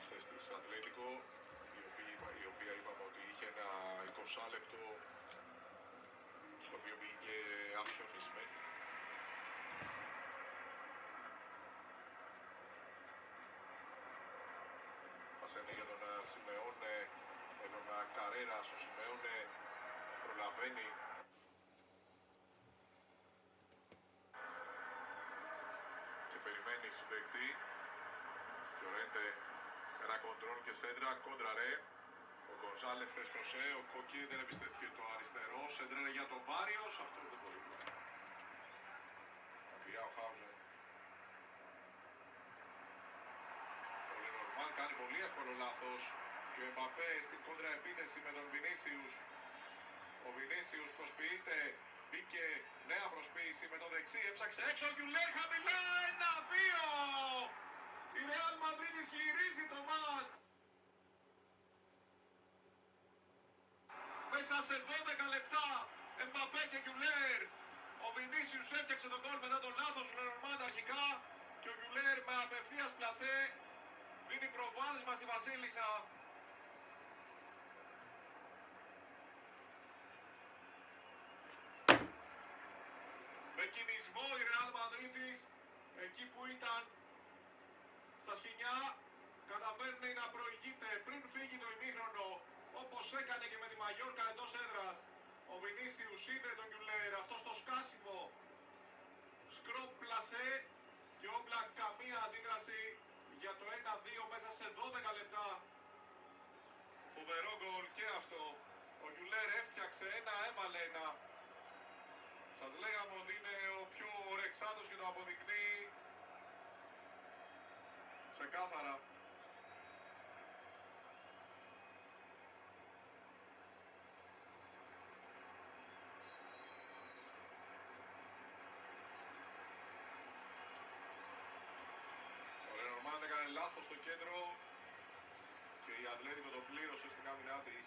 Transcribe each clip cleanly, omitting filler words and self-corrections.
ποδοσφαιριστές της Ατλέτικο, η οποία είπαμε ότι είχε ένα 20 λεπτό στο οποίο πήγε αφιονισμένη. Πασένει για τον Σιμεώνε, με τον Καρέρα, ο Σιμεώνε προλαβαίνει. Και περιμένει συμπαικτή. Γιορέντε, ένα κοντρόν και σέντρα, κόντραρε. Ο Γκονζάλες έστρωσε, ο Κόκκι δεν εμπιστεύτηκε το αριστερό, σέντραρε για τον Μάριος, αυτό δεν μπορεί. Μακριά ο Χάουζερ. Ο Λενορμάν κάνει πολύ εύκολο λάθος και ο Εμπαπέ στην κόντρα επίθεση με τον Βινίσιους. Ο Βινίσιους προσποιείται, μπήκε νέα προσποίηση με το δεξί, έψαξε έξω, Γκιουλέρ χαμηλά, 1-2! Η Ρεάλ Μαδρίτης γυρίζει το μάτς. Μέσα σε 12 λεπτά, Εμπαπέ και Γκιουλέρ. Ο Βινίσιους έφτιαξε τον γκολ μετά τον λάθος του Λενορμάντ αρχικά και ο Γκιουλέρ με απευθείας πλασέ δίνει προβάδισμα στη Βασίλισσα. Με κινησμό η Ρεάλ Μαδρίτης, εκεί που ήταν στα σκοινιά, καταφέρνει να προηγείται πριν φύγει το ημίχρονο, όπως έκανε και με τη Μαγιόρκα εντός έδρας. Ο Βινίσιους είδε τον Γκιουλέρ, αυτό στο σκάσιμο, σκρόπ πλασέ και Όμπλακ καμία αντίδραση για το 1-2 μέσα σε 12 λεπτά. Φοβερό γκολ και αυτό. Ο Γκιουλέρ έφτιαξε ένα, έβαλε ένα. Σας λέγαμε ότι είναι ο πιο ρεξάτος και το αποδεικνύει ξεκάθαρα. Ο Λενορμάντ έκανε λάθος στο κέντρο και η Ατλέτικο το πλήρωσε στην άμυνά της.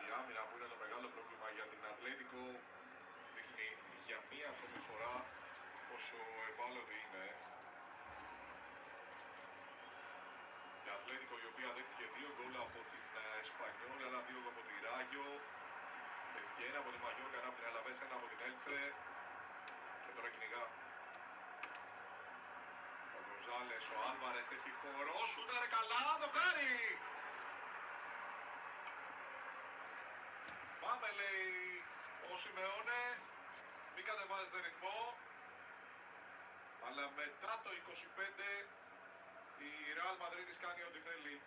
Η άμυνα που είναι το μεγάλο πρόβλημα για την Ατλέτικο δείχνει για μία ακόμη φορά πόσο ευάλωτη είναι. Η Ατλέτικο η οποία δέχτηκε 2 γκολ από την Εσπανιόλ, αλλά 2 από τη Ράγιο. Δέχτηκε ένα από τη Μαγιόρκα, ένα από την Αλαβές, ένα από την Έλτσε και τώρα κυνηγά. Ο Γκονζάλες, ο Άλβαρες έχει χώρο, σούταρε καλά, δοκάρι! Πάμε λέει ο Σιμεώνε, μην κατεβάζετε ρυθμό, αλλά μετά το 25 η Ρεάλ Μαδρίτης κάνει ό,τι θέλει.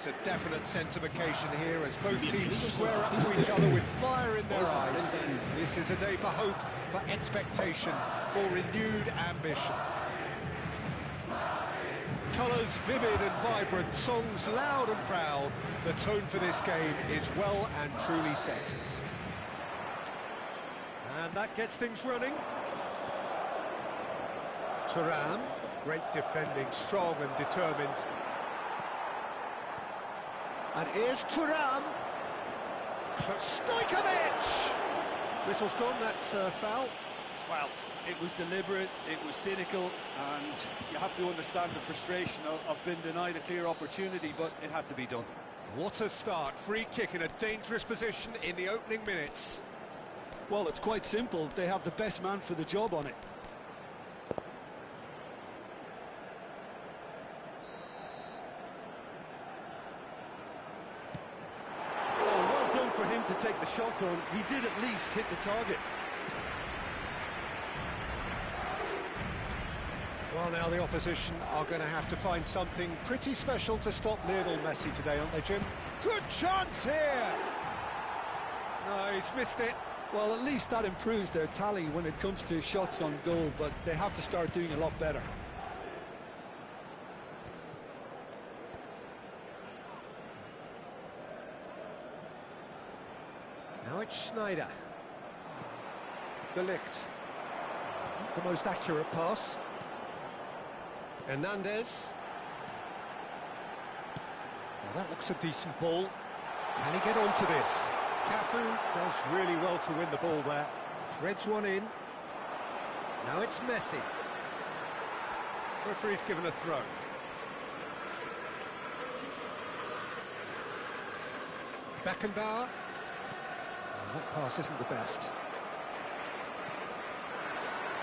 There's a definite sense of occasion here as both teams square up to each other with fire in their eyes. This is a day for hope, for expectation, for renewed ambition. Colours vivid and vibrant, songs loud and proud. The tone for this game is well and truly set. And that gets things running. Thuram, great defending, strong and determined. And here's Thuram. Stojkovic! Whistle's gone, that's foul. Well, it was deliberate, it was cynical, and you have to understand the frustration of being denied a clear opportunity, but it had to be done. What a start, free kick in a dangerous position in the opening minutes. Well, it's quite simple, they have the best man for the job on it. Well done for him to take the shot on, he did at least hit the target. Well, now the opposition are going to have to find something pretty special to stop Lionel Messi today, aren't they, Jim? Good chance here! No, he's missed it. Well, at least that improves their tally when it comes to shots on goal, but they have to start doing a lot better. Now it's Schneider. De Ligt. The most accurate pass. Hernandez. Now that looks a decent ball. Can he get onto this? Cafu does really well to win the ball there. Threads one in. Now it's Messi. Referee's given a throw. Beckenbauer. Oh, that pass isn't the best.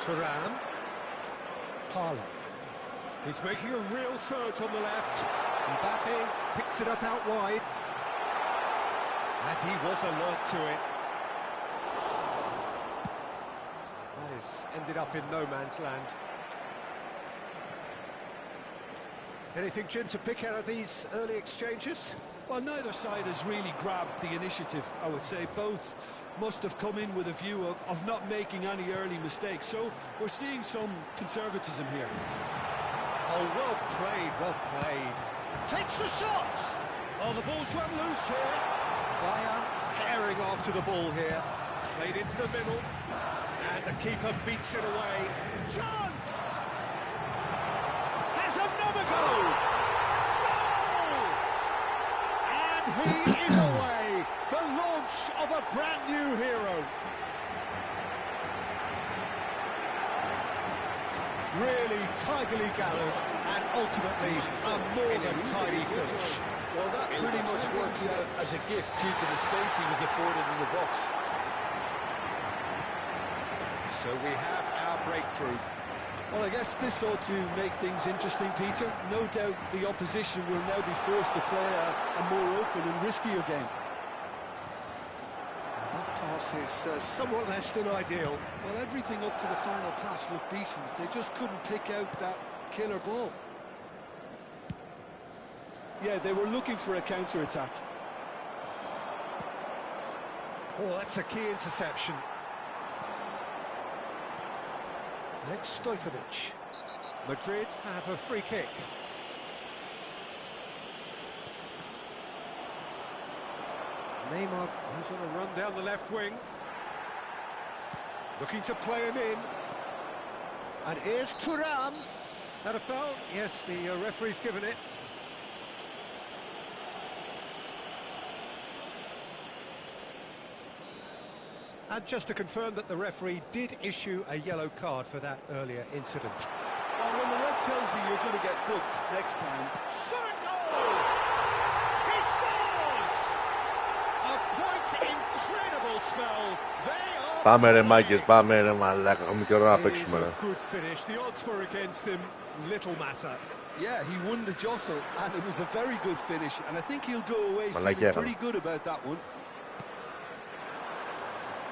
Thuram. Parla. He's making a real surge on the left. Mbappe picks it up out wide. And he was alert to it. That has ended up in no man's land. Anything, Jim, to pick out of these early exchanges? Well, neither side has really grabbed the initiative, I would say. Both must have come in with a view of not making any early mistakes. So we're seeing some conservatism here. Oh, well played, well played. Takes the shot! Oh, the ball's run loose here. Bayer herring after the ball here. Played into the middle. And the keeper beats it away. Chance! Has another goal! Goal! And he is away. The launch of a brand new hero. Really tidily gathered and ultimately a more than tidy finish. Well, that pretty much works out as a gift due to the space he was afforded in the box. So we have our breakthrough. Well, I guess this ought to make things interesting, Peter. No doubt the opposition will now be forced to play a more open and riskier game. That pass is somewhat less than ideal. Well, everything up to the final pass looked decent. They just couldn't pick out that killer ball. Yeah, they were looking for a counter-attack. Oh, that's a key interception. And it's Stojkovic. Madrid have a free kick. Neymar goes on a run down the left wing. Looking to play him in. And here's Thuram. That a foul? Yes, the referee's given it. And just to confirm that the referee did issue a yellow card for that earlier incident. Well, when the ref tells you you're going to get booked next time... Shot a goal! He scores! A quite incredible spell. They are... Πάμε ρε μάγκες, πάμε ρε μαλάκα, έχουμε καιρό να παίξουμε ρε. Good finish, the odds were against him, little matter. Yeah, he won the jostle, and it was a very good finish, and I think he'll go away feeling pretty good about that one.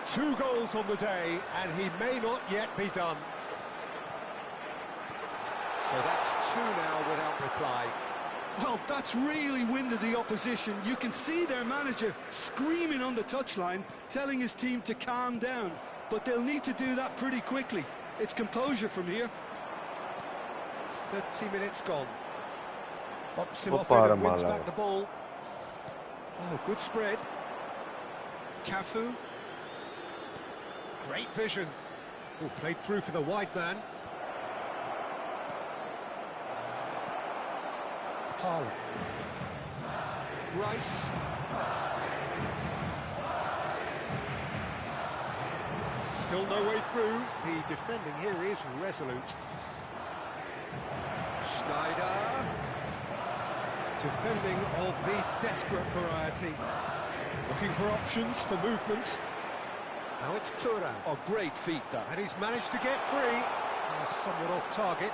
2 goals on the day, and he may not yet be done. So that's 2 now without reply. Well, that's really winded the opposition. You can see their manager screaming on the touchline, telling his team to calm down. But they'll need to do that pretty quickly. It's composure from here. 30 minutes gone. Bumps him off it and wins back the ball. Oh, good spread. Cafu. Great vision. Oh, played through for the wide man. Parler. Rice. Still no way through. The defending here is resolute. Schneider. Defending of the desperate variety. Looking for options for movement. Now it's Thuram. Oh, great feat, that. And he's managed to get free. Somewhat off target.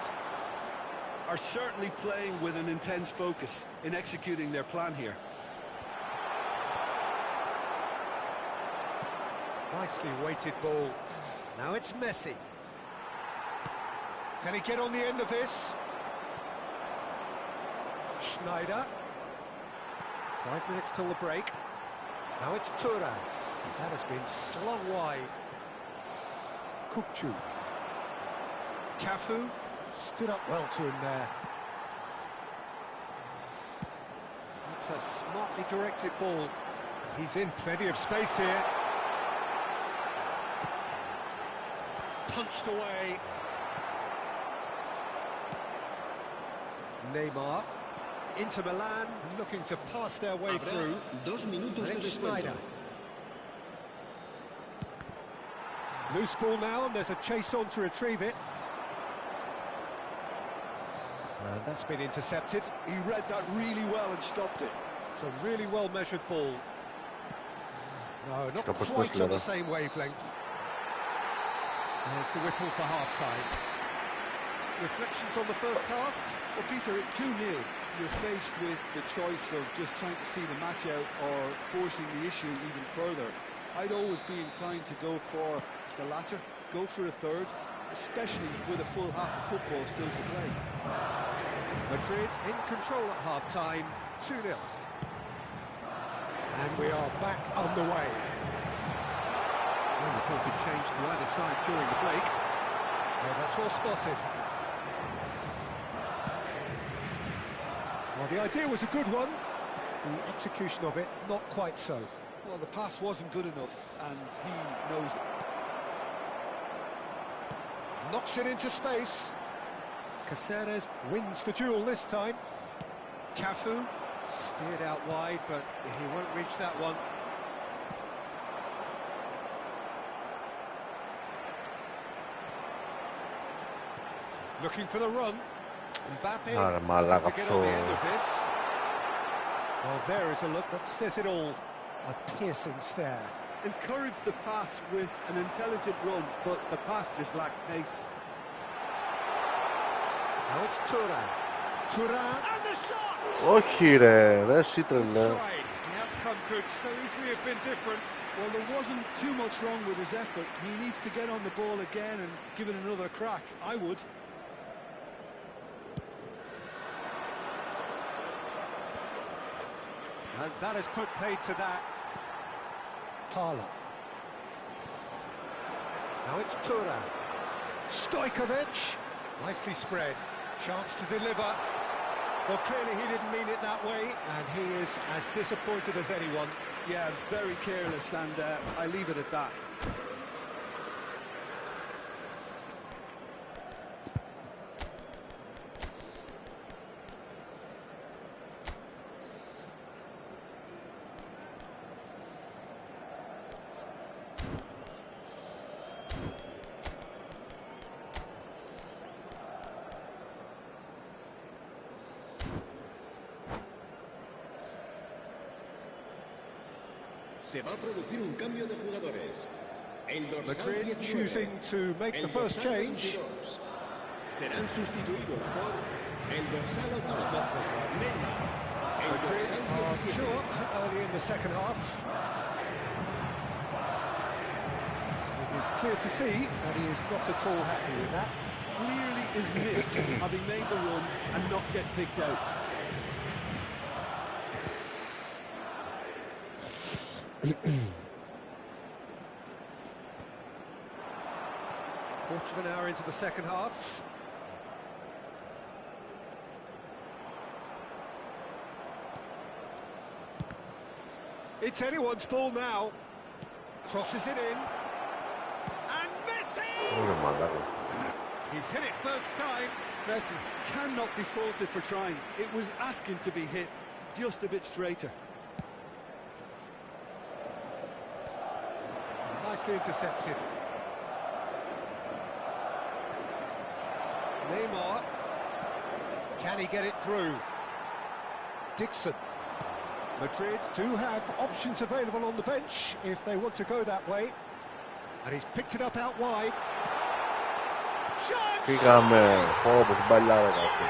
Are certainly playing with an intense focus in executing their plan here. Nicely weighted ball. Now it's Messi. Can he get on the end of this? Schneider. 5 minutes till the break. Now it's Thuram. That has been slung wide. Kukcu. Cafu stood up well to him there. That's a smartly directed ball. He's in plenty of space here. Punched away. Neymar. Inter Milan looking to pass their way through. And it's Schneider. Loose ball now, and there's a chase on to retrieve it. And that's been intercepted. He read that really well and stopped it. It's a really well-measured ball. No, not quite on the same wavelength. There's the whistle for half-time. Reflections on the first half? Well, Peter, at 2-0, you're faced with the choice of just trying to see the match out or forcing the issue even further. I'd always be inclined to go for the latter, go for a third, especially with a full half of football still to play. Madrid in control at half-time, 2-0. And we are back underway. No reported change to either side during the break. Well, that's well spotted. Well, the idea was a good one. The execution of it, not quite so. Well, the pass wasn't good enough, and he knows it. Knocks it into space. Caceres wins the duel this time. Cafu steered out wide, but he won't reach that one. Looking for the run. Mbappe to get on the end of this. Well, there is a look that says it all. A piercing stare. Encouraged the pass with an intelligent run, but the pass just lacked pace. Now it's Thuram. Thuram and the shot! Όχι ρε, δεν σύτρελε. The outcome could so easily have been different. Well, there wasn't too much wrong with his effort. He needs to get on the ball again and give it another crack. I would. And that has put paid to that. Parler. Now it's Thuram. Stojkovic. Nicely spread. Chance to deliver. Well, clearly he didn't mean it that way, and he is as disappointed as anyone. Yeah, very careless, and I leave it at that. Se va a producir un cambio de jugadores. Madrid choosing to make the first change. Serán sustituidos por el dorsal 8. Madrid are 2 up early in the second half. It is clear to see that he is not at all happy with that. Clearly is miffed, having made the run and not get picked out. Quarter of an hour into the second half. It's anyone's ball now. Crosses it in. And Messi! He's hit it first time. Messi cannot be faulted for trying. It was asking to be hit just a bit straighter. Nicely intercepted. Neymar. Can he get it through? Dixon. Madrid do have options available on the bench if they want to go that way. And he's picked it up out wide. Πήγαμε χώρο από την παλιά ρε κάτι.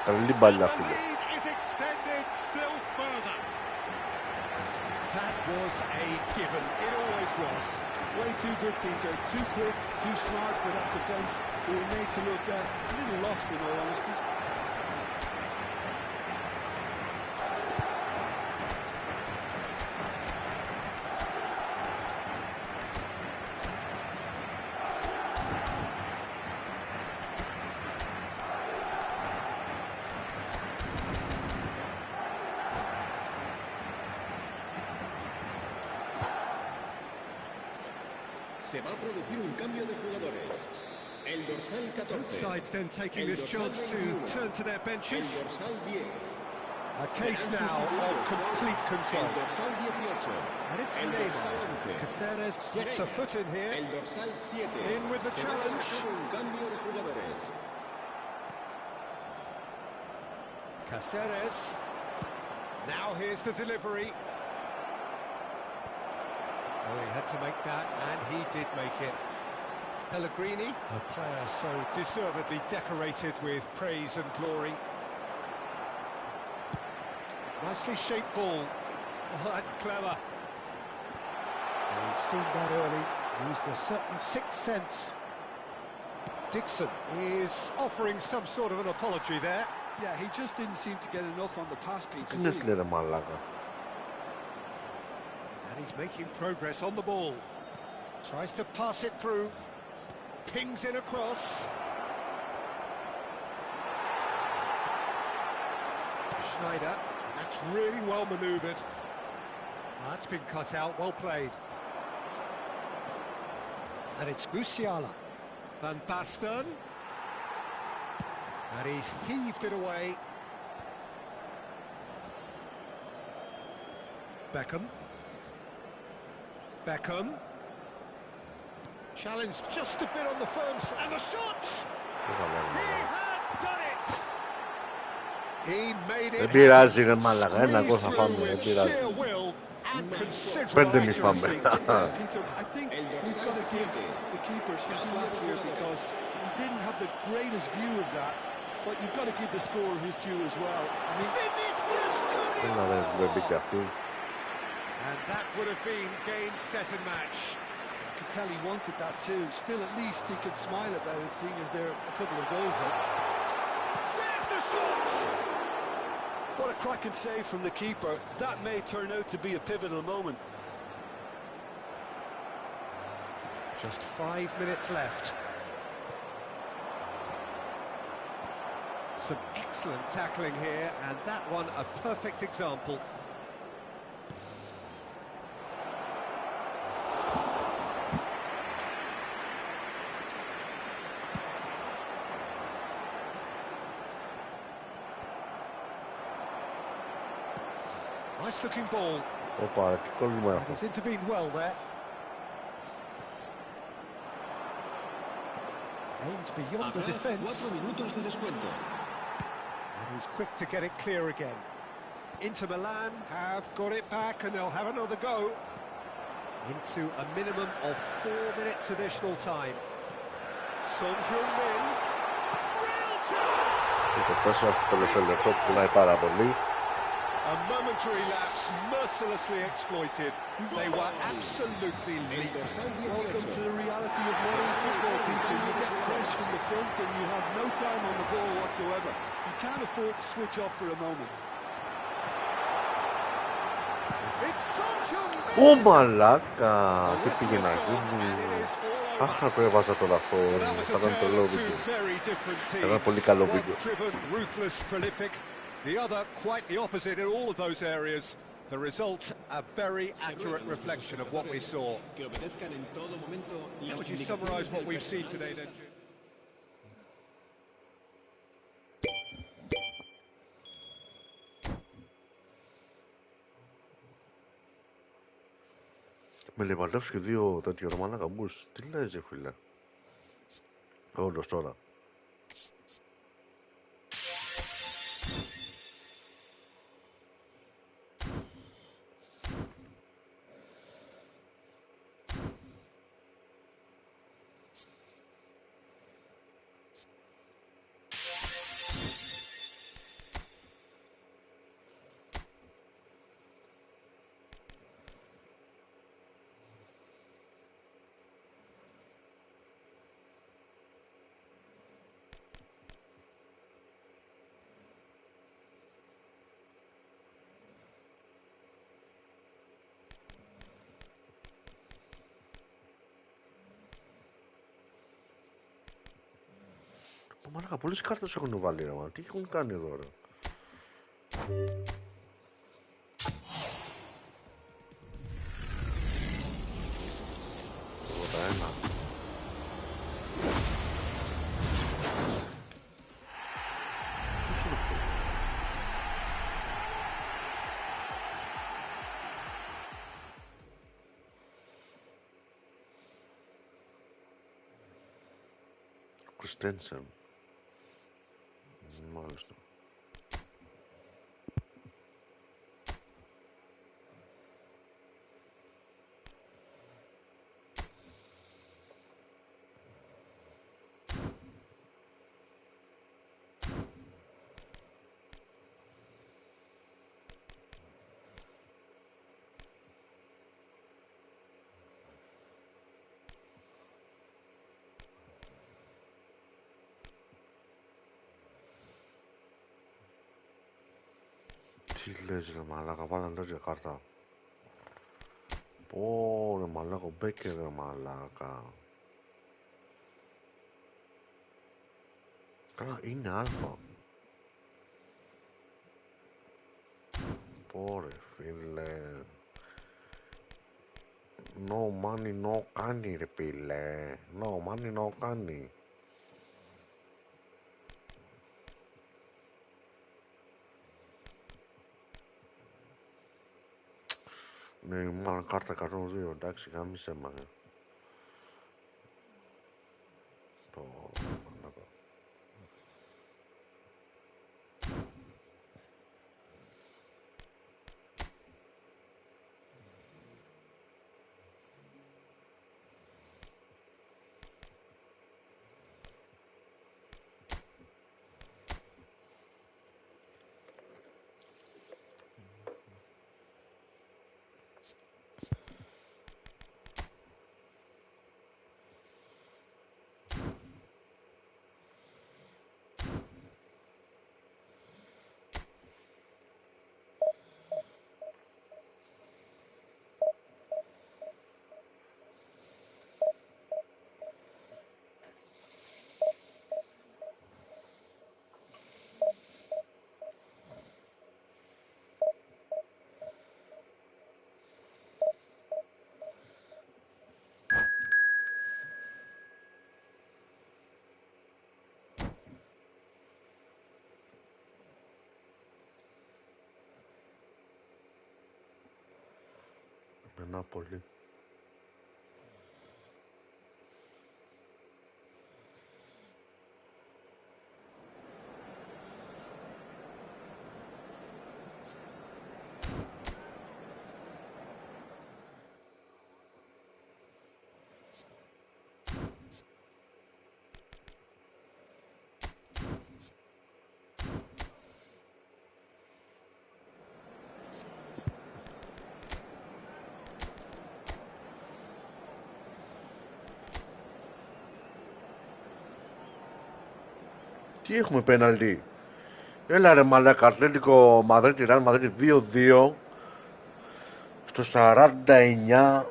Καλή μπαλιά φίλε. That was a given. It always was. Way too good, Peter. Too quick, too smart for that defence. We were made to look a little lost in all honesty. Se va a producir un cambio de jugadores. El dorsal 14. Both sides then taking this chance to turn to their El benches. dorsal 10. A case now of complete control. El dorsal 18. And it's El Neymar. dorsal 11. Caceres gets a foot in here. El dorsal 7. In with the Se va a challenge. producir un cambio de jugadores. Caceres. Now here's the delivery. Oh, he had to make that, and he did make it. Pellegrini, a player so deservedly decorated with praise and glory. Nicely shaped ball. Oh, that's clever. He's seen that early. Used a certain sixth sense. Dixon is offering some sort of an apology there. Yeah, he just didn't seem to get enough on the pass, Peter. Τι λες ρε μαλάκα. And he's making progress on the ball. Tries to pass it through. Pings it across. Schneider. That's really well manoeuvred. That's been cut out. Well played. And it's Musiala. Van Basten. And he's heaved it away. Beckham. Beckham. Challenged just a bit on the firm and the shot! He has done it! He made it. Δεν πειράζει ρε μαλάκα, ένα γκολ θα πάμε, δεν πειράζει. Πέντε εμείς πάμε. Peter, I think we've got to give the keeper some slack here because he didn't have the greatest view of that, but you've got to give the scorer his due as well. I mean, δεν μπήκε αυτή. And that would have been game, set and match. you could tell he wanted that too. Still, at least he could smile about it, seeing as there are a couple of goals up. There's the shot! What a cracking save from the keeper. That may turn out to be a pivotal moment. Just 5 minutes left. Some excellent tackling here, and that one a perfect example. Nice looking ball. Οπα, τι κόλλημα έχω. He's intervened well there. Aimed beyond the Habrá defence. 4 minutos de descuento. And he's quick to get it clear again. Inter Milan have got it back and they'll have another go. Into a minimum of 4 minutes additional time. Son Heung-min. Real chance! Και το 4 στο τελευταίο λεπτό που πουλάει πάρα πολύ. A momentary lapse mercilessly exploited. They were absolutely lethal. Welcome to the reality of modern football, Peter. You get press from the front and you have no time on the ball whatsoever. You can't afford to switch off for a moment. Ω μαλάκα! Τι πήγε να γίνει? Αχ, να το έβαζα τώρα αυτό. Θα ήταν τρελό βίντεο. Θα ήταν πολύ καλό βίντεο. The other quite the opposite in all of those areas. The result, a very accurate reflection of what we saw. How would you summarise what we've seen today then, Jim? Με λεβαντεύσει και δύο τέτοιο ρομάνα καμπούς. Τι λες, φίλε? Όντως τώρα. Μαλάκα, πολλές κάρτες έχουν βάλει ρε μα. Τι έχουν κάνει εδώ ρε? Ένα. Christensen. Μάλιστα. Τι λες ρε μαλάκα, βάλαν τέτοια κάρτα. Πω ρε μαλάκα, ο Μπέκερ ρε μαλάκα. Καλά, είναι αλφα. Πω ρε φίλε. No money no κάνει ρε φίλε. No money no κάνει. Ναι, μάλλον κάρτα 102, εντάξει, γάμισε μα. Το... Νάπολη. Τι έχουμε πέναλτι? Έλα ρε μαλάκα, Ατλέτικο Μαδρίτη, Ρεάλ Μαδρίτη 2-2. Στο 49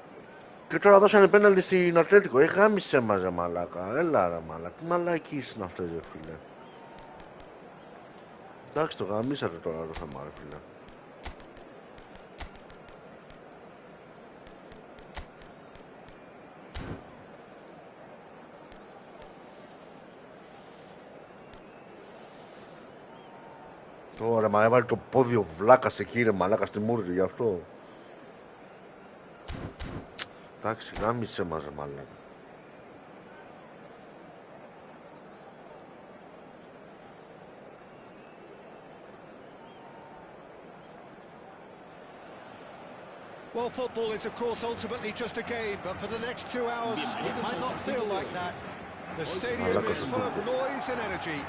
και τώρα δώσανε πέναλτι στην Ατλέτικο. Γάμισε μας ρε μαλάκα. Έλα ρε μαλάκα. Τι μαλακίες είναι αυτές ρε φίλε. Εντάξει το γαμίσατε τώρα το θέμα ρε φίλε. Τώρα μα έβαλε το πόδι ο βλάκας εκεί ρε μαλάκα στη μούρη γι' αυτό. Εντάξει γάμισε μας ρε μαλάκα. Well, football is, of course, ultimately just a game, but for the next 2 hours, it might not feel like that. The stadium is full of noise and energy.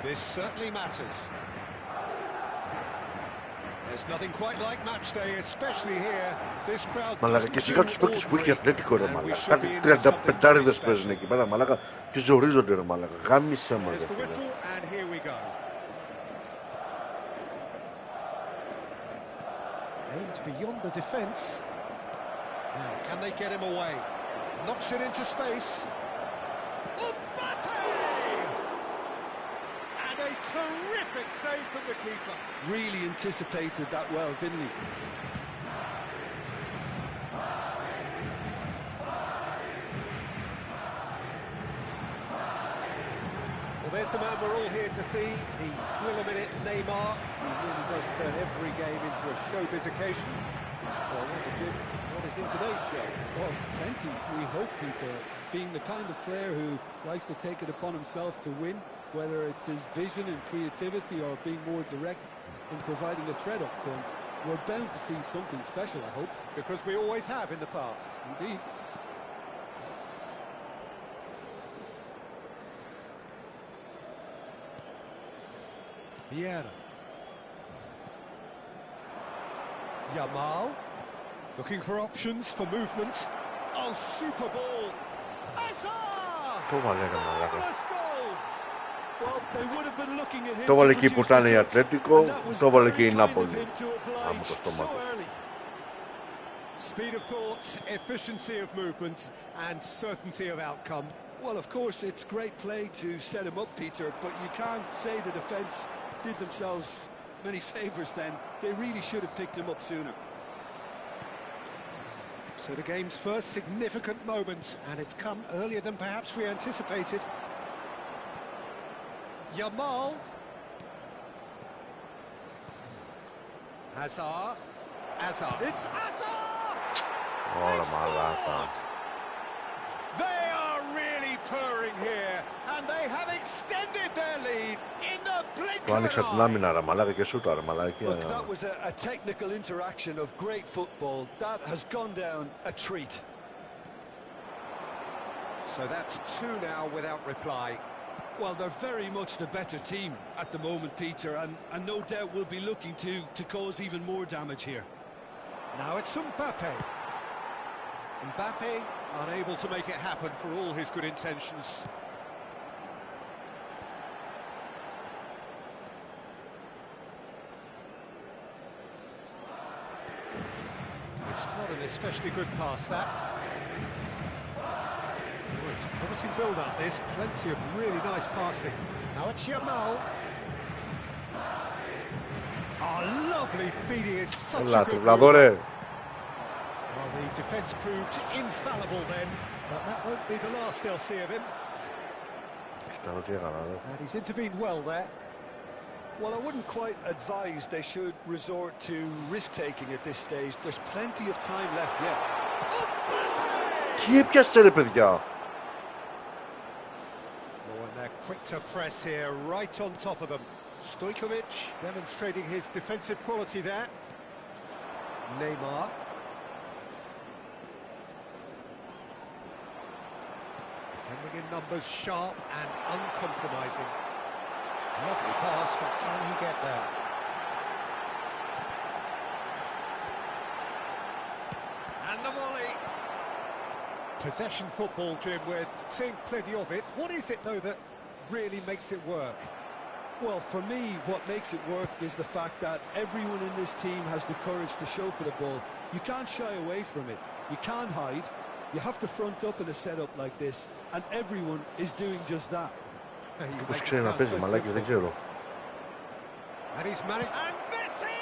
This certainly matters. There's nothing quite like match day, especially here. This crowd Μαλάκα και σιγά τους παίκτες που έχει Ατλέτικο ρε μαλάκα. Κάτι 35 παίζουν εκεί πέρα μαλάκα και ζορίζονται ρε μαλάκα. Γάμισε μας ρε φίλε. Aimed beyond the defence. Now, can they get him away? Knocks it into space. Mbappe! And a terrific save from the keeper. Really anticipated that well, didn't he? Well, there's the man we're all here to see, the thrill-a-minute Neymar. He really does turn every game into a showbiz occasion. So I wonder, Jim, what is in today's show? Oh, plenty, we hope, Peter. Being the kind of player who likes to take it upon himself to win, whether it's his vision and creativity or being more direct in providing a threat up front, we're bound to see something special, I hope. Because we always have in the past. Indeed. Vieira. Yamal. Looking for options, for movement. Oh, super ball. Το βάλε ρε μαλάκα. Well, they would have been looking at him. Το βάλε εκεί που ήταν η Ατλέτικο, το βάλε και η Νάπολη. Άμα το στόμα του. Speed of thought, efficiency of movement and certainty of outcome. Well, of course, it's great play to set him up, Peter, but you can't say the defence did themselves many favours then. They really should have picked him up sooner. So the game's first significant moment, and it's come earlier than perhaps we anticipated. Yamal. Hazard. It's Hazard! Ωρα μαλάκα. They are really purring here, and they have extended their lead in the blink Το of άνοιξα an την eye. άμυνα ρε μαλάκα και σούτα ρε μαλάκα. Look, that was a technical interaction of great football. That has gone down a treat. So that's 2 now without reply. Well, they're very much the better team at the moment, Peter, and no doubt will be looking to cause even more damage here. Now it's Mbappe. Mbappe unable to make it happen for all his good intentions. It's not an especially good pass, that. Oh, it's a promising build-up, this. Plenty of really nice passing. Now it's Yamal. Oh, lovely feeding is such Έλα, a good τουβλαδό move. ρε. Well, the defence proved infallible then, but that won't be the last they'll see of him. Κοιτάω τι έκανα εδώ. And he's intervened well there. Well, I wouldn't quite advise they should resort to risk-taking at this stage. There's plenty of time left yet. Τι έπιασε ρε παιδιά. Oh, and they're quick to press here, right on top of them. Stojkovic demonstrating his defensive quality there. Neymar. Defending in numbers, sharp and uncompromising. Lovely pass, but can he get there? And the volley. Possession football, Jim, we're seeing plenty of it. What is it, though, that really makes it work? Well, for me, what makes it work is the fact that everyone in this team has the courage to show for the ball. You can't shy away from it. You can't hide. You have to front up in a setup like this, and everyone is doing just that. Πώς ξέρει να παίζει μαλάκι, δεν ξέρω. And he's managed. And Messi!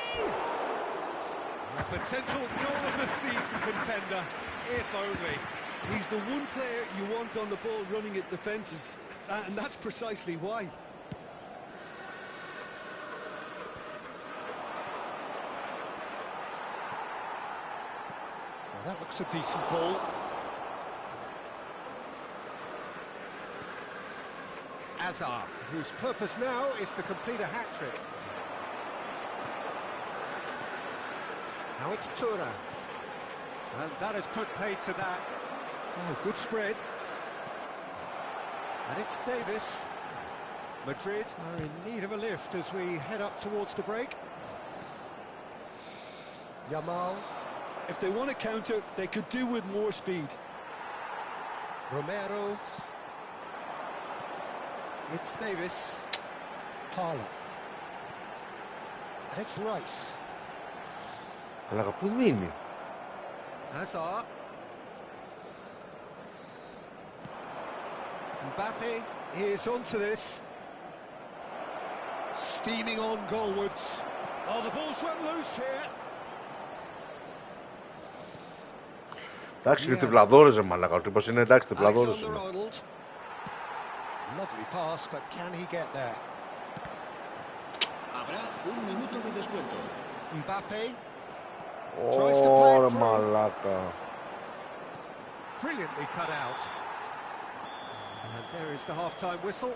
A potential goal of the season contender, if only. He's the one player you want on the ball running at defences, and that's precisely why. Well, that looks a decent ball. AdmiroL, whose purpose now is to complete a hat-trick. Now it's Thuram. And that has put paid to that. Oh, good spread. And it's Davis. Madrid are in need of a lift as we head up towards the break. Yamal. If they want to counter, they could do with more speed. Romero. It's Davis. Parla. And it's Rice. Αλλά πού μείνει. Hazard. Mbappe is onto this. Steaming on goalwards. Oh, the ball's run loose here. Εντάξει, είναι τριπλαδόρες, μαλάκα. Ο τύπος είναι εντάξει, τριπλαδόρες. Lovely pass, but can he get there? Habrá un minuto de descuento. Mbappe. Ωρε μαλάκα. Brilliantly cut out. And there is the half-time whistle.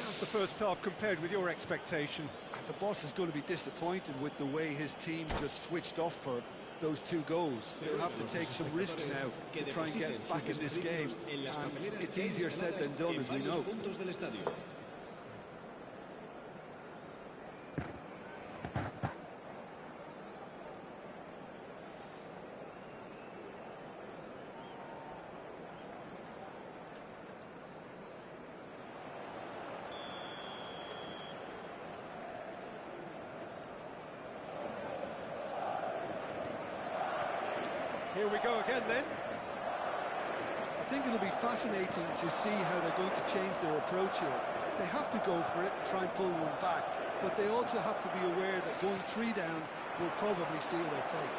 How's the first half compared with your expectation? The boss is going to be disappointed with the way his team just switched off for those two goals. They'll have to take some risks now to try and get back in this game. And it's easier said than done, as we know. Here we go again then. I think it'll be fascinating to see how they're going to change their approach here. They have to go for it, try and pull one back, but they also have to be aware that going 3 down will probably seal their fate.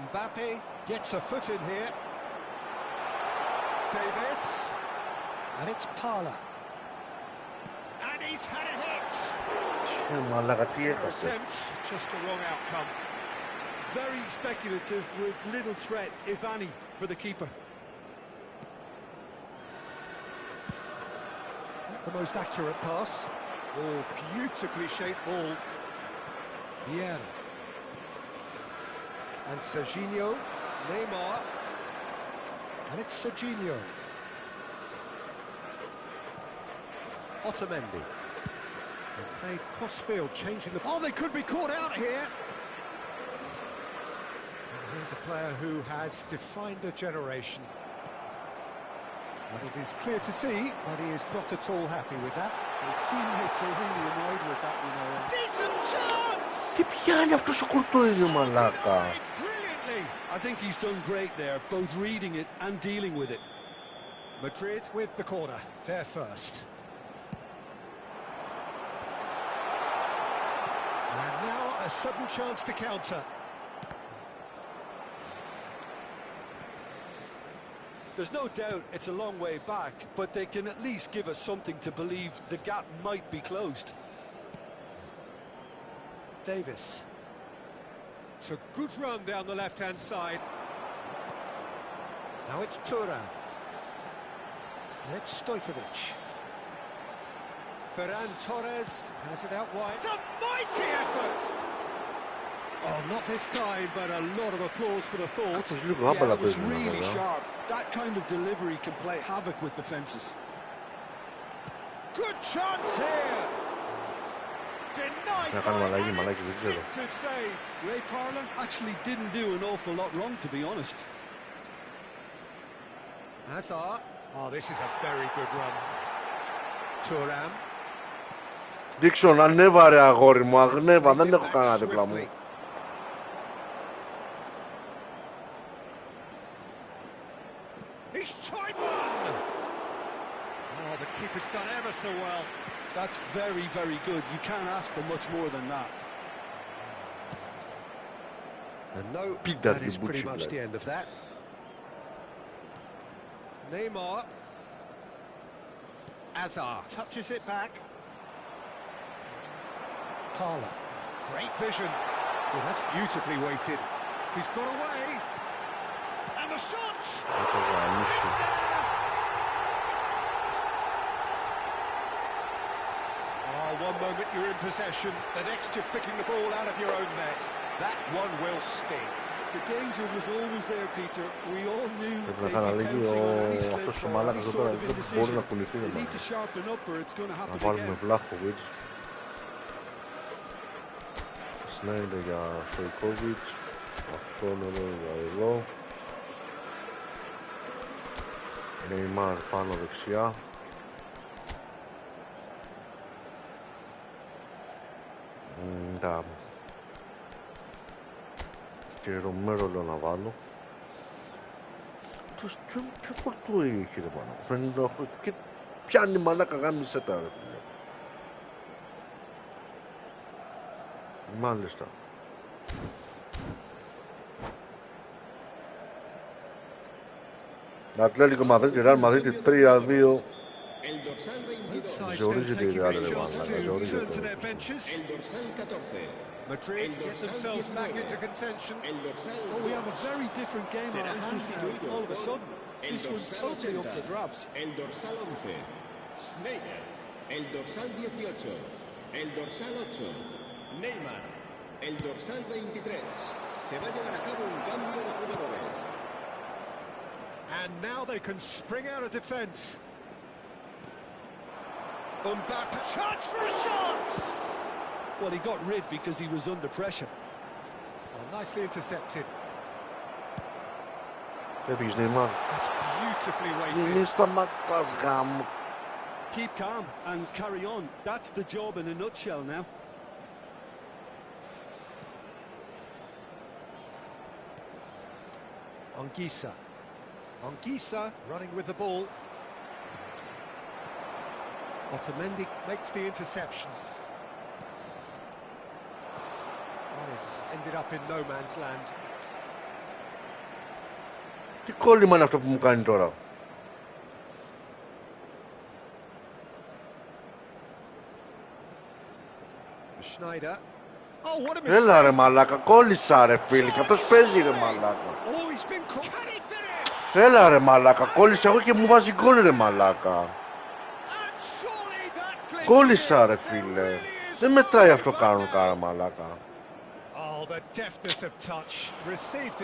Mbappe gets a foot in here. Davis. And it's Parla. And he's had a hit. Μαλάκα, τι έχασε. Just the wrong outcome. Very speculative with little threat, if any, for the keeper. The most accurate pass. Oh, beautifully shaped ball. Gjeya. And Serginho. Neymar. And it's Serginho. Otamendi. They played cross-field, changing the... Oh, they could be caught out here! And here's a player who has defined a generation. And it is clear to see that he is not at all happy with that. His teammates are really annoyed with that, you know. Decent chance! Τι πιάνει αυτός ο κουρτόιδιο, μαλάκα. Brilliantly! I think he's done great there, both reading it and dealing with it. Madrid with the corner, there first. And now a sudden chance to counter. There's no doubt it's a long way back, but they can at least give us something to believe the gap might be closed. Davis. It's a good run down the left-hand side. Now it's Thuram. And it's Stojkovic. Ferran Torres has it out wide. It's a mighty effort! Oh, not this time, but a lot of applause for the thought. Yeah, it was really sharp. That kind of delivery can play havoc with defences. Good chance here! Denied by an save. Ray Parla actually didn't do an awful lot wrong, to be honest. Hazard. Oh, this is a very good run. Δείξον, ανέβα ρε αγόρι μου, αγνέβα, δεν έχω κανένα δίπλα μου. That's very, very good. You can't ask for much more than that. And no, that is pretty much the end of that. Neymar. Azar touches it back. Tala. Great vision. Well, that's beautifully weighted. He's got away. And the shots! One moment you're in possession, the next you're picking the ball out of your own net. That one will sting. The danger was always there, Peter. We all knew they'd be pouncing on any slip or any sort of indecision. They need to sharpen up or it's going to happen again. Vlahovic. Snyder για Stoikovic. Αυτό είναι εδώ. Neymar πάνω δεξιά. Και Ρομέρο λέω να βάλω. Ποιο πορτού έχει ρε πάνω. Και πιάνει μαλάκα γάμισε τα ρε. Μάλιστα. Ατλέτικο Μαδρίτη, Ρεάλ Μαδρίτη 3-2. Ζορίζεται η Ρεάλ ρε μαλάκα. Ζορίζεται. Madrid get themselves back into contention. Oh, we have a very different game on our hands now, all of a sudden. This one's totally up for grabs. El dorsal 11, Snyder. El dorsal 18, el dorsal 8, Neymar. El dorsal 23. Se va a llevar a cabo un cambio de jugadores. And now they can spring out of defense. Mbappe, chance for a shot! Well, he got rid because he was under pressure. Oh, nicely intercepted. Έφυγες Neymar. That's beautifully weighted. Μην σταματάς γάμο. Keep calm and carry on. That's the job in a nutshell now. Anguissa running with the ball. Otamendi makes the interception. This ended up in no man's land. Τι κόλλημα είναι αυτό που μου κάνει τώρα. Schneider. Oh, what a mistake. Έλα ρε μαλάκα, κόλλησα ρε φίλοι και αυτός παίζει ρε μαλάκα. Oh, he's been caught. Can he finish? Έλα ρε μαλάκα, κόλλησα εγώ και μου βάζει γκολ ρε μαλάκα. Κόλλησα ρε φίλε. Δεν μετράει αυτό κάνουν κάρα μαλάκα.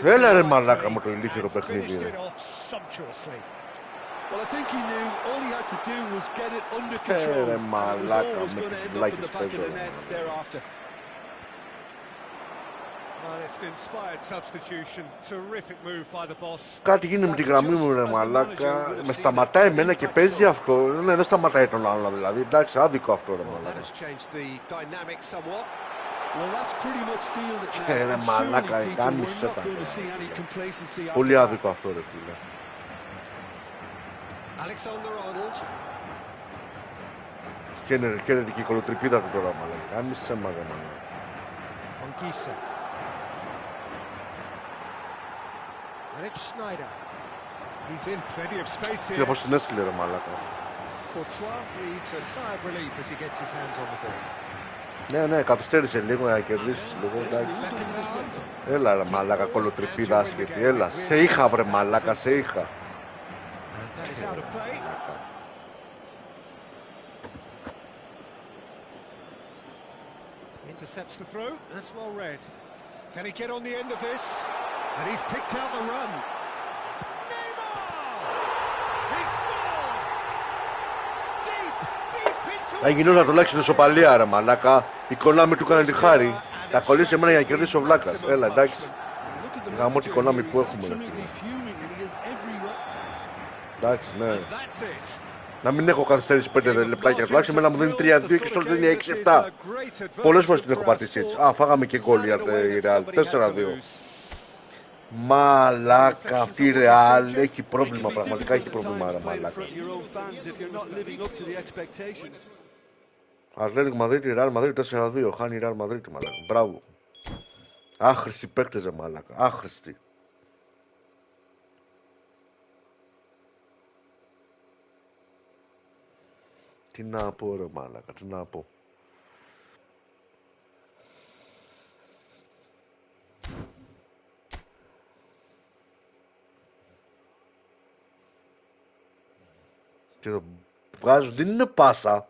Έλα ρε μαλάκα μου το ηλίθιο παιχνίδι ρε. Ρε μαλάκα με τις βλάκες παίζω. Κάτι γίνει με τη γραμμή μου ρε μαλάκα. Με σταματάει εμένα και παίζει αυτό. Ναι, δεν σταματάει τον άλλο δηλαδή. Εντάξει, άδικο αυτό ρε μαλάκα. Ρε μαλάκα, γάμισε τα. Πολύ άδικο αυτό ρε φίλε. Χαίρεται και η κολοτρυπίδα του τώρα μαλάκα. Γάμισε μα ρε μαλάκα. Κοίτα πως την έστειλε ρε μαλάκα. Ναι, καθυστέρησε λίγο να κερδίσεις λίγο, εντάξει. Έλα ρε μαλάκα, κολοτρυπίδα άσχετη, έλα. Σε είχα βρε μαλάκα, σε είχα. Intercepts the throw, that's well read. Can he get on the end of this? And he's picked out the run. Neymar! He scored! Deep into... Θα γινόταν τουλάχιστον ισοπαλία ρε μαλάκα. Η Konami του έκανε τη χάρη. Θα κολλήσει εμένα για να κερδίσει ο Βλάκας. Έλα εντάξει. Γαμώ την Konami που έχουμε ρε. Εντάξει ναι. Να μην έχω καθυστερήσει 5 λεπτάκια τουλάχιστον. Εμένα μου δίνει 3-2 και στο άλλο δίνει 6-7. Πολλές φορές την έχω πατήσει έτσι. Α, φάγαμε και γκολ η Real. 4-2. Μαλάκα, αυτή η Real έχει πρόβλημα, πραγματικά έχει πρόβλημα, μαλάκα. Ατλέτικο Μαδρίτη, Real Madrid 4-2. Χάνει η Real Madrid, μαλάκα. Μπράβο. Άχρηστη παίκτες, μαλάκα. Άχρηστη. Τι να πω, ρε μαλάκα, τι να πω. Και το βγάζουν, δεν είναι πάσα.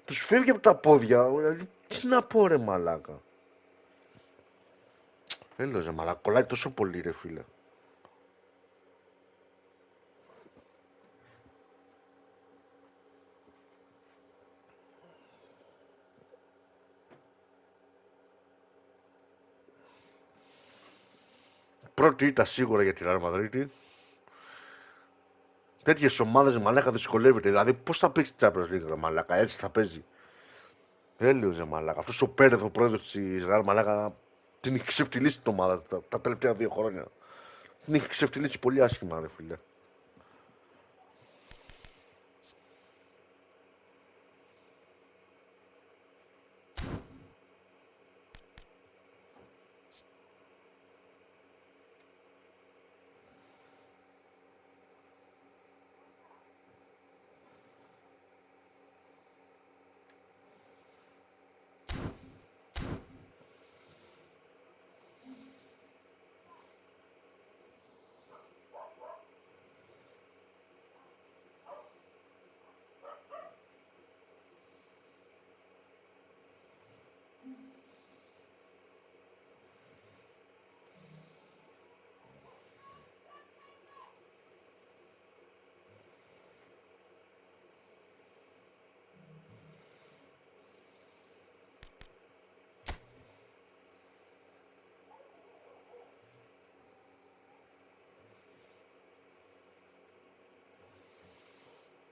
Τους φεύγει από τα πόδια. Δηλαδή, τι να πω, ρε μαλάκα. Έλος, ρε μαλάκα, κολλάει τόσο πολύ, ρε φίλε. Πρώτη ήττα σίγουρα για τη Real Madrid. Τέτοιες ομάδες, μαλάκα, δυσκολεύεται. Δηλαδή, πώς θα παίξει τη Champions League, ρε μαλάκα, έτσι θα παίζει. Έλεος, ρε μαλάκα. Αυτός ο Πέρεθ, ο πρόεδρος της Real, μαλάκα, την έχει ξεφτυλίσει την ομάδα τα τελευταία 2 χρόνια. Την έχει ξεφτυλίσει πολύ άσχημα, ρε φίλε.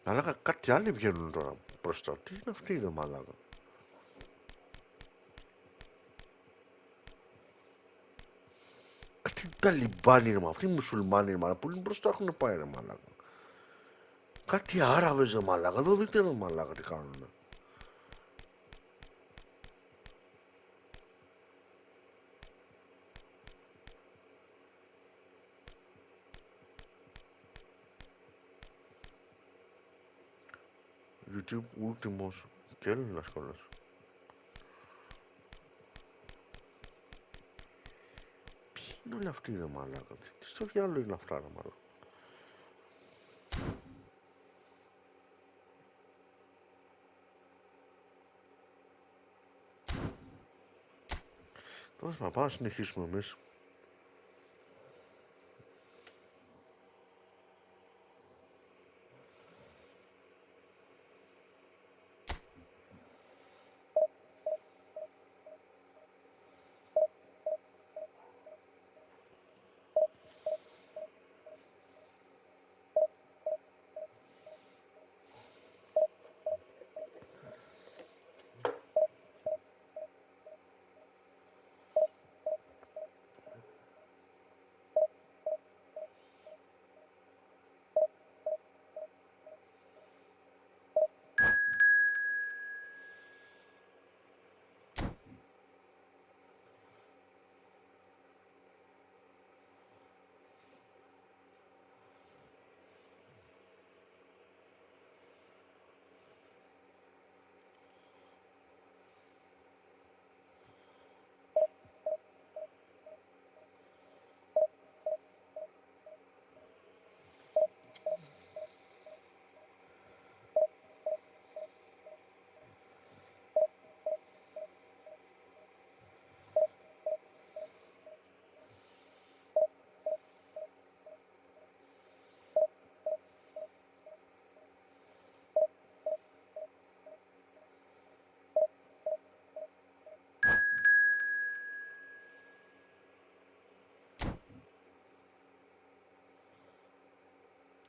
Μαλάκα, κάτι άλλοι βγαίνουν τώρα μπροστά. Τι είναι αυτή, ρε μαλάκα. Κάτι Ταλιμπάνοι, ρε μαλάκα. Αυτοί οι μουσουλμάνοι, ρε μαλάκα. Πολύ μπροστά έχουν πάει, ρε μαλάκα. Κάτι Άραβες, ρε μαλάκα. Εδώ δείτε, ρε μαλάκα, τι κάνουνε. YouTube últimos και Έλληνας κιόλας. Ποιοι είναι όλοι αυτοί, ρε μαλάκα. Τι στο διάλογο είναι αυτά, ρε μαλάκα. Τώρα να πάμε να συνεχίσουμε εμείς.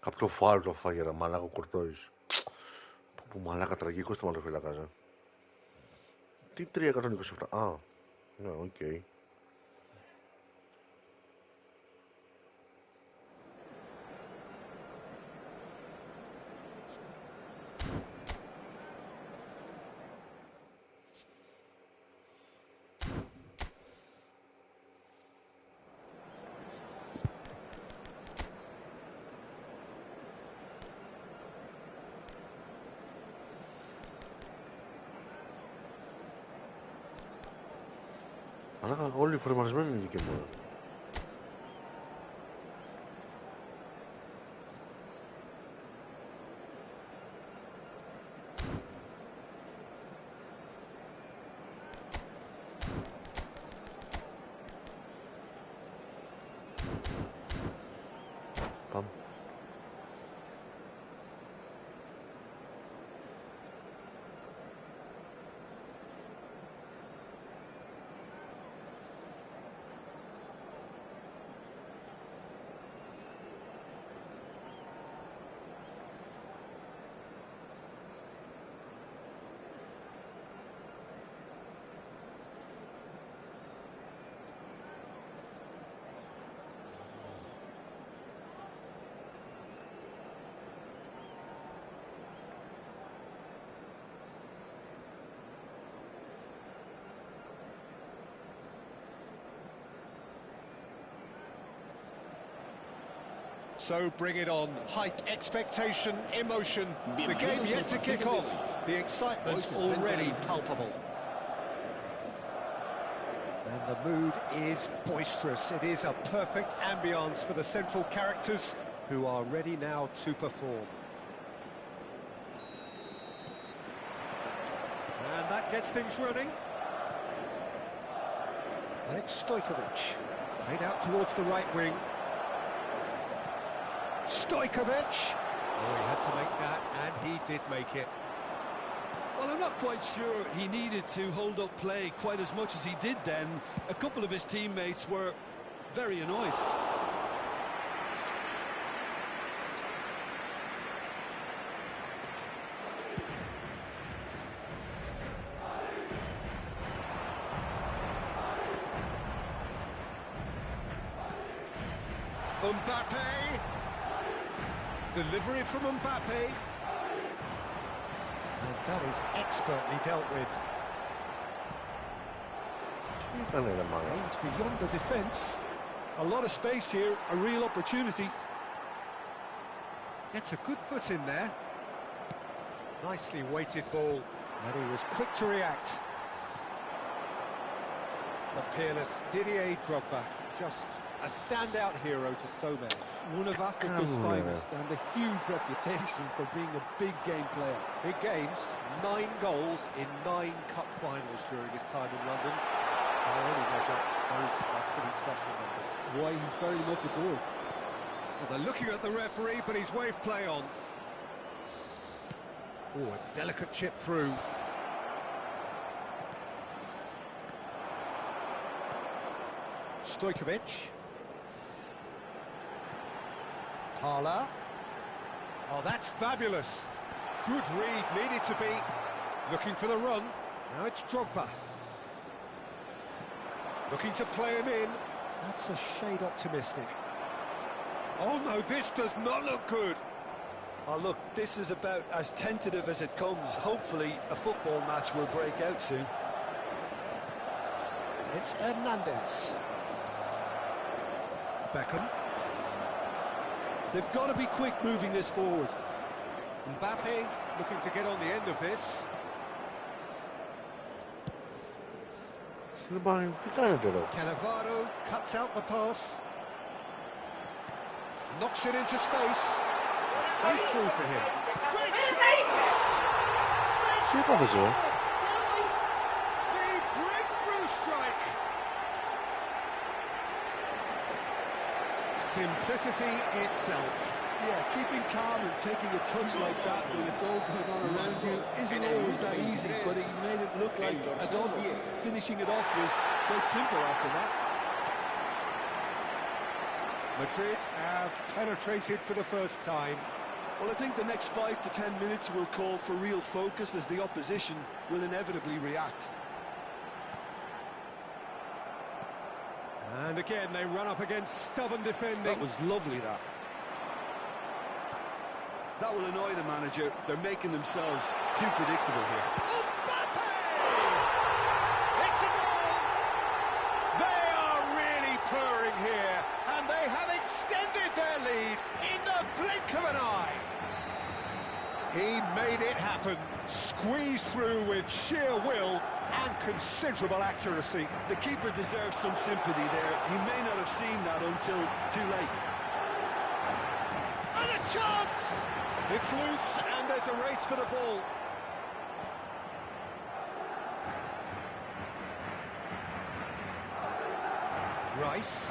Από το φάουλ το φάγε, ρε μαλάκα, ο Κουρτόης. Που μαλάκα τραγικό στο μαλοφυλακάζα. Τι 327. Α, ναι, οκ. Αλλά όλοι φορμαρισμένοι είναι δικοί μου. Πάμε. So bring it on. Height, expectation, emotion. The game yet to kick off. The excitement already palpable. And the mood is boisterous. It is a perfect ambience for the central characters who are ready now to perform. And that gets things running. And it's Stojkovic. Played out towards the right wing. Stojkovic! Oh, he had to make that, and he did make it. Well, I'm not quite sure he needed to hold up play quite as much as he did then. A couple of his teammates were very annoyed. Mbappe! Delivery from Mbappe. And that is expertly dealt with. Aims beyond the defence. A lot of space here, a real opportunity. Gets a good foot in there. Nicely weighted ball, and he was quick to react. The peerless Didier Drogba, just a standout hero to so many. One of Africa's finest and a huge reputation for being a big game player. Big games, 9 goals in 9 cup finals during his time in London. By any measure, those are pretty special numbers. Why, he's very much adored. Well, they're looking at the referee, but he's waved play on. Oh, a delicate chip through. Stojkovic. Parla. Oh, that's fabulous. Good read, needed to be. Looking for the run. Now it's Drogba. Looking to play him in. That's a shade optimistic. Oh no, this does not look good. Oh look, this is about as tentative as it comes. Hopefully a football match will break out soon. It's Hernandez. Beckham. They've got to be quick moving this forward. Mbappe looking to get on the end of this. Cannavaro cuts out the pass. Knocks it into space. Great through for him. Great chance! The breakthrough strike. Simplicity itself. Yeah, keeping calm and taking a touch like that when it's all going on around you isn't always that easy, but he made it look like a double. Finishing it off was quite simple after that. Madrid have penetrated for the first time. Well, I think the next 5 to 10 minutes will call for real focus as the opposition will inevitably react. And again, they run up against stubborn defending. That was lovely, that. That will annoy the manager. They're making themselves too predictable here. Mbappe! It's a goal! They are really purring here, and they have extended their lead in the blink of an eye. He made it happen, squeezed through with sheer will and considerable accuracy. The keeper deserves some sympathy there. He may not have seen that until too late. And a chance! It's loose, and there's a race for the ball. Rice.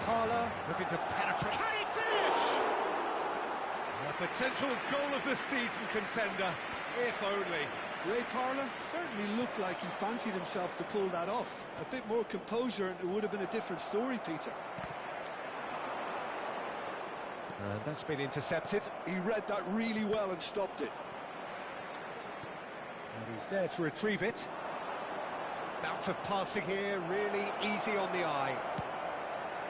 Carla looking to penetrate. Can he finish? A potential goal of the season contender, if only. Ray Parla certainly looked like he fancied himself to pull that off. A bit more composure and it would have been a different story, Peter. And that's been intercepted. He read that really well and stopped it. And he's there to retrieve it. Bout of passing here, really easy on the eye.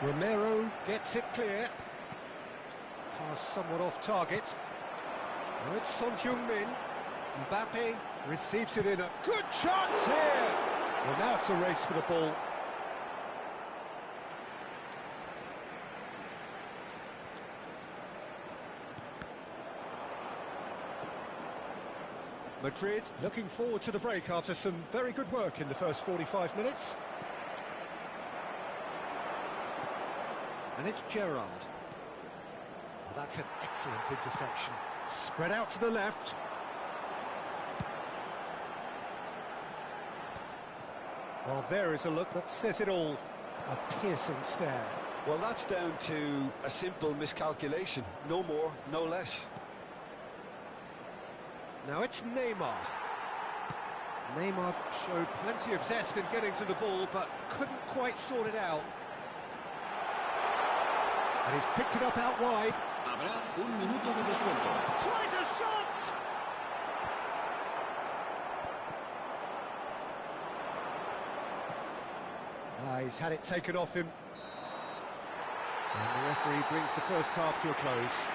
Romero gets it clear. Pass somewhat off target. Oh, it's Son Heung-min. Mbappe receives it in a good chance here. Well, now it's a race for the ball. Madrid looking forward to the break after some very good work in the first 45 minutes. And it's Gerrard. Well, that's an excellent interception. Spread out to the left. Well, there is a look that says it all. A piercing stare. Well, that's down to a simple miscalculation. No more, no less. Now it's Neymar. Neymar showed plenty of zest in getting to the ball, but couldn't quite sort it out. And he's picked it up out wide. Habrá un minuto de descuento. Tries a shot! He's had it taken off him. And the referee brings the first half to a close.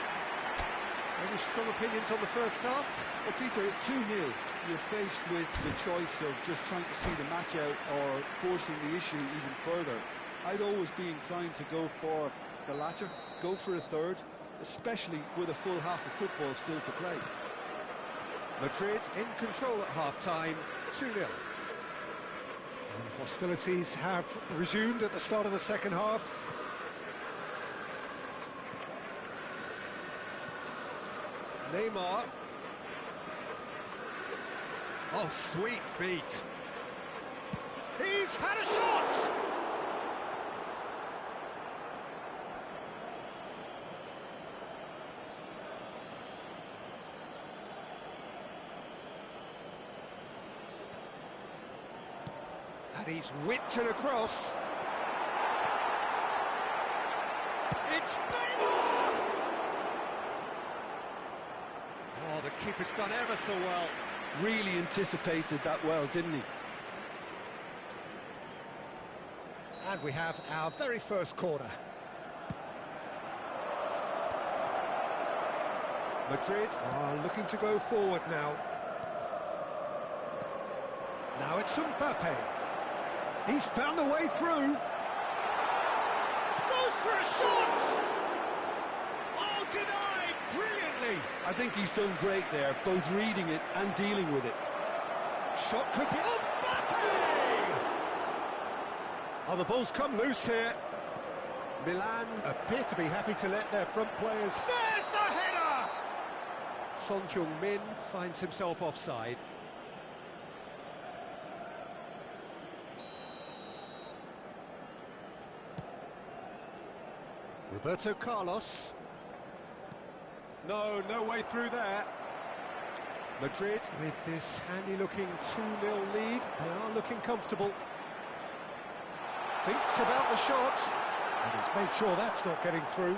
Any strong opinions on the first half? Well, Peter, 2-0. You're faced with the choice of just trying to see the match out or forcing the issue even further. I'd always be inclined to go for the latter, go for a third, especially with a full half of football still to play. Madrid in control at half-time, 2-0. And hostilities have resumed at the start of the second half. Neymar. Oh, sweet feet. He's had a shot! And he's whipped it across. It's Neymar! Oh, the keeper's done ever so well. Really anticipated that well, didn't he? And we have our very first corner. Madrid are looking to go forward now. Now it's Mbappe. He's found the way through. Goes for a shot! Oh, denied brilliantly. I think he's done great there, both reading it and dealing with it. Shot could be... Mbappe! Oh, the ball's come loose here. Milan appear to be happy to let their front players... There's the header! Son Heung-min finds himself offside. Roberto Carlos. No way through there. Madrid, with this handy-looking 2-0 lead, they are looking comfortable. Thinks about the shot. And he's made sure that's not getting through.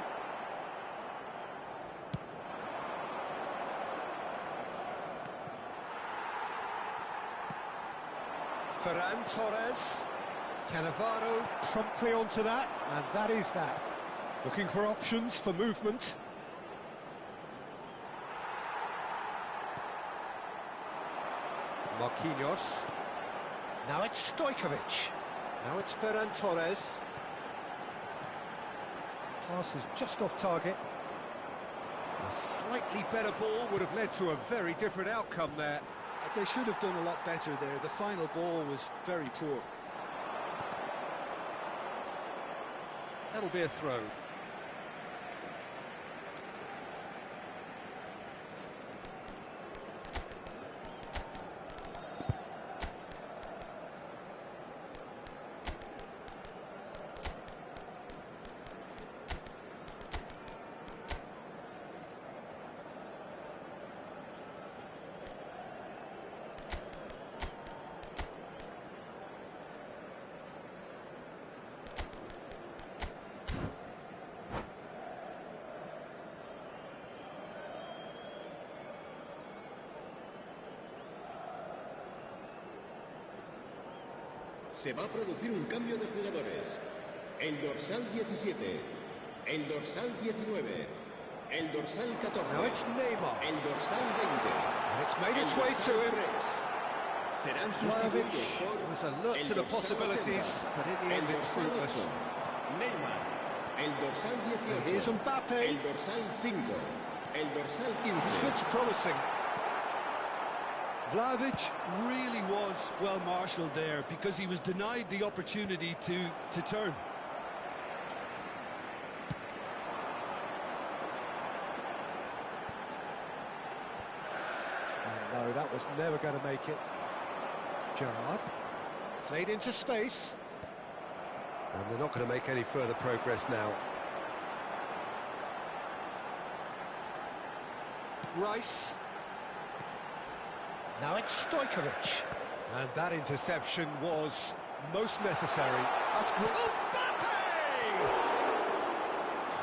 Ferran Torres. Cannavaro promptly onto that, and that is that. Looking for options for movement. Marquinhos. Now it's Stojkovic. Now it's Ferran Torres. Pass is just off target. A slightly better ball would have led to a very different outcome there. They should have done a lot better there. The final ball was very poor. That'll be a throw. Se va a producir un cambio de jugadores. El dorsal 17, el dorsal 19, el dorsal 14, Now it's Neymar. el dorsal 20. And it's made its el way dorsal to him. 3. Serán Vlahovic sustituidos por was alert el to the dorsal possibilities, 80, but in the el end it's dorsal fruitless. 8, Neymar, el dorsal 18, And here's Mbappe. el dorsal 5, el dorsal This 15. looks promising. Vlahovic really was well marshalled there because he was denied the opportunity to turn. And no, that was never going to make it. Gerrard played into space. And they're not going to make any further progress now. Rice. Now it's Stojkovic. And that interception was most necessary. That's great. Mbappe!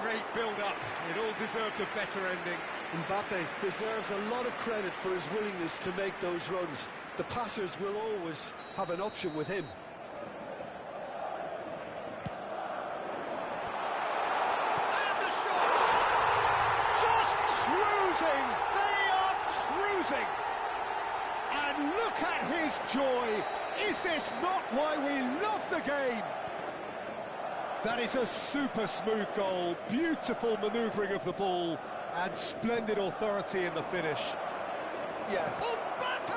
Great build-up. It all deserved a better ending. Mbappe deserves a lot of credit for his willingness to make those runs. The passers will always have an option with him. And the shots! Just cruising! They are cruising! And look at his joy! Is this not why we love the game? That is a super smooth goal, beautiful manoeuvring of the ball, and splendid authority in the finish. Yeah. Mbappe!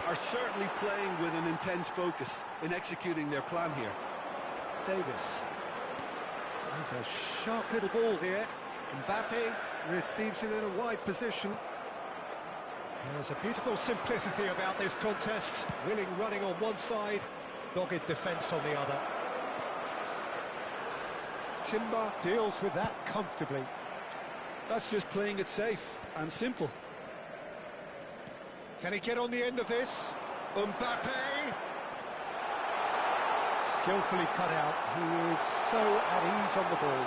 Are certainly playing with an intense focus in executing their plan here. Davis. There's a sharp little ball here. Mbappe receives it in a wide position. There's a beautiful simplicity about this contest. Willing running on one side, dogged defence on the other. Timber deals with that comfortably. That's just playing it safe and simple. Can he get on the end of this? Mbappe! Skillfully cut out. He is so at ease on the ball.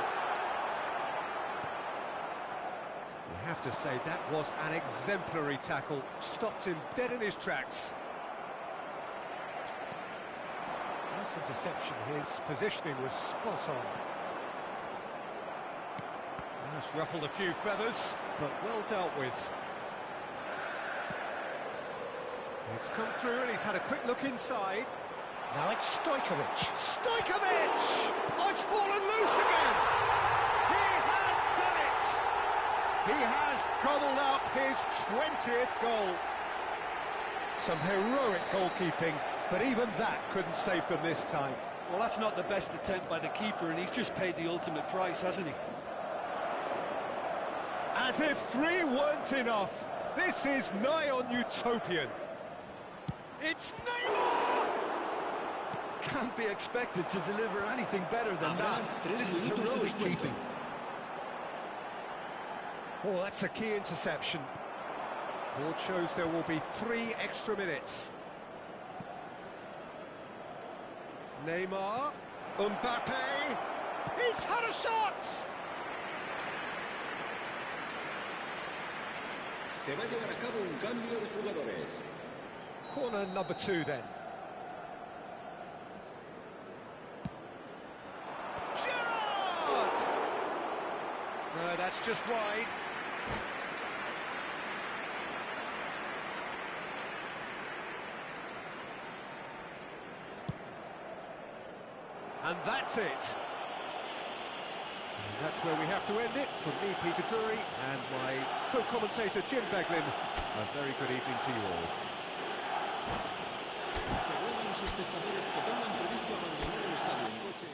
You have to say that was an exemplary tackle. Stopped him dead in his tracks. Nice interception. His positioning was spot on. That's ruffled a few feathers, but well dealt with. It's come through and he's had a quick look inside. Now it's Stojkovic. Stojkovic! It's fallen loose again! He has done it! He has gobbled up his 20th goal. Some heroic goalkeeping, but even that couldn't save them this time. Well, that's not the best attempt by the keeper, and he's just paid the ultimate price, hasn't he? As if 3 weren't enough. This is nigh on utopian. It's Neymar! Can't be expected to deliver anything better than that. This is heroic keeping. Oh, that's a key interception. Board shows there will be 3 extra minutes. Neymar, Mbappe, he's had a shot! Se va a llevar a cabo un cambio de jugadores. Corner number 2 then. Shot! No, that's just wide. And that's it. And that's where we have to end it. From me, Peter Drury, and my co-commentator, Jim Beglin. A very good evening to you all. Se ruegan los espectadores que tengan previsto abandonar el estadio en coche.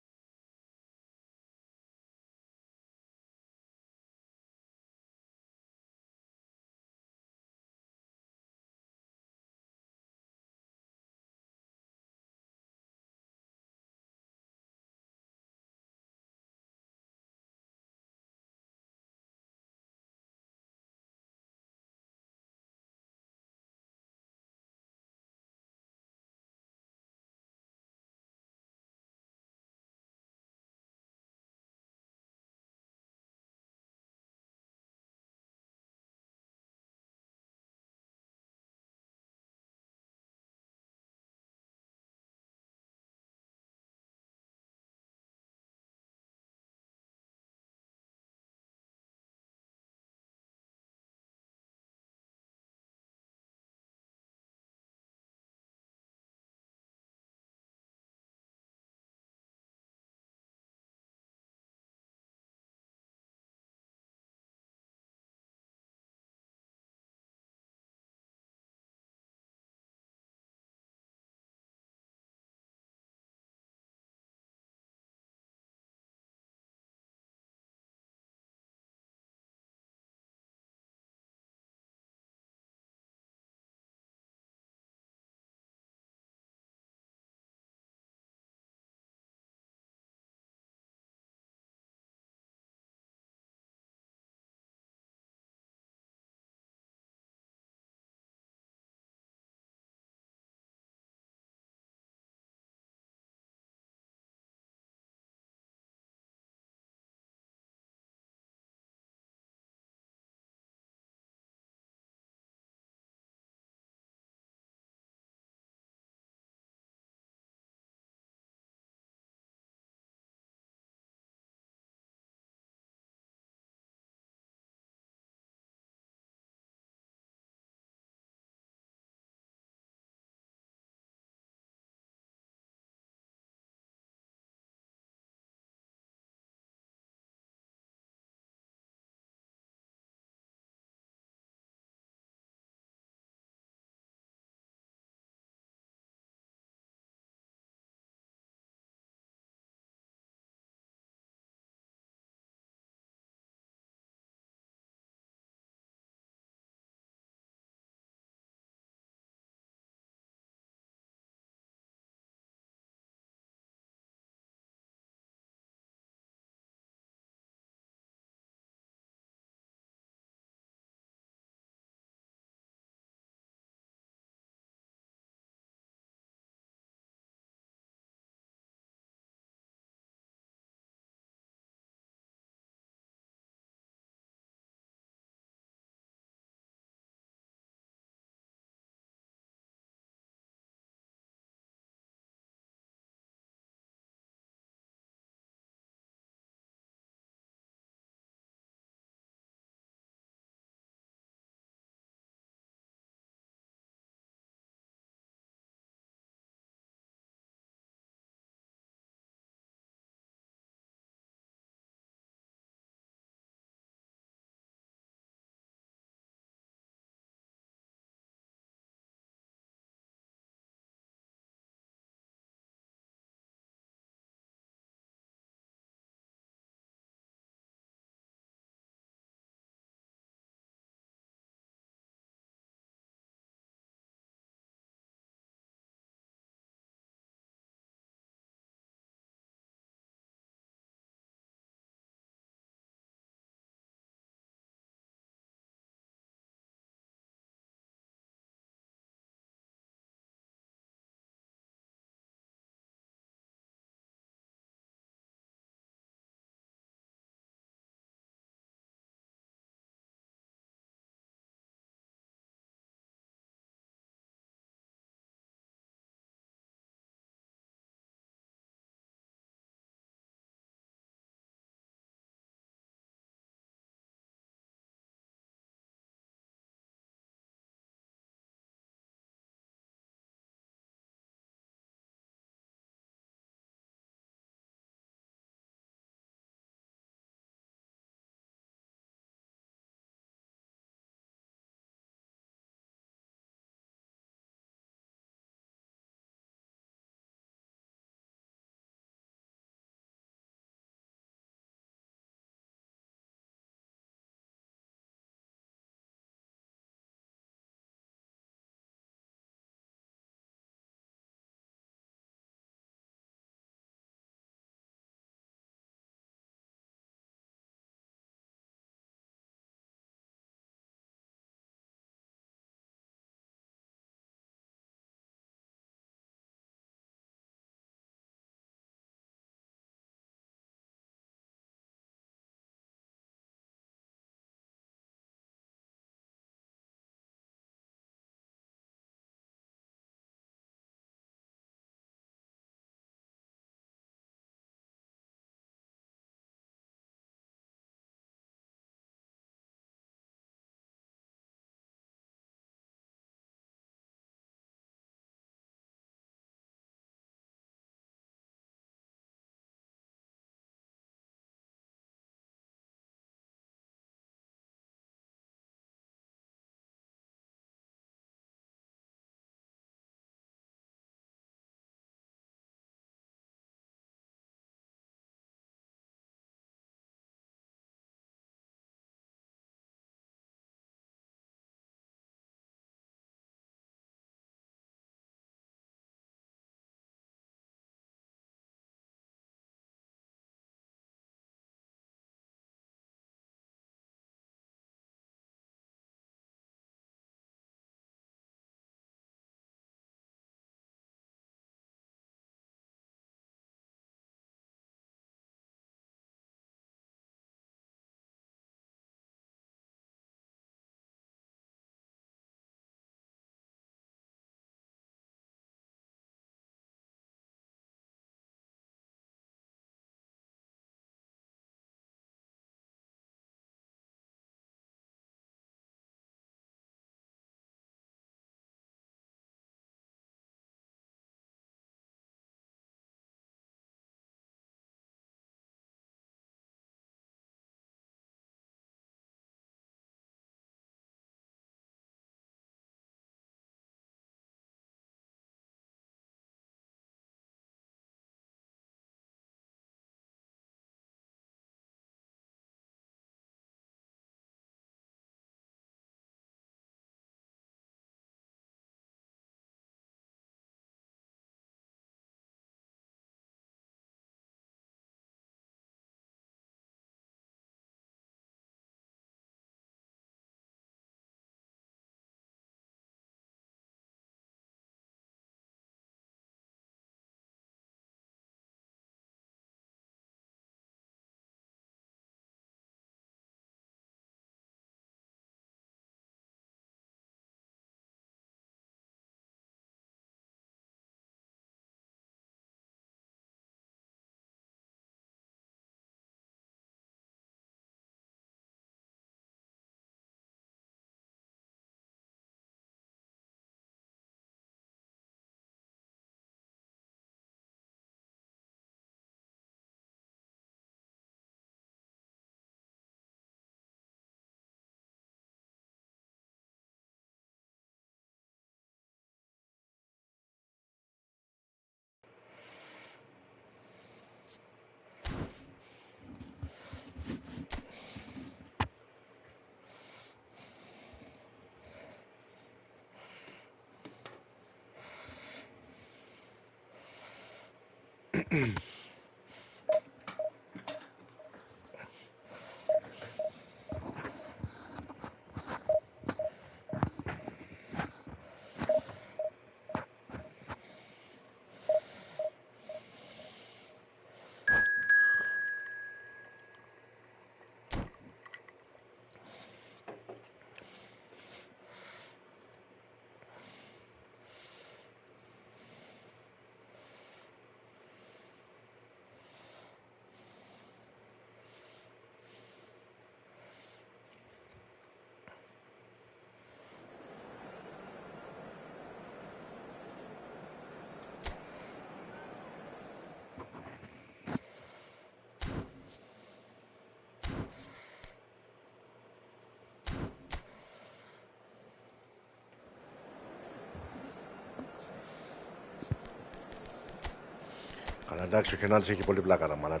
Αλλά εντάξει, ο Χενάλης έχει πολύ πλάκα τα μάνα.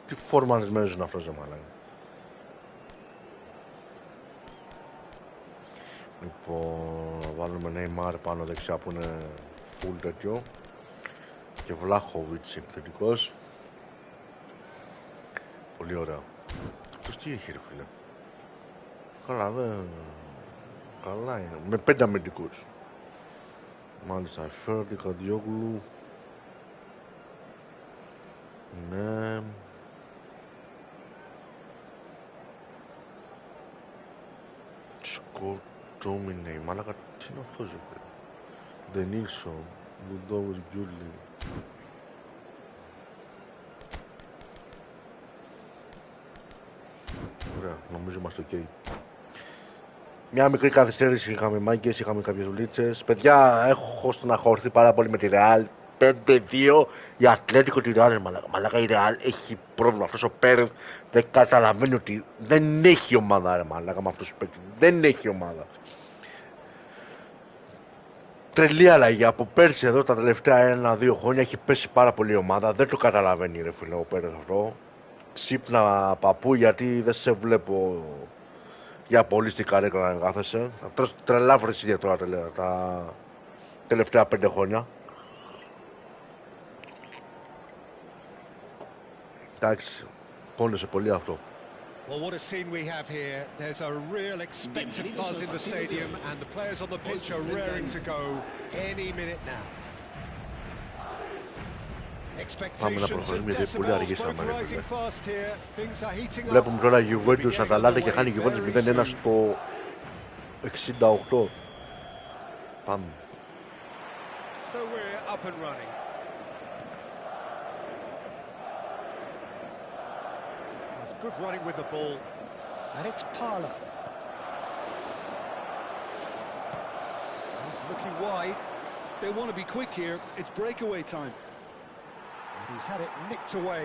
Τι φόρμανισμένος είναι αυτός, δεν μάνα. Λοιπόν, να βάλουμε Neymar πάνω δεξιά που είναι full τέτοιο. Και Βλάχοβιτς επιθετικός. Πολύ ωραία. Αυτός τι έχει ρε φίλε. Καλά δεν... Καλά είναι. Με 5 αμυντικούς. Μάλιστα, Φέρντι, Καντιόγλου. Ναι. Σκοτόμινε, μάλακα, τι είναι αυτός ρε φίλε. Ντενίλσον, Λουντόβος, Γκιούλι. Ωραία, νομίζω είμαστε ok. Μια μικρή καθυστέρηση είχαμε, μάγκες, είχαμε κάποιες δουλίτσες. Παιδιά, έχω στεναχωρηθεί πάρα πολύ με τη Real. 5-2 η Ατλέτικο τη Real. Μαλάκα η Real έχει πρόβλημα. Αυτός ο Πέρεθ δεν καταλαβαίνει ότι δεν έχει ομάδα ρε μαλάκα με αυτούς τους παίκτες. Δεν έχει ομάδα. Τρελή αλλαγή. Από πέρσι εδώ τα τελευταία 1-2 χρόνια έχει πέσει πάρα πολύ η ομάδα. Δεν το καταλαβαίνει ρε φίλε ο Πέρεθ αυτό. Ξύπνα παππού γιατί δεν σε βλέπω για πολύ στην καρέκλα να εγκάθεσαι. Θα τρως τρελά φρεσίδια τώρα τα τελευταία 5 χρόνια. Εντάξει, πόνεσε πολύ αυτό. Well, what a scene we have here. There's a real expectant buzz in the stadium and the players on the pitch are raring to go any minute now. Expectations and decibels both rising fast here. Things are heating up. Βλέπουμε τώρα Juventus Αταλάντα και χάνει Juventus 0-1 στο 68. Πάμε. So we're up and running. That's good running with the ball. And it's Parla. He's looking wide. They want to be quick here. It's breakaway time. And he's had it nicked away.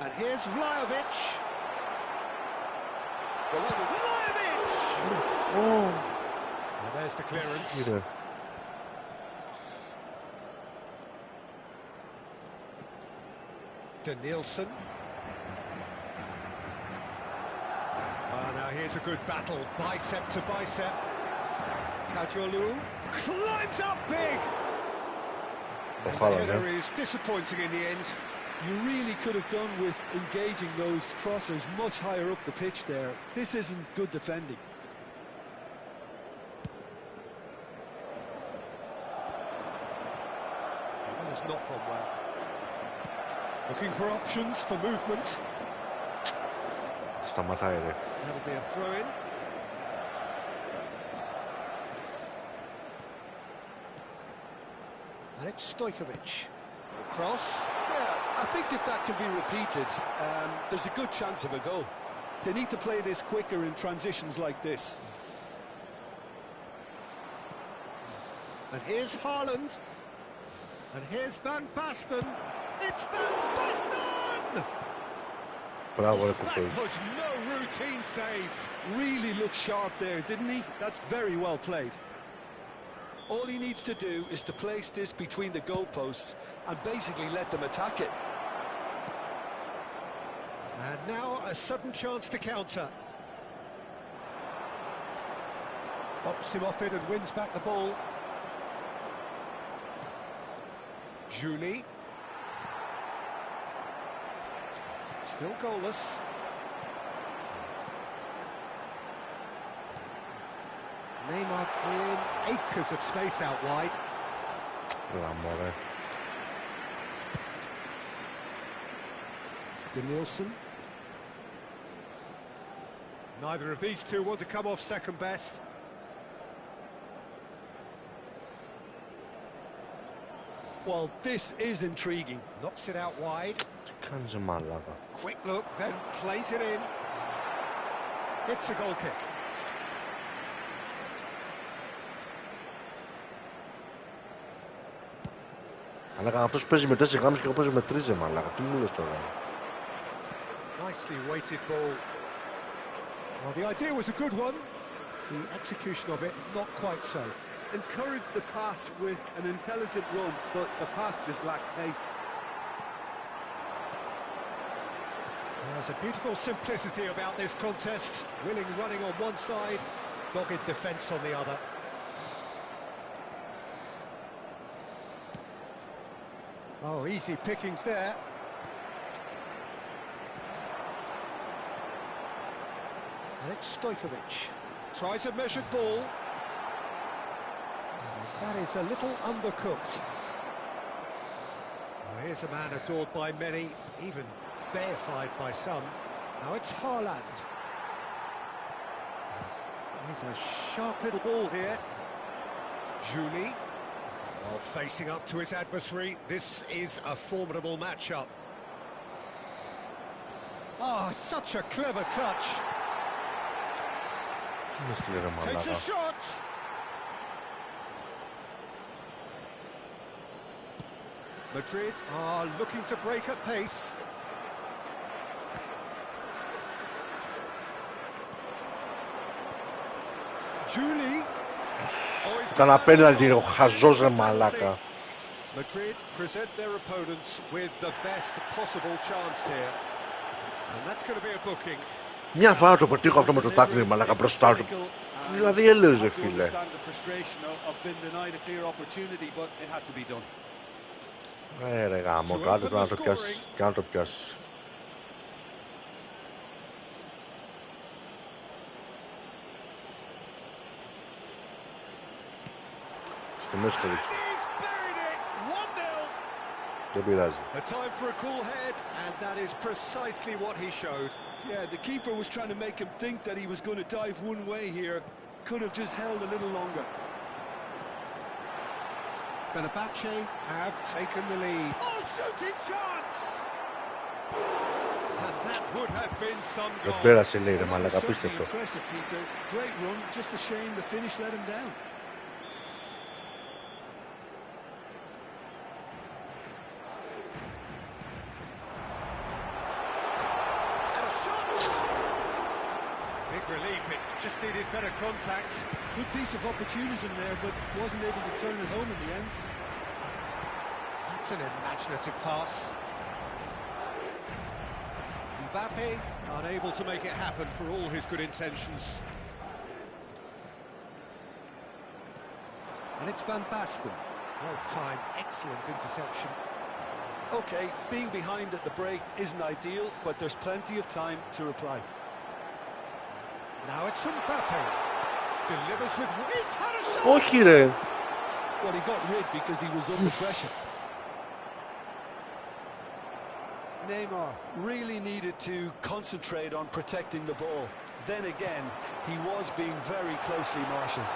And here's Vlahovic. Vlahovic! Oh. Well, there's the clearance. Είδε. Danielson. Now here's a good battle, bicep to bicep. Kajolu climbs up big. And the header is disappointing in the end. You really could have done with engaging those crossers much higher up the pitch there. This isn't good defending. That has not gone well. Looking for options for movement. Σταματάει ρε. That'll be a throw-in. And it's Stojkovic. Cross. Yeah, I think if that can be repeated, there's a good chance of a goal. They need to play this quicker in transitions like this. And here's Haaland. And here's Van Basten. It's Van Basten! Bravo, that was no routine save. Really looked sharp there, didn't he? That's very well played. All he needs to do is to place this between the goalposts and basically let them attack it. And now a sudden chance to counter. Bops him off it and wins back the ball. Julie. Still goalless. Neymar in acres of space out wide. Denilson. Neither of these two want to come off second best. Well, this is intriguing. Knocks it out wide. Κάνεις μαλάκα. Quick look, then plays it in. It's a goal kick. Αλλά αυτός παίζει με 4 γάμους και εγώ παίζω με 3 μαλάκα. Τι μου λες τώρα. Nicely weighted ball. Well, the idea was a good one. The execution of it, not quite so. Encouraged the pass with an intelligent run, but the pass just lacked pace. There's a beautiful simplicity about this contest. Willing running on one side, dogged defence on the other. Oh, easy pickings there. And it's Stojkovic. Tries a measured ball. That is a little undercooked. Well, here's a man adored by many, even deified by some. Now it's Haaland. Here's a sharp little ball here. Julie. Well, facing up to his adversary, this is a formidable matchup. Oh, such a clever touch. Takes a shot. Madrid are looking to break at pace. Julie. Κάνα πέναλτι, ο χαζός ρε μαλάκα. Madrid present their opponents with the best possible chance here. And that's going to be a booking. Μια φορά το πετύχω αυτό με το τάκλι μαλάκα μπροστά του. Δηλαδή έλεγε φίλε. Ρε γάμο, κάτω πρέπει να το πιάσεις και να το πιάσεις. Στη μέση το δείξω. Δεν πειράζει. A time for a cool head, and that is precisely what he showed. Yeah, the keeper was trying to make him think that he was going to dive one way here. Could have just held a little longer. Fenerbahce have taken the lead. Oh, shooting chance! And that would have been some goal. Δεν πέρασε λέει ρε μαλάκα, απίστευτο. Great run, just a shame the finish let him down. Relief, it just needed better contact. Good piece of opportunism there, but wasn't able to turn it home in the end. That's an imaginative pass. Mbappe unable to make it happen for all his good intentions. And it's Van Basten. Well timed, excellent interception. Okay, being behind at the break isn't ideal, but there's plenty of time to reply. Now it's Mbappe. Delivers with... He's had a shot! Όχι ρε. Well, he got rid because he was under pressure. Neymar really needed to concentrate on protecting the ball. Then again, he was being very closely marshalled.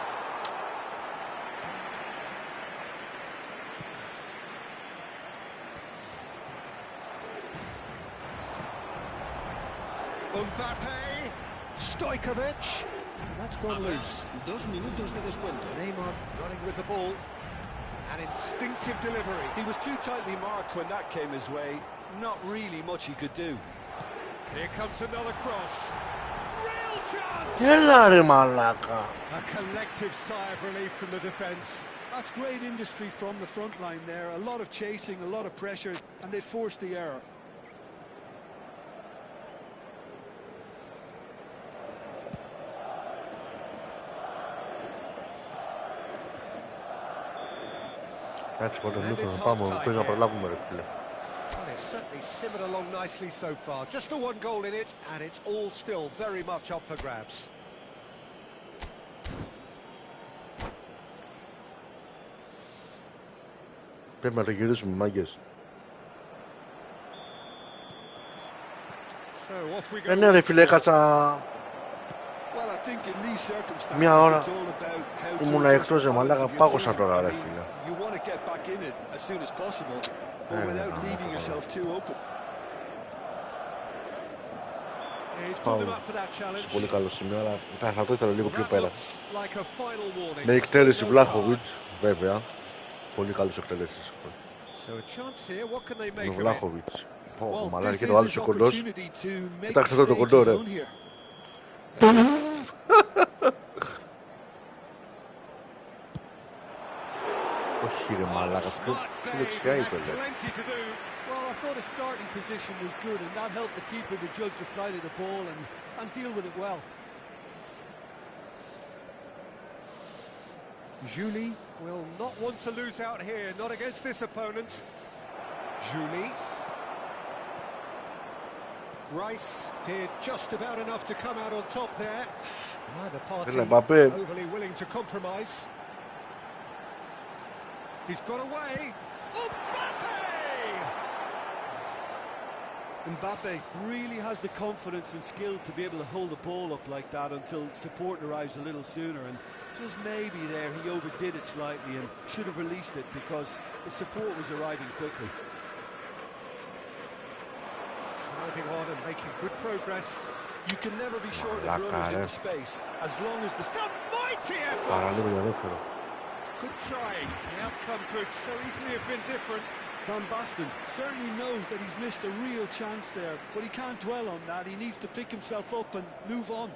Mbappe! Stojkovic, that's gone loose. 2 minutos de descuento. Neymar running with the ball, an instinctive delivery. He was too tightly marked when that came his way. Not really much he could do. Here comes another cross. Real chance! Έλα ρε μαλάκα. A collective sigh of relief from the defence. That's great industry from the front line there. A lot of chasing, a lot of pressure, and they forced the error. Κάτσε πρώτα, θα πάμε, πρέπει να προλάβουμε ρε φίλε. Well, it's certainly simmered along nicely so far. Just the one goal in it, and it's all still very much up for grabs. Πρέπει να το γυρίσουμε, μάγκες. So off we go. Ναι ρε φίλε, έκατσα μια ώρα. Ήμουνα εκτός ρε μαλάκα, πάγωσα τώρα ρε φίλε. Πάω σε πολύ καλό σημείο, αλλά θα το ήθελα λίγο πιο πέρα. Με εκτέλεση Βλάχοβιτς, βέβαια. Πολύ καλές εκτελέσεις. Είναι ο Βλάχοβιτς. Πω, μαλάκα, και το άλλος ο κοντός. Κοιτάξτε εδώ το κοντό ρε. Όχι ρε μαλάκα, πιο δεξιά είπε ρε. Well, I thought his starting position was good, and that helped the keeper to judge the flight of the ball and deal with it well. Julie will not want to lose out here, not against this opponent. Julie. Rice did just about enough to come out on top there. Neither party overly willing to compromise. He's got away. Mbappe really has the confidence and skill to be able to hold the ball up like that until support arrives a little sooner, and just maybe there he overdid it slightly and should have released it because the support was arriving quickly. Driving on and making good progress. You can never be short of runners in the space as long as the... Some mighty effort! Good trying. The outcome could so easily have been different. Van Basten certainly knows that he's missed a real chance there, but he can't dwell on that. He needs to pick himself up and move on.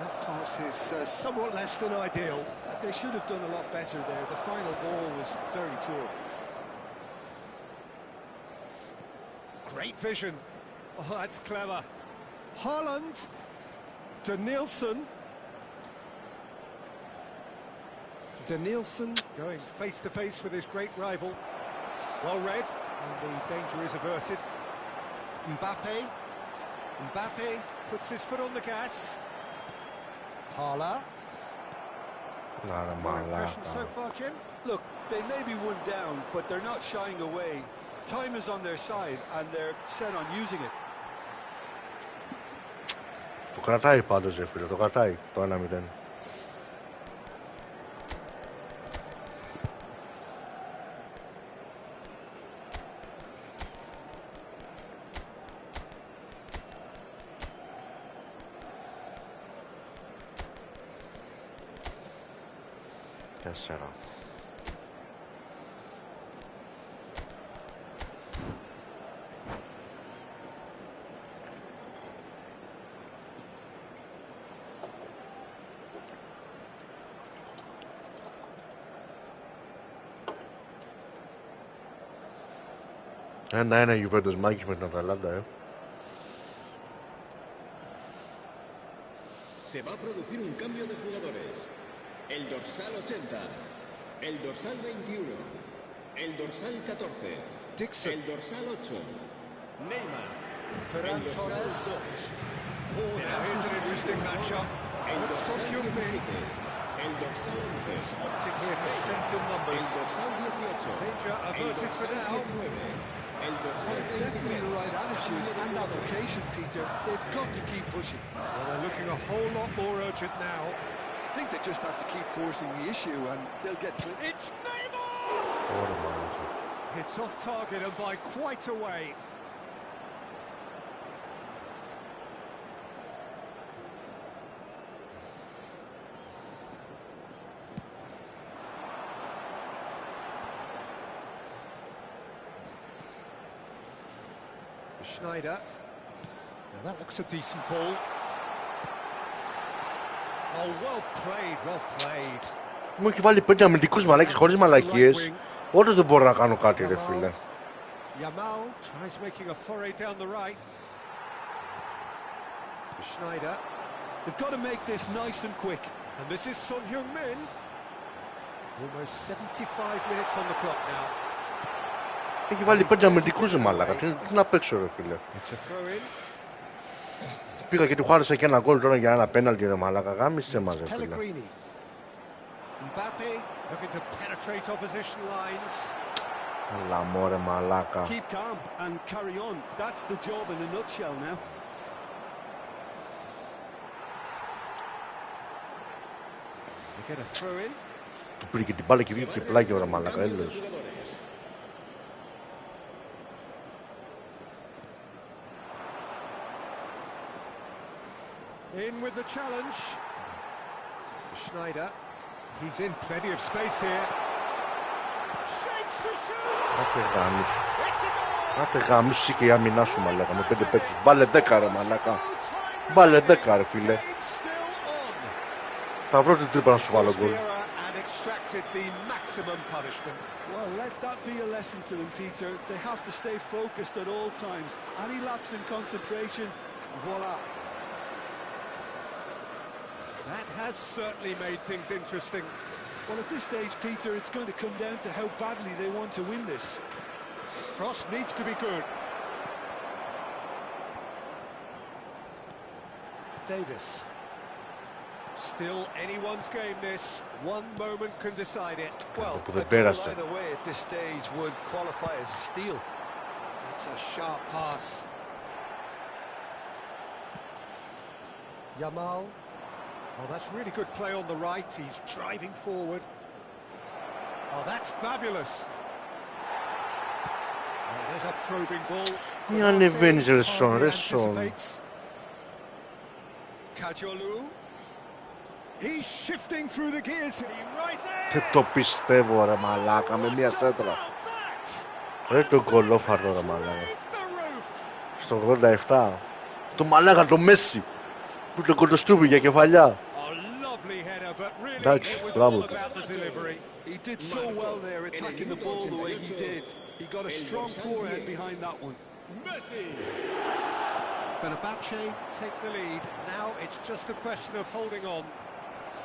That pass is somewhat less than ideal. They should have done a lot better there. The final ball was very poor. Great vision. Oh, that's clever. Haaland to Nielsen. Nielsen going face to face with his great rival. Well read, and the danger is averted. Mbappe puts his foot on the gas. Parla. Your impression so far, Jim? Look, they may be one down, but they're not shying away. Time is on their side, and they're set on using it. Το κρατάει πάντως ρε φίλε, το κρατάει το 1-0. Τέσσερα. Ένα Juventus μάχη με την Αταλάντα, Se va a producir un cambio de jugadores. El dorsal 80, el dorsal 21, el dorsal 14, Dixon. el dorsal 8, Neymar, Ferran Torres. Oh, now here's an interesting matchup. el dorsal 17, el dorsal 11, Opting here for strength in el numbers. dorsal 18, Danger el averted for dorsal now. 19, el Well, dorsal it's definitely the 23. right attitude and application, Peter. They've got to keep pushing. Well, they're looking a whole lot more urgent now. I think they just have to keep forcing the issue, and they'll get... It's Neymar! It's off target and by quite a way. Schneider. Now that looks a decent ball. Oh, well played, well played. Μου έχει βάλει 5 αμυντικούς μαλάκες χωρίς μαλακίες. Όντως δεν μπορώ να κάνω κάτι ρε φίλε. Yamal tries making a foray down the right. Schneider. They've got to make this nice and quick. And this is Son Heung-min. Almost 75 minutes on the clock now. Έχει βάλει 5 αμυντικούς, μαλάκα. Τι να παίξω, ρε φίλε. It's a throw in. Πήγα και του χάρισα και ένα γκολ τώρα για ένα πέναλτι, ρε μαλάκα. Γάμισε μας, ρε φίλε. Pellegrini. Mbappe looking to penetrate opposition lines. Έλα μωρέ, μαλάκα. Keep calm and carry on. That's the job in a nutshell now. We get a throw in. Του πήρε και την μπάλα και βγήκε και πλάγιο, ρε μαλάκα. Έλεος. In with the challenge. Schneider. He's in plenty of space here. Shapes to shoot. Άτε γάμιση και η άμυνά σου, μαλάκα, με 5 παίκτες. Βάλε 10, ρε μαλάκα. Βάλε 10, ρε φίλε. Θα βρω την τρύπα να σου βάλω γκολ. Well, let that be a lesson to them, Peter. They have to stay focused at all times. Any lapse in concentration, voila. That has certainly made things interesting. Well, at this stage, Peter, it's going to come down to how badly they want to win this. Cross needs to be good. Davis. Still anyone's game this. One moment can decide it. Well, που a δεν goal πέρασε. either way at this stage would qualify as a steal. That's a sharp pass. Yamal. Oh, that's really good play on the right. He's driving forward. Oh, that's fabulous. Oh, there's a probing ball. Τι ανεβαίνεις, ρε Σον, ρε Σον. Kajolu. He's shifting through the gears. Right there. Δεν το πιστεύω, ρε μαλάκα, με μια σέντρα. Ρε το γκολόφαρδο, ρε μαλάκα. Στο 87. Το μαλάκα, το Μέση. Που το κοντοστούμπι για κεφαλιά. Εντάξει, μπράβο του. He did so well there, attacking the ball the way he did. He got a strong forehead behind that one. Fenerbahce take the lead. Now it's just a question of holding on.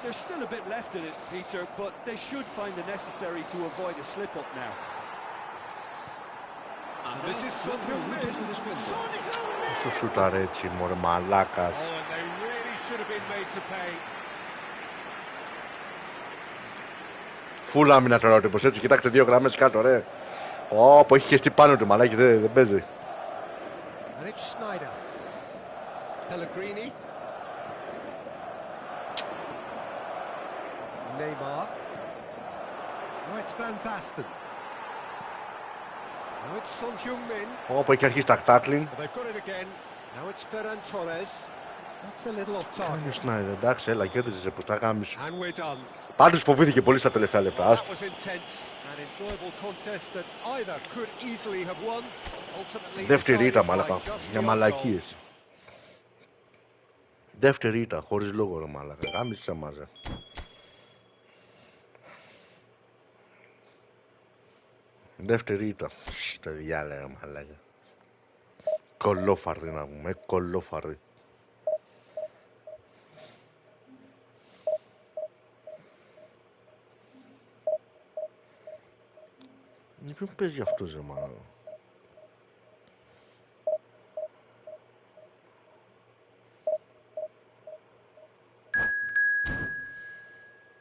There's still a bit left in it, Peter, but they should find the necessary to avoid a slip-up now. And this is Son Heung-min. Son Heung-min! Σου σούταρε έτσι, μωρέ μαλάκας. Oh, and they really should have been made to pay. Φουλ άμυνα τώρα ο τύπος, έτσι, κοιτάξτε 2 γραμμές κάτω, ρε. Ω, που έχει χεστεί πάνω του, μαλάκι, δεν παίζει. And it's Schneider. Pellegrini. Neymar. Now it's Van Basten. Now it's Son Heung-min. Ω, που έχει αρχίσει τα τάκλινγκ. They've got it again. Now it's Ferran Torres. That's a little off target. Schneider, εντάξει, έλα, κέρδισες πως τα γάμεις σου. And we're done. Πάντως φοβήθηκε πολύ στα τελευταία λεπτά. That was intense and enjoyable contest that either could easily have won. Ultimately, Δεύτερη ήττα, decided by μαλάκα, just για the odd μαλακίες. Δεύτερη ήττα, χωρίς λόγο, ρε μαλάκα. Γάμισε μας, ρε. Δεύτερη ήττα. Στο διάλε, ρε μαλάκα. Κολόφαρδι να πούμε, κολόφαρδι. Ποιον παίζει αυτός, ρε μαλάκα.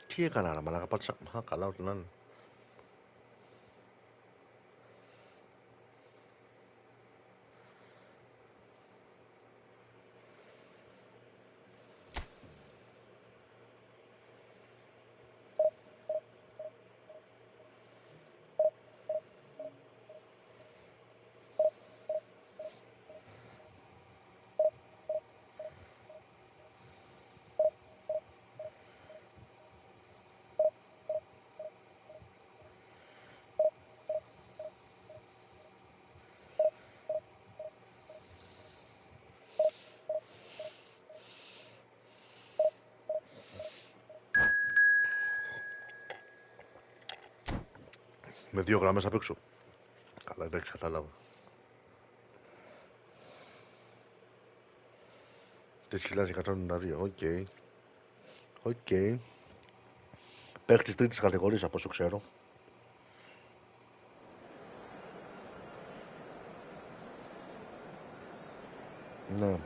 Τι έκανα, ρε μαλάκα, πάτησα. Α, καλά, ό,τι να είναι. Με 2 γραμμές απ' έξω. Αλλά εντάξει, κατάλαβα. 4.192, οκ. Οκ. Παίχτης τρίτης κατηγορίας από όσο ξέρω. Ναι.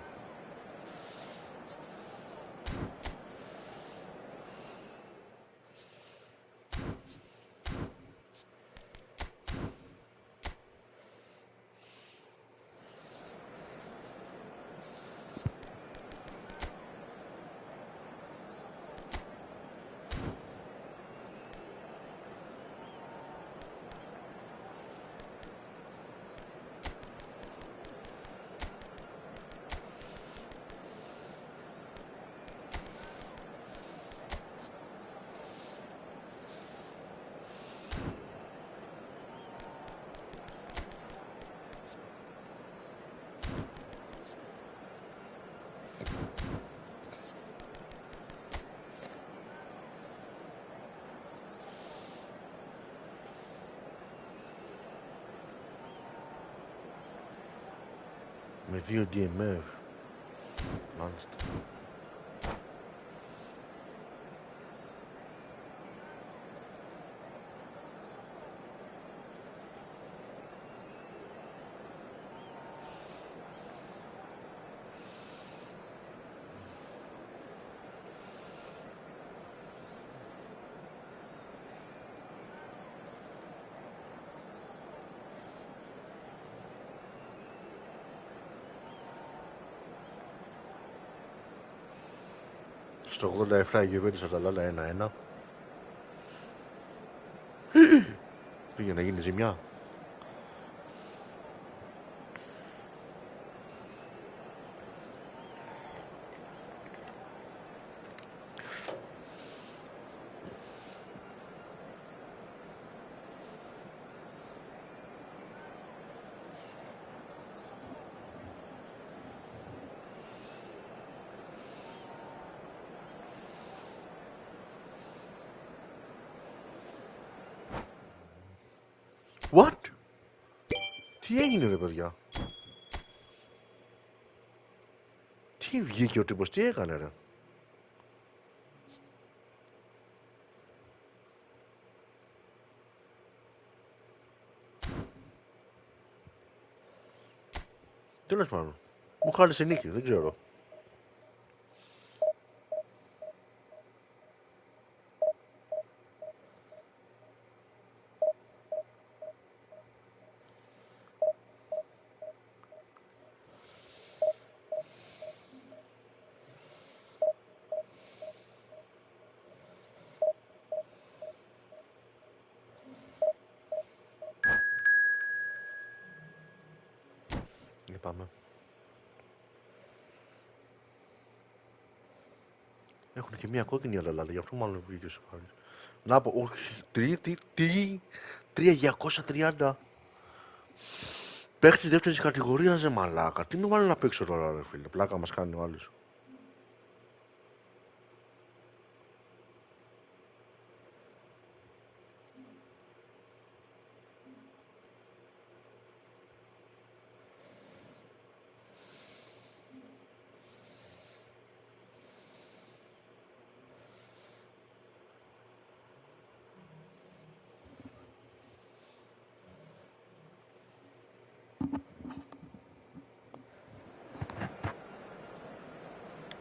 Με 2 DMF. Μάλιστα. Στο 87 η Γιουβέντους Αταλάντα 1-1. Πήγε να γίνει ζημιά. What? Τι έγινε ρε παιδιά? Τι βγήκε ο τύπος, τι έκανε ρε? Τέλος πάντων, μου χάλεσε νίκη, δεν ξέρω. Πάμε. Έχουν και μία κόκκινη αλαλάλα, γι' αυτό μάλλον βγήκε ο Σοφάρης. Να πω, όχι, τι, 3.230. Παίχτης δεύτερης κατηγορίας, μαλάκα. Τι με βάλει να παίξω τώρα ρε φίλε, πλάκα μας κάνει ο άλλος.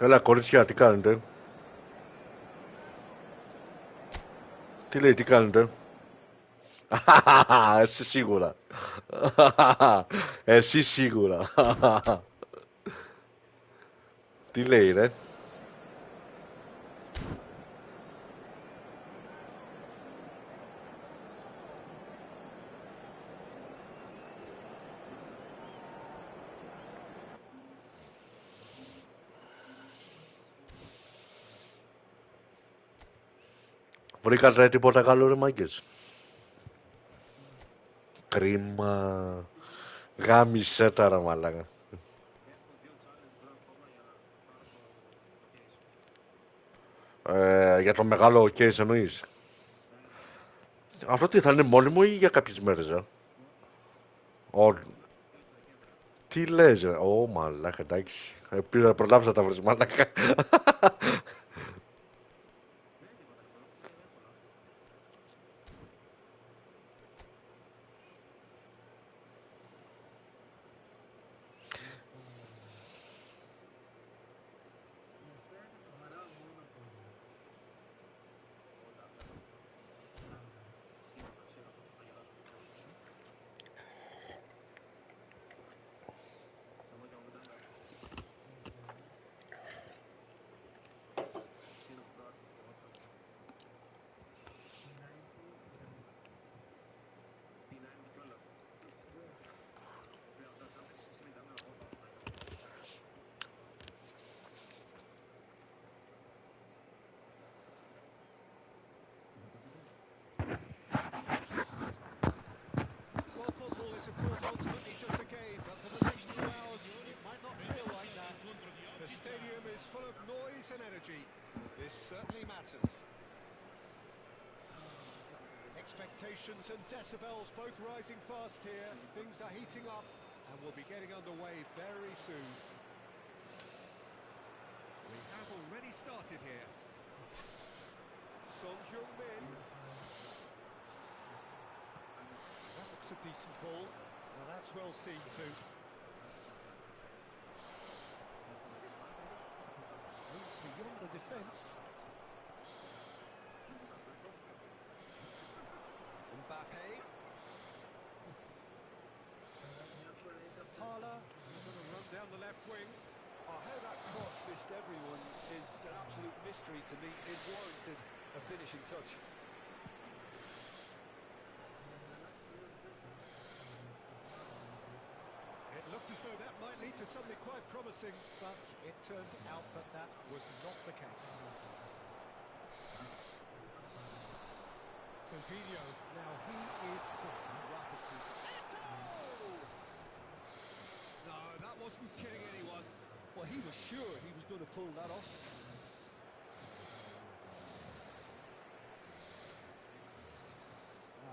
Έλα κορίτσια, τι κάνετε? Τι λέει, τι κάνετε? Εσύ σίγουρα. Εσύ σίγουρα. Τι λέει ρε? Βρήκατε τίποτα καλό ρε μάγκες? Κρίμα. Γάμισε τώρα μαλάκα. Για το μεγάλο case εννοείς? Αυτό τι θα είναι μόνιμο ή για κάποιες μέρες? Τι λες ρε, ω μαλάκα, εντάξει. Πήρα προλάβησα τα βρες μαλάκα. Well, football is, of course, ultimately just a game, but for the next 2 hours, it might not feel like that. The stadium is full of noise and energy. This certainly matters. Expectations and decibels both rising fast here. Things are heating up, and we'll be getting underway very soon. We have already started here. Son Heung-min. That looks a decent ball. Now that's well seen too. Moves beyond the defence. Mbappe. Tala sort of run down the left wing. Oh, how that cross missed everyone is an absolute mystery to me. It warranted a finishing touch. It looked as though that might lead to something quite promising, but it turned out that that was not the case. Silvino, now he is caught rapidly. No, that wasn't kidding anyone. Well, he was sure he was going to pull that off.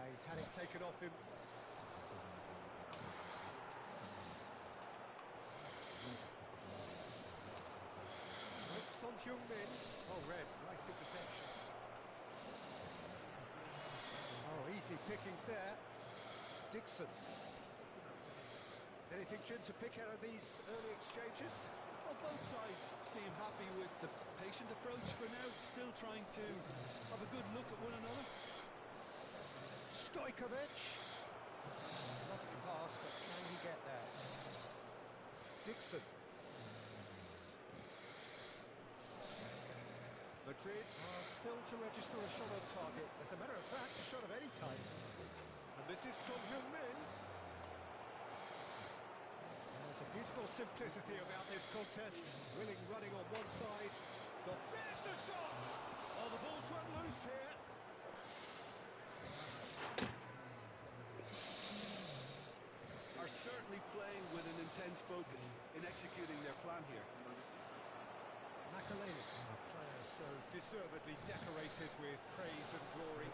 He's had it taken off him. It's Son Heung-min. Oh, red. Nice interception. Oh, easy pickings there. Dixon. Anything, Jim, to pick out of these early exchanges? Well, both sides seem happy with the patient approach for now, still trying to have a good look at one another. Stojkovic. Lovely pass, but can he get there? Dixon. Madrid are still to register a shot on target. As a matter of fact, a shot of any type. And this is Son Heung-min. There's a beautiful simplicity about this contest. Willing running on one side, but there's the shot! Oh, the ball's run loose here. Are certainly playing with an intense focus in executing their plan here. Makaleli, a player so deservedly decorated with praise and glory.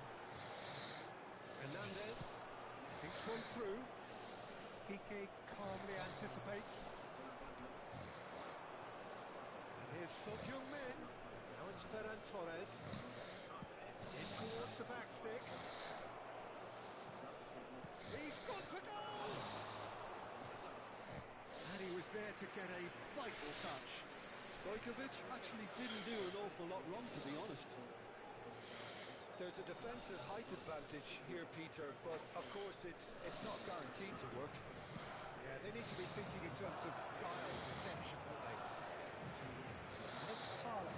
Hernandez thinks one through. Kike calmly anticipates. And here's Son Heung-min. Now it's Ferran Torres. In towards the back stick. He's gone for goal! And he was there to get a vital touch. Stojkovic actually didn't do an awful lot wrong, to be honest. There's a defensive height advantage here, Peter, but of course it's not guaranteed to work. Yeah, they need to be thinking in terms of guile, deception, don't they? And it's Parla.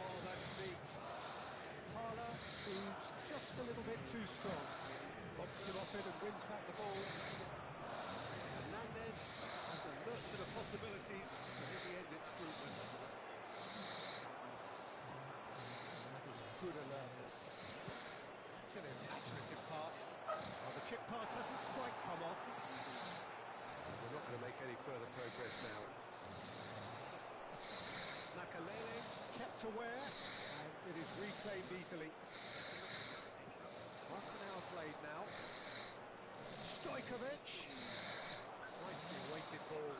Oh, that's neat. Parla proves just a little bit too strong. Bumps it off it and wins back the ball. Hernandez has a look to the possibilities, but in the end it's fruitless. That is good alertness. That's an imaginative pass. Oh, the chip pass hasn't quite come off. We're not going to make any further progress now. Makaleli kept aware, and it is reclaimed easily. Half an hour played now. Stojkovic. Nicely weighted ball.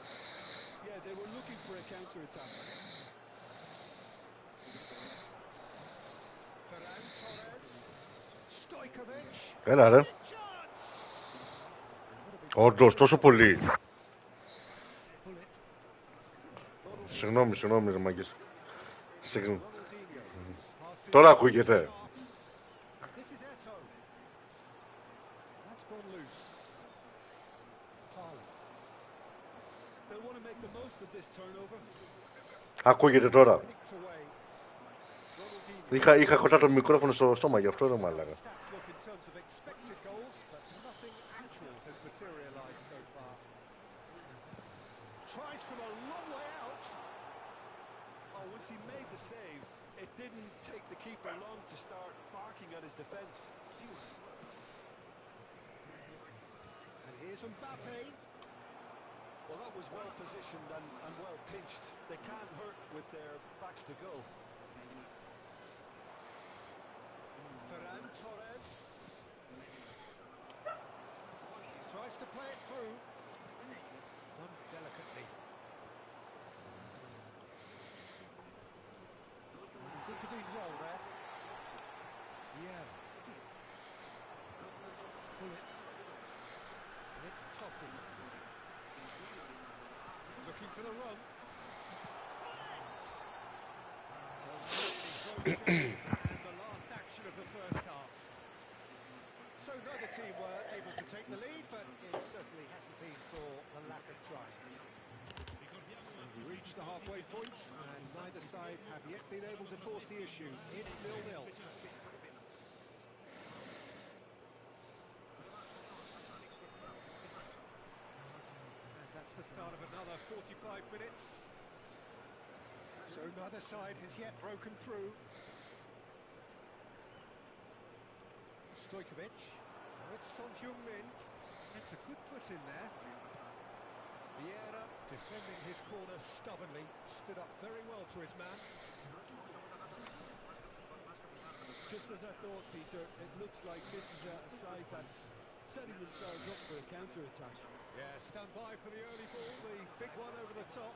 Yeah, they were looking for a counter-attack. Ferran Torres. Stojkovic. Έλα ρε. Όντως, τόσο πολύ. Συγγνώμη ρε μάγκες. Συγγνώμη. Τώρα ακούγεται. Ακούγεται τώρα. Είχα κοντά το μικρόφωνο στο στόμα, γι' αυτό δεν μ' άλλαγα. Tries from a long way out. Oh, once he made the save, it didn't take the keeper long to start barking at his defence. And here's Mbappe. Well, that was well positioned and well pinched. They can't hurt with their backs to goal. Ferran Torres. Tries to play it through. Done delicately. He's intervened well there. Yeah. Pull it. And it's Totti. Looking for the run. And the last action of the first half. So neither team were able to take the lead, but it certainly hasn't been for the lack of trying. We reached the halfway point, and neither side have yet been able to force the issue. It's 0-0. And that's the start of another 45 minutes. So neither side has yet broken through. Stojkovic. Oh, it's Son Heung-min. That's a good foot in there. Vieira defending his corner stubbornly. Stood up very well to his man. Just as I thought, Peter, it looks like this is a side that's setting themselves up for a counter-attack. Yeah, stand by for the early ball, the big one over the top.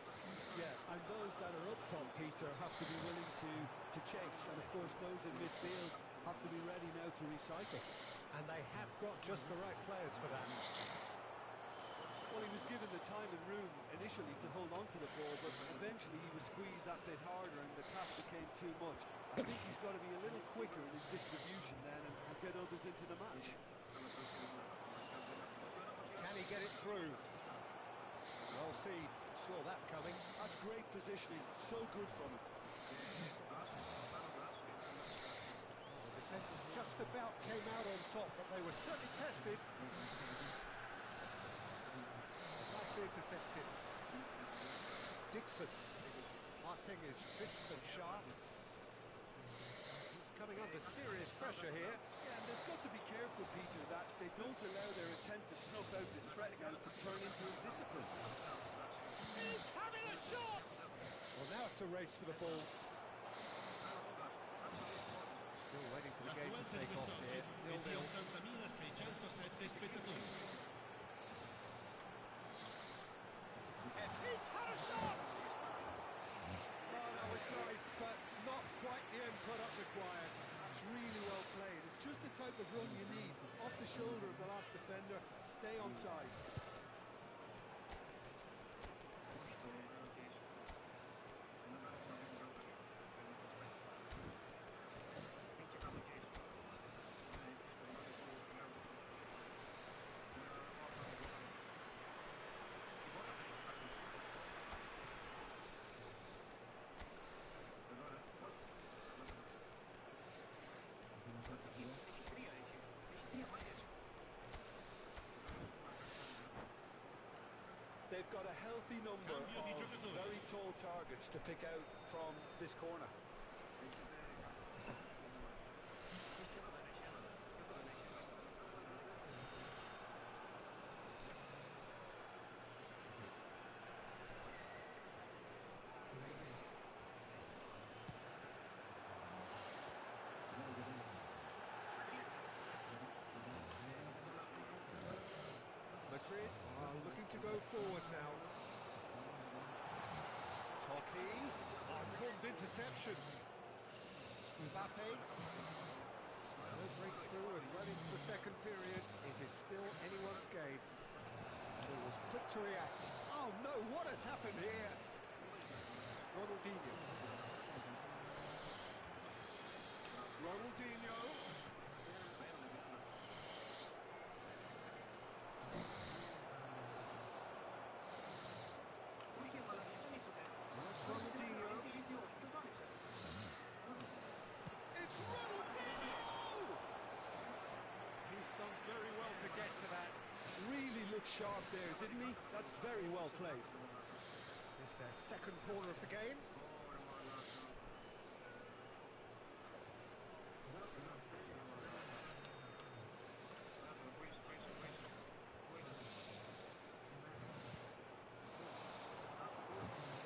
Yeah, and those that are up top, Peter, have to be willing to chase. And of course, those in midfield have to be ready now to recycle. And they have got just the right players for that. Well, he was given the time and room initially to hold on to the ball, but eventually he was squeezed that bit harder and the task became too much. I think he's got to be a little quicker in his distribution then and get others into the match. Can he get it through? Well, see, saw that coming. That's great positioning, so good from him. The defence just about came out on top, but they were certainly tested. Nicely intercepted. Dixon. Passing is crisp and sharp. He's coming under serious pressure here. Yeah, and they've got to be careful, Peter, that they don't allow their attempt to snuff out the threat now to turn into indiscipline. He's having a shot! Well, now it's a race for the ball. Still waiting for the game to take off here. 0-0. He's had a shot! Oh, that was nice, but not quite the end product required. That's really well played. It's just the type of run you need. Off the shoulder of the last defender, stay onside. They've got a healthy number of very tall targets to pick out from this corner. Madrid are looking to go forward now. Totti, important interception. Mbappe. No breakthrough and well into the second period. It is still anyone's game. And he was quick to react. Oh no, what has happened here? Ronaldinho. Ronaldinho. That's Ronaldinho. It's Ronaldinho! He's done very well to get to that. Really looked sharp there, didn't he? That's very well played. It's their second corner of the game.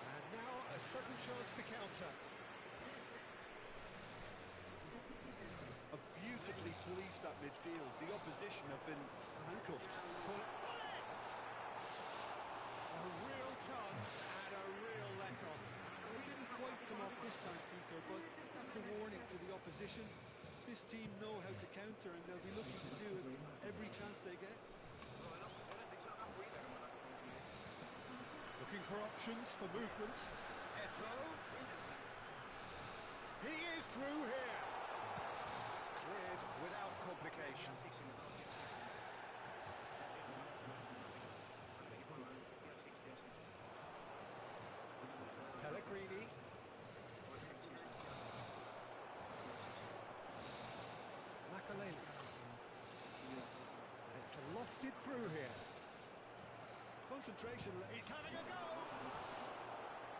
And now a sudden chance to counter. Beautifully policed that midfield. The opposition have been handcuffed. Bullets! A real chance and a real let-off. They didn't quite come off this time, Peter, but that's a warning to the opposition. This team know how to counter and they'll be looking to do it every chance they get. Looking for options for movement. Eto. He is through here. Cleared without complication. Pellegrini. Makaleli. And it's lofted through here. Concentration. He's having a go!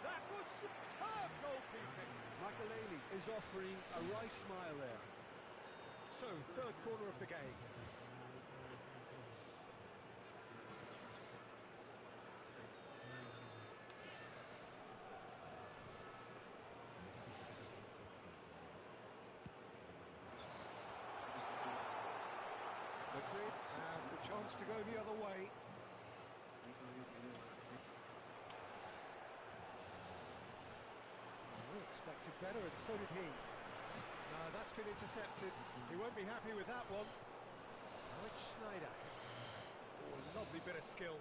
That was superb goalkeeping! Makaleli is offering a wry smile there. So, third corner of the game. Madrid have the chance to go the other way. We expected better, and so did he. No, that's been intercepted. He won't be happy with that one. Now it's Schneider. Oh, lovely bit of skill.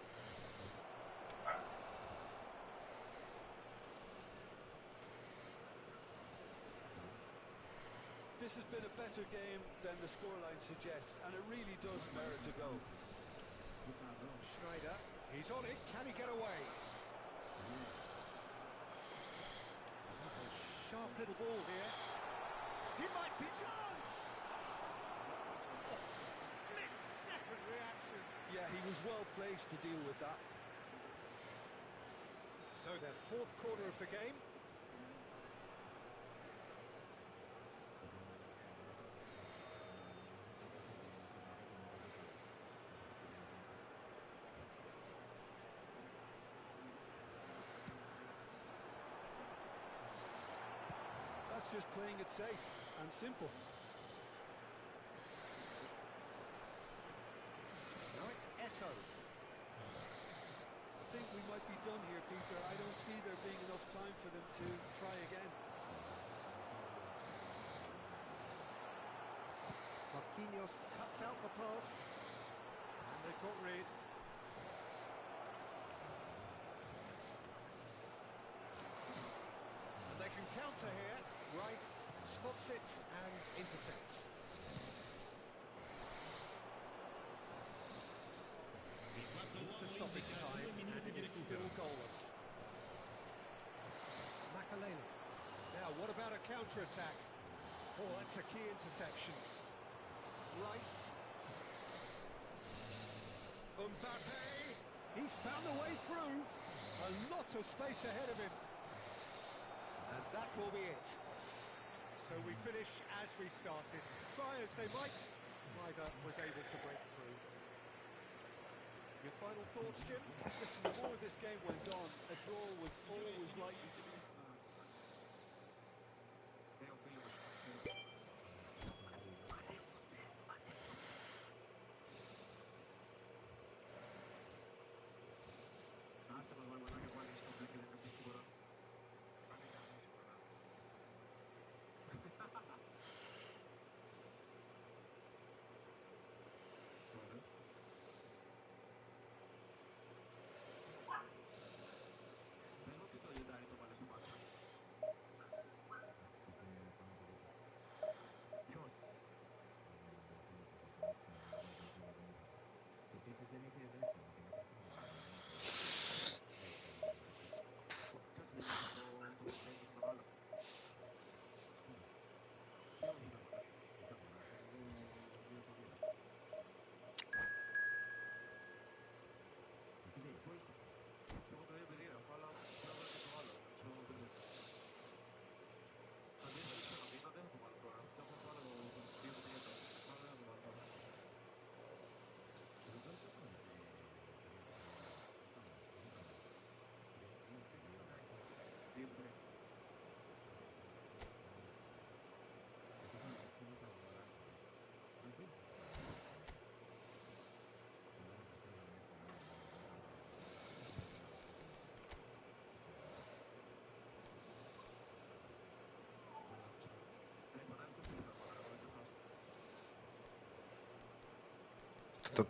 This has been a better game than the scoreline suggests, and it really does merit a go. Schneider, he's on it. Can he get away? That's a sharp little ball here. He might be chance! Oh, split-second reaction. Yeah, he was well placed to deal with that. So their fourth corner of the game. That's just playing it safe and simple. Now it's Eto. I think we might be done here, Peter. I don't see there being enough time for them to try again. Marquinhos cuts out the pass. And they've got rid. And they can counter here. Rice spots it and intercepts. To stoppage time, and it is still goalless. Makaleli. Now, what about a counter-attack? Oh, that's a key interception. Rice. Mbappe. He's found a way through. A lot of space ahead of him. And that will be it. So we finish as we started. Try as they might, neither was able to break through. Your final thoughts, Jim? Listen, the more this game went on, a draw was always likely to be.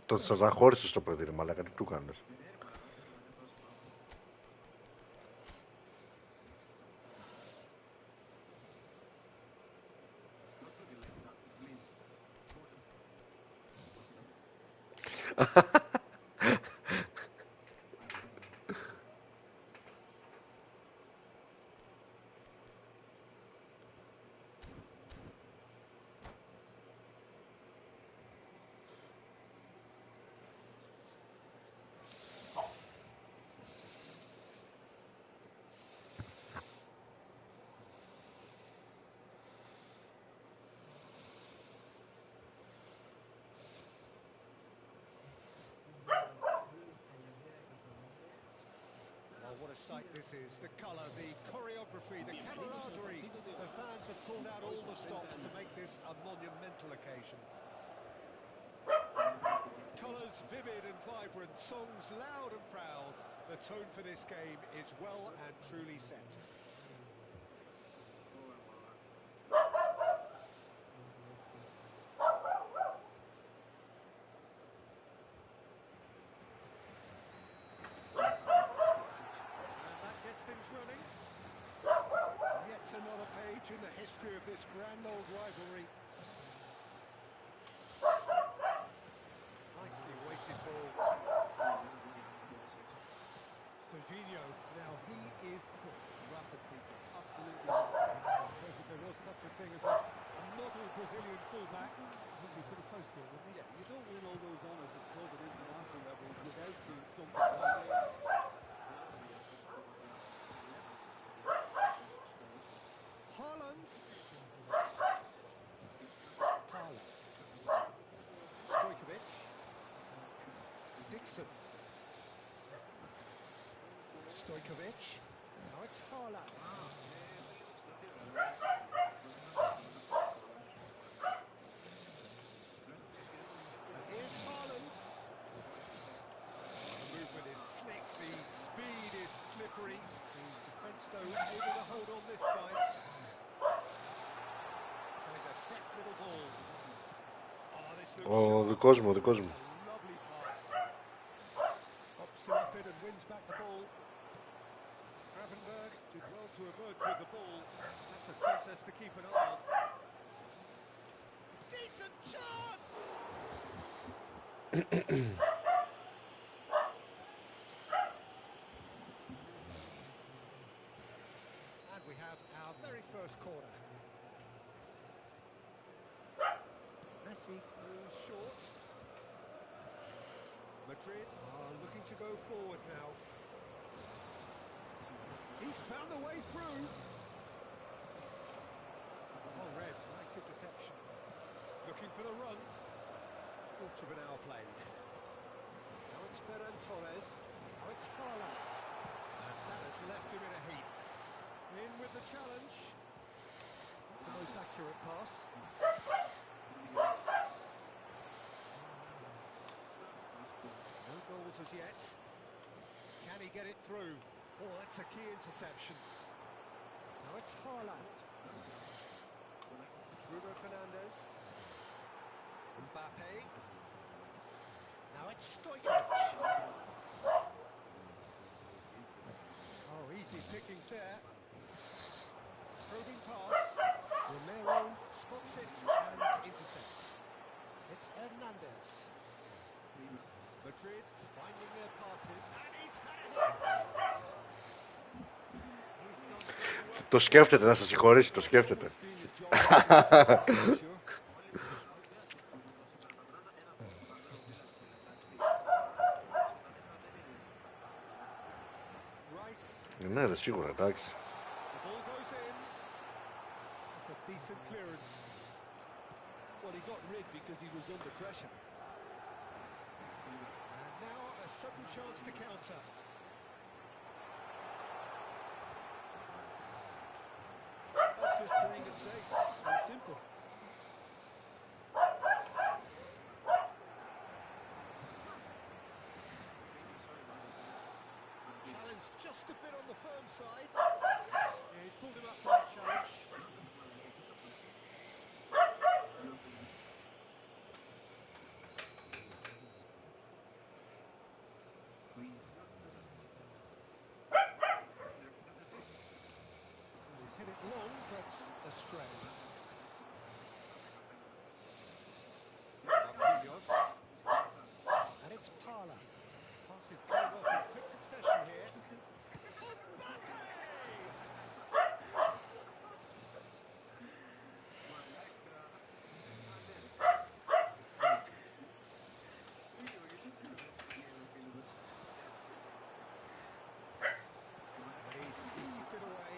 Τον στεναχώρησε στο παιδί, ρε μαλάκα, τι του κάνεις. What a sight this is. The colour, the choreography, the camaraderie. The fans have pulled out all the stops to make this a monumental occasion. Colours vivid and vibrant, songs loud and proud. The tone for this game is well and truly set. Running. Yet another page in the history of this grand old rivalry. Nicely weighted ball. Serginho, now he is quick. Rapid, Peter. Absolutely rapid. I suppose if there was such a thing as a model Brazilian fullback, he'd be pretty close to it, wouldn't he? Yeah, you don't win all those honours at club and international level without doing something right. Haaland. Tala. Stojkovic. Dixon. Stojkovic. Now it's Haaland. And here's Haaland. The movement is slick, the speed is slippery. The defence, though, able to hold on this time. Tries a deft little ball. Oh, this looks sharp. δικός μου, δικός μου. Lovely pass. Hops off it and wins back the ball. Gravenberg did well to emerge with the ball. That's a contest to keep an eye on. Decent chance! And we have our very first corner. Messi goes short. Madrid are looking to go forward now. He's found a way through. Oh, Red, nice interception. Looking for the run. Quarter of an hour played. Now it's Ferran Torres. Now it's Haaland. And that has left him in a heap. In with the challenge. The most accurate pass. No goals as yet. Can Can he get it through? Oh, that's a key interception. Now it's Haaland. Bruno Fernandes. Mbappe. Now it's Stojkovic. Oh, easy pickings there. Probing pass. Romero spots it and intercepts. It's Hernandez. Madrid finding their passes. And he's had it. He's done very well. Το σκέφτεται, να σας συγχωρήσει, το σκέφτεται. Ναι, δεν σίγουρα, εντάξει. The ball goes in. That's a decent clearance. Well, he got rid because he was under pressure. And now a sudden chance to counter. That's just playing it safe and simple. Challenge just a bit on the firm side. Yeah, he's pulled him up for that challenge. He's hit it long, but astray. Marquinhos. And it's Parla. Passes coming off in quick succession here. Mbappe! And he's heaved it away.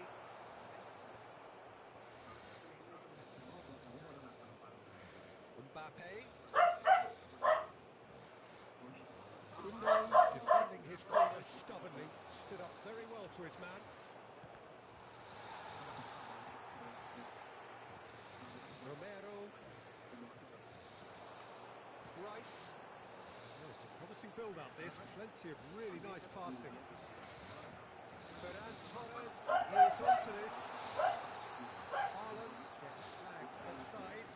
Mbappe. Kundo defending his corner stubbornly, stood up very well to his man. Romero. Rice. Oh, it's a promising build-up this, plenty of really nice passing. Ferran Torres is onto this. Haaland gets flagged offside.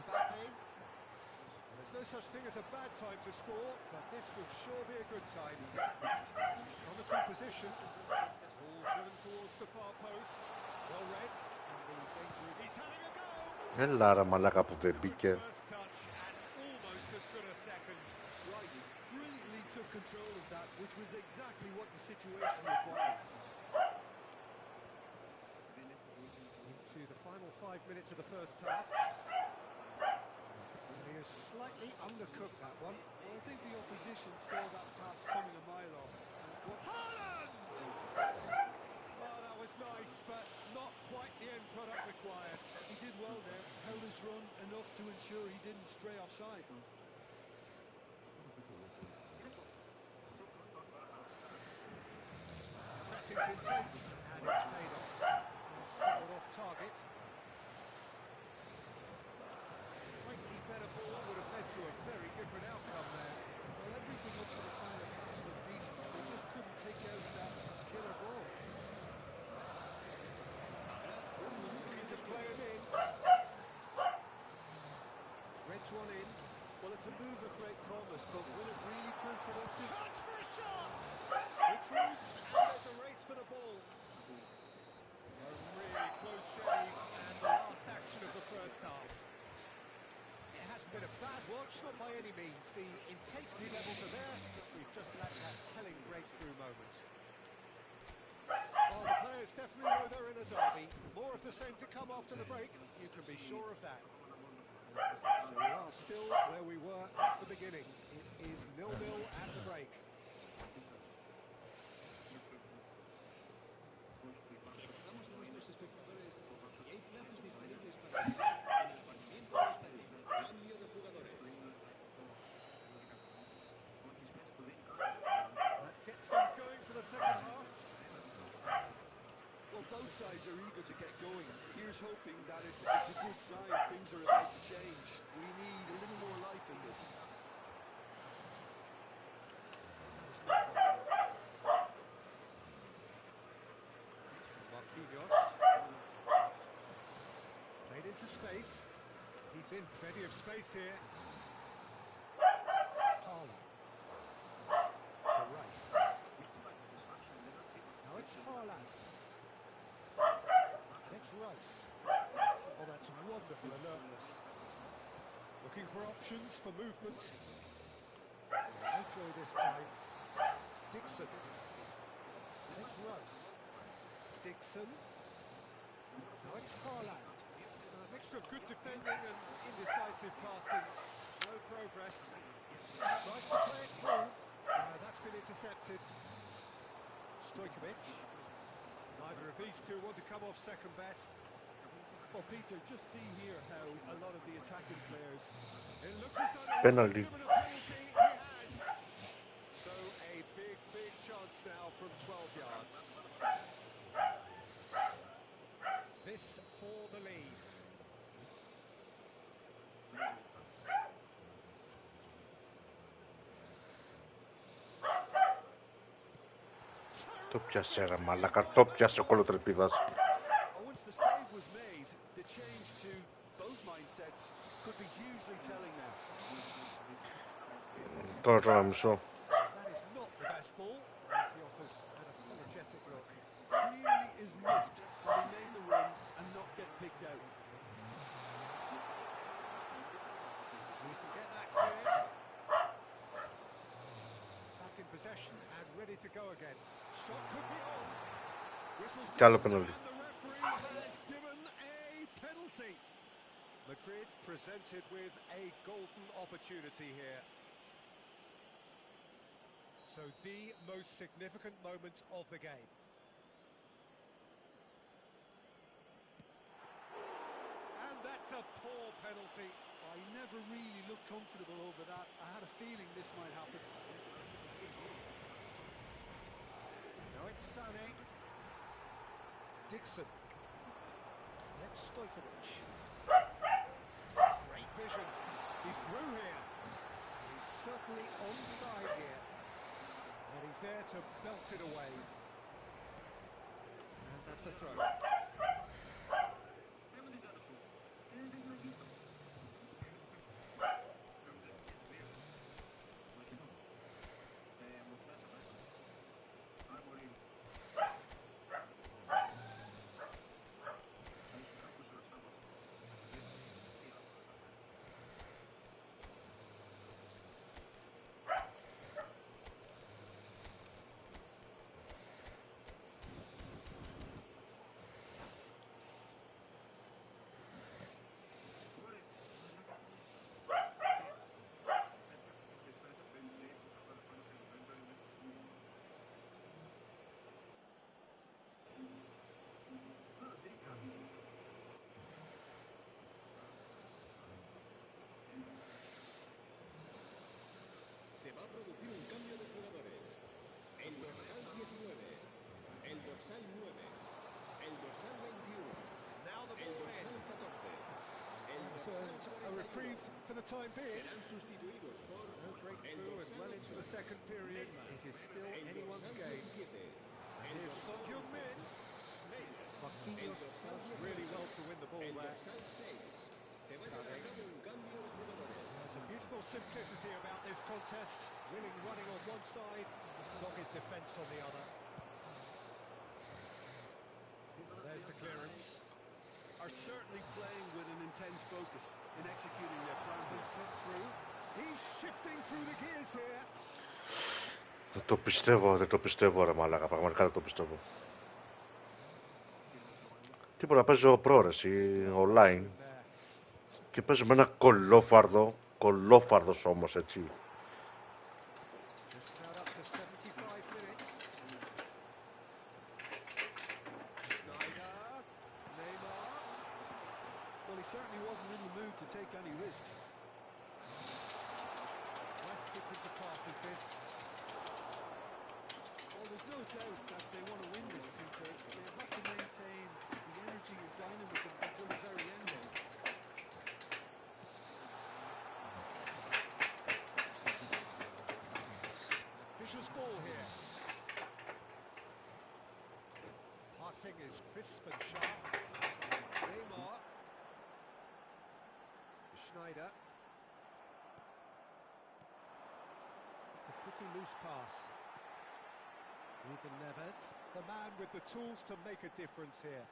Mbappe. There's no such thing as a bad time to score, but this would sure be a good time. Promising position. Ball driven towards the far post. Well read. And the danger. He's having a go. Έλα ρε μαλάκα που δεν μπήκε. First touch and almost as good a second. Rice brilliantly took control of that, which was exactly what the situation required. Into the final 5 minutes of the first half. And he has slightly undercooked that one. Well, I think the opposition saw that pass coming a mile off. Haaland! Oh, that was nice, but not quite the end product required. He did well there, held his run enough to ensure he didn't stray offside. Pressing's intense, and it's paid off. Somewhat off target. Slightly better ball would have led to a very different outcome there. Well, everything up to the final pass looked decent. They just couldn't take out that killer ball. Looking to play him in. Threads one in. Well, it's a move of great promise, but will it really prove productive? Chance for a shot! It's loose, and there's a race for the ball. A really close shave, and the last action of the first half. It hasn't been a bad watch, not by any means. The intensity levels are there, but we've just lacked that telling breakthrough moment. Oh, the players definitely know they're in a derby. More of the same to come after the break, you can be sure of that. So we are still where we were at the beginning. It is 0-0 at the break. sides are eager to get going. Here's hoping that it's a good sign. Things are about to change. We need a little more life in this. Marquinhos. Played into space. He's in plenty of space here. Tala. For Rice. Now it's Haaland. It's Rice. Oh, that's wonderful alertness. Looking for options for movement. No joy this time. Dixon. It's Rice. Dixon. Now it's Haaland. A mixture of good defending and indecisive passing. No progress. Tries to play it through. That's been intercepted. Stojkovic. Neither of these two want to come off second best. Well, Peter, just see here how a lot of the attacking players... It looks as though Penalty. given a penalty. He has. So a big chance now from 12 yards. This for the lead. Το πιάσε ρε μαλάκα, το πιάσε ο κολοτρεπίδας. Once the save was made, the change to both mindsets could be hugely telling now. Τώρα τρώμε μισό. That is not the best ball. And he offers an apologetic look. Clearly is miffed having made the run and not get picked out. We can get that clear. Back in possession and ready to go again. Shot could be on. Whistles Κι άλλο gone, penalty. and the referee has given a penalty. Madrid presented with a golden opportunity here. So the most significant moment of the game. And that's a poor penalty. I never really looked comfortable over that. I had a feeling this might happen. Now it's Sané. Dixon. That's Stojkovic. Great vision. He's through here. He's certainly onside here. And he's there to belt it away. And that's a throw. Se va a producir un cambio de jugadores. El dorsal 19, el dorsal 9, el dorsal 21, Now the el ball in. dorsal 14, el It's dorsal a reprieve 42 for the time being. serán sustituidos por No el breakthrough and dorsal well into the 8, second period. It is still el anyone's dorsal game. 17, el Here's dorsal Son Heung-min. 11, Schneider, Marquinhos does really well to win the ball el there. dorsal 6. Se va a llevar a cabo un cambio de jugadores. There's a beautiful simplicity about this contest. Willing running on one side, dogged defence on the other. There's the clearance. Are certainly playing with an intense focus in executing their plan. Been slipped through. He's shifting through the gears here. Δεν το πιστεύω ρε μαλάκα, πραγματικά δεν το πιστεύω. Τίποτα, παίζω πρόρεση, online και παίζω με ένα κολόφαρδος όμως, έτσι. Just about up to 75 minutes. Schneider, Neymar. Well, he certainly wasn't in the mood to take any risks. Nice sequence of passes this. Well, there's no doubt that they want to win this, Peter. They have to maintain energy and dynamism until the very end there. Vicious ball here. Passing is crisp and sharp. Neymar. Schneider. It's a pretty loose pass. Ruben Neves, the man with the tools to make a difference here.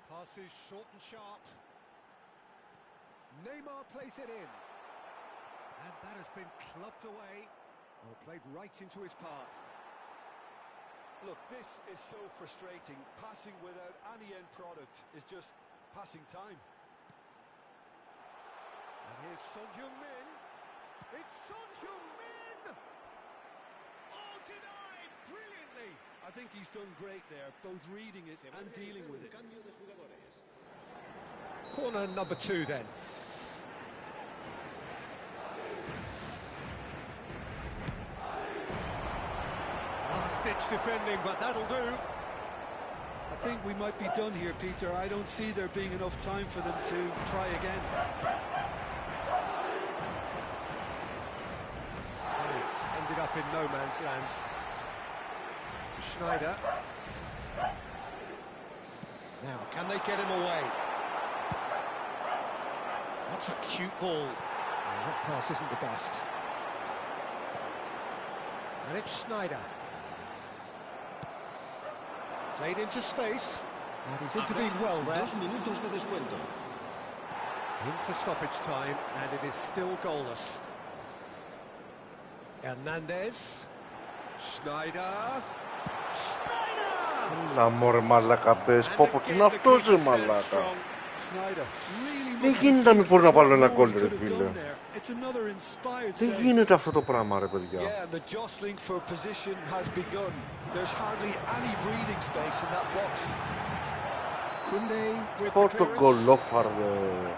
Passes short and sharp. Neymar plays it in. And that has been clubbed away. Or played right into his path. Look, this is so frustrating. Passing without any end product is just passing time. And here's Son Heung-min. It's Son Heung-min! Oh, denied brilliantly. I think he's done great there, both reading it and dealing with it. Corner number 2 then. Last-ditch defending, but that'll do. I think we might be done here, Peter. I don't see there being enough time for them to try again. This ended up in no man's land. Schneider. Now, can they get him away? That's a cute ball. Oh, that pass isn't the best. And it's Schneider. Played into space. And he's intervened well there. 2 minutos de descuento. Into stoppage time, and it is still goalless. Hernandez. Schneider. Schneider! Έλα μωρέ μαλάκα πες, πω τι είναι αυτός ρε μαλάκα. Δεν γίνεται να μην μπορεί να βάλω ένα γκολ ρε φίλε. Δεν γίνεται αυτό το πράγμα ρε παιδιά. Πόρτο γκολόφαρδε.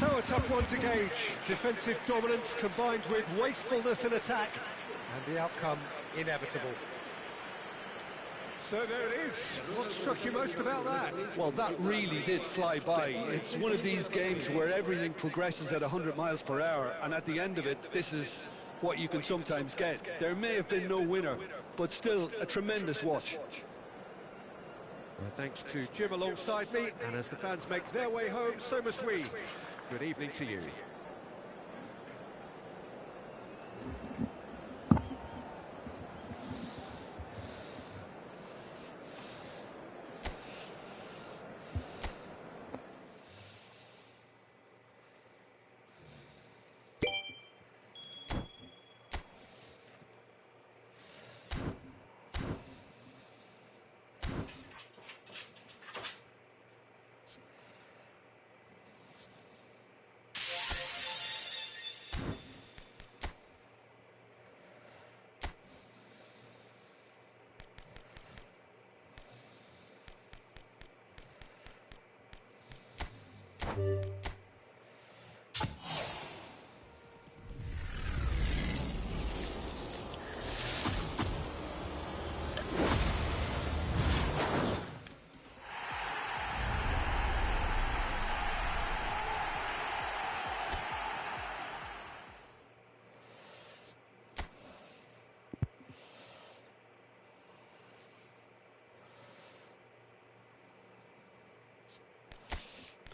So a tough one to gauge. Defensive dominance combined with wastefulness in attack, and the outcome inevitable. So there it is. What struck you most about that? Well, that really did fly by. It's one of these games where everything progresses at 100 miles per hour, and at the end of it, this is what you can sometimes get. There may have been no winner, but still a tremendous watch. Well, thanks to Jim alongside me, and as the fans make their way home, so must we. Good evening to you.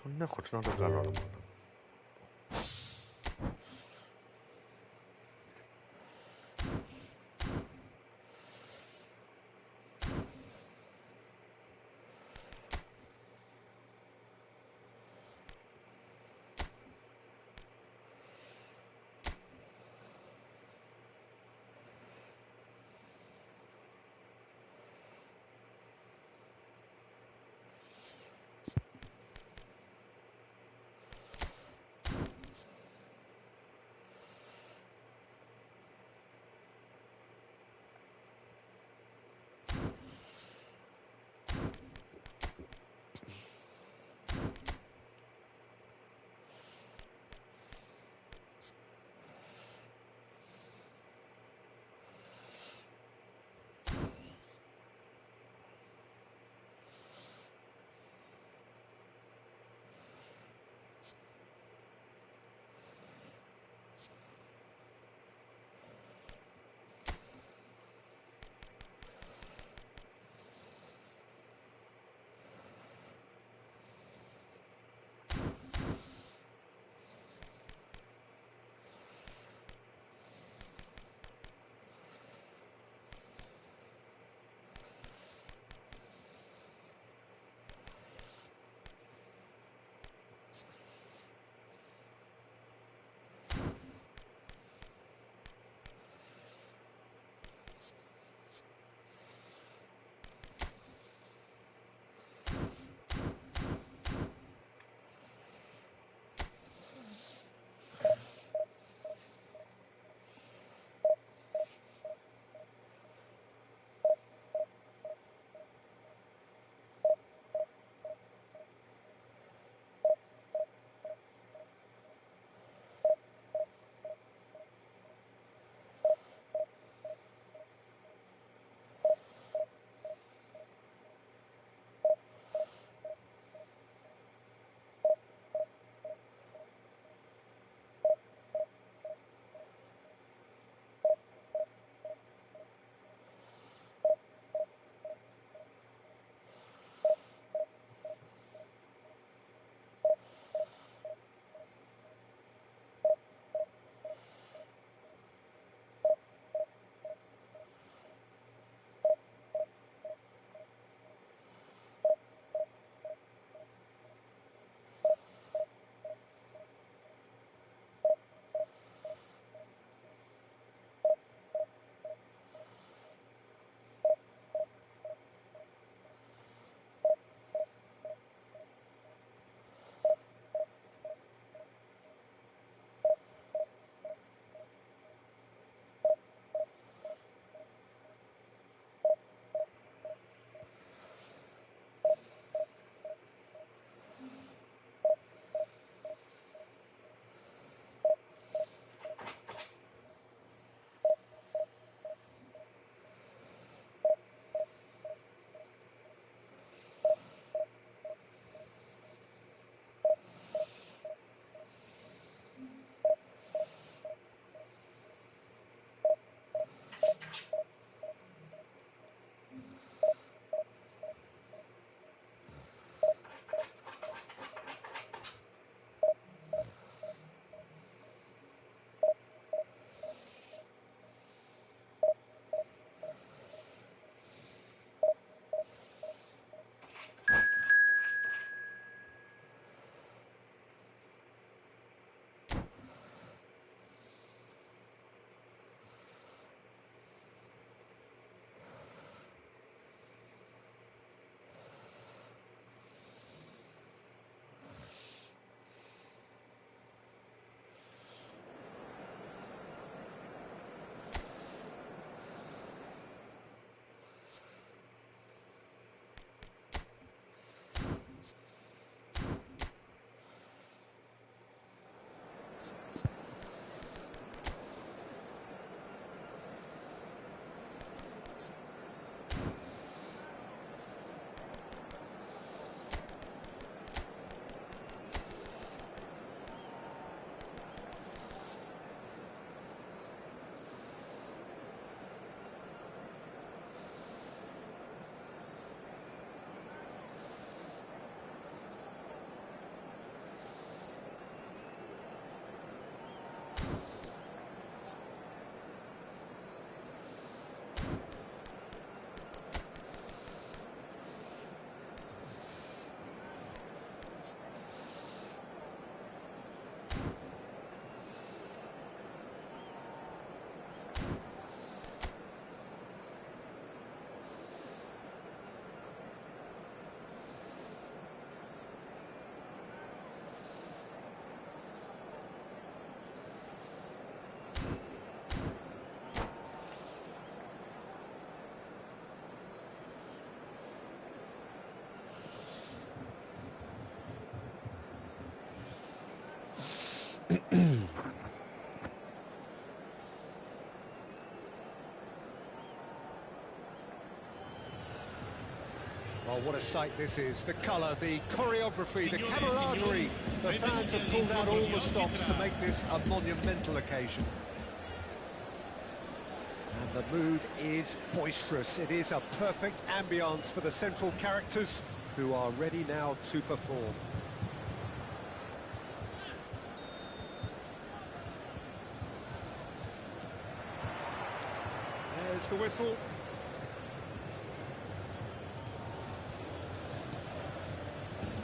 Τον έχω, τι να τον κάνω ρε μάνα. Well, what a sight this is. The colour, the choreography, the camaraderie. The fans have pulled out all the stops to make this a monumental occasion. And the mood is boisterous. It is a perfect ambience for the central characters who are ready now to perform. There's the whistle.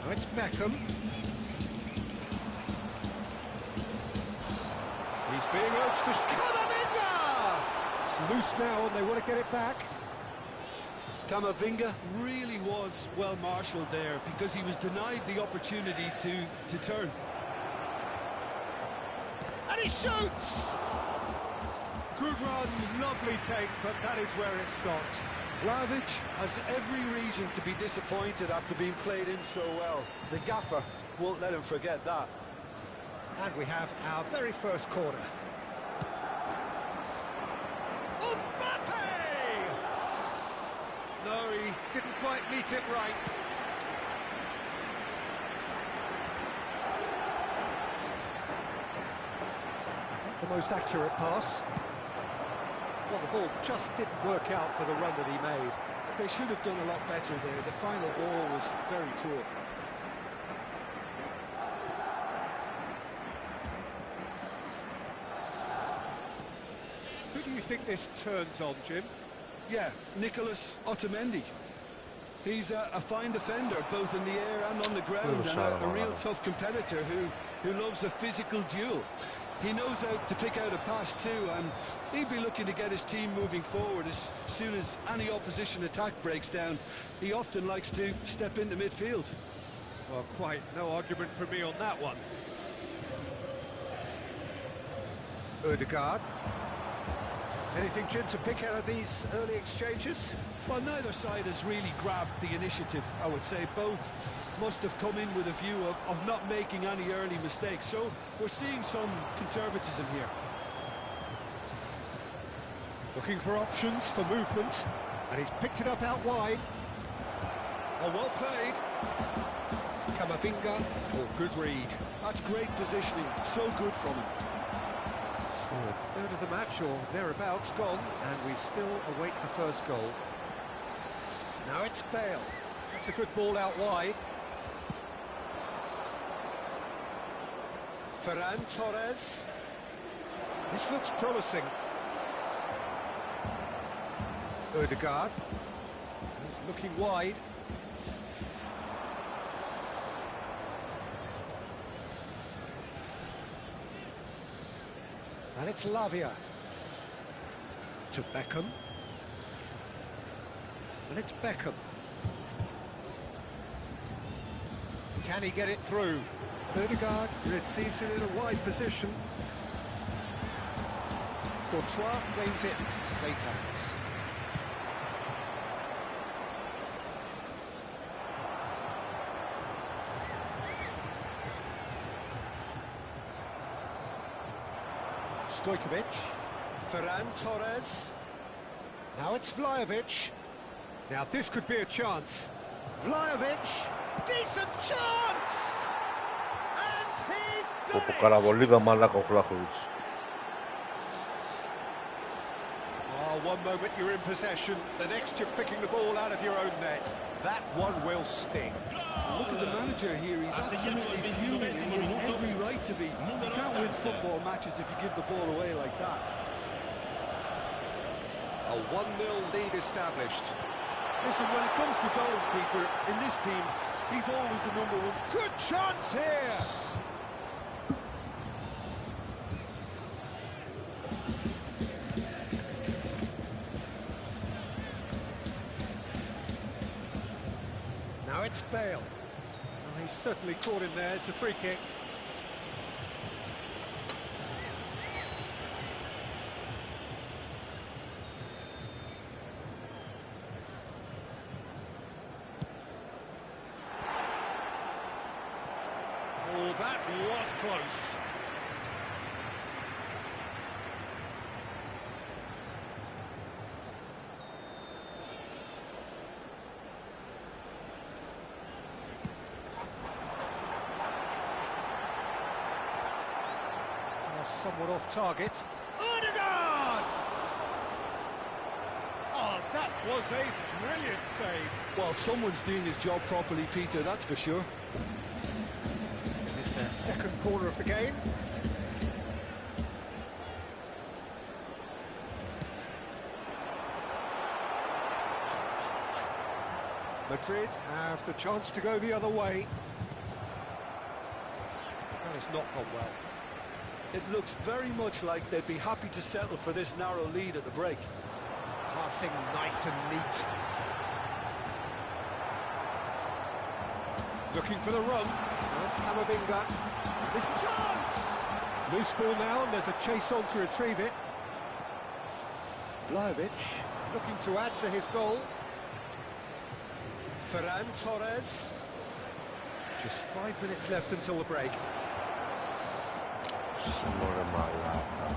Now it's Beckham. He's being urged to... Camavinga! It's loose now and they want to get it back. Camavinga really was well marshalled there because he was denied the opportunity to turn. And he shoots! Good run, lovely take, but that is where it stops. Vlahovic has every reason to be disappointed after being played in so well. The gaffer won't let him forget that. And we have our very first corner. Mbappe! No, he didn't quite meet it right. Not the most accurate pass. Well, the ball just didn't work out for the run that he made. They should have done a lot better there. The final ball was very poor. Who do you think this turns on, Jim? Yeah, Nicolas Otamendi. He's a fine defender, both in the air and on the ground, and a real tough competitor who loves a physical duel. He knows how to pick out a pass too, and he'd be looking to get his team moving forward as soon as any opposition attack breaks down. He often likes to step into midfield. Well, quite no argument for me on that one. Ødegaard. Anything, Jim, to pick out of these early exchanges? Well, neither side has really grabbed the initiative, I would say. Both must have come in with a view of not making any early mistakes. So we're seeing some conservatism here. Looking for options for movement, and he's picked it up out wide. Oh, well played. Camavinga, or good read. That's great positioning, so good from him. So a third of the match, or thereabouts, gone, and we still await the first goal. Now it's Bale. That's a good ball out wide. Ferran Torres. This looks promising. Ødegaard. He's looking wide. And it's Lavia. To Beckham. And it's Beckham. Can he get it through? Ødegaard receives it in a wide position. Courtois claims it. Safe hands. Stojkovic, Ferran Torres, now it's Vlahovic, now this could be a chance, Vlahovic, decent chance, and he's done it! Καραβολίδα μαλάκα ο Βλάχοβιτς. Oh, one moment you're in possession, the next you're picking the ball out of your own net. That one will sting. Look at the manager here, he's absolutely fuming and he has every right to be. You can't win football matches if you give the ball away like that. A 1-0 lead established. Listen, when it comes to goals, Peter, in this team, he's always the number one. Good chance here! Now it's Bale. Well, he's certainly caught in there. It's a free kick. Oh, that was close. Somewhat off target. Odegaard! Oh, that was a brilliant save. Well, someone's doing his job properly, Peter, that's for sure. It's their second corner of the game. Madrid have the chance to go the other way. That has not gone well. It looks very much like they'd be happy to settle for this narrow lead at the break. Passing nice and neat. Looking for the run. Now it's Camavinga. This chance! Loose ball now, and there's a chase on to retrieve it. Vlahovic looking to add to his goal. Ferran Torres. Just 5 minutes left until the break. Συγγνώμη μαλάκα.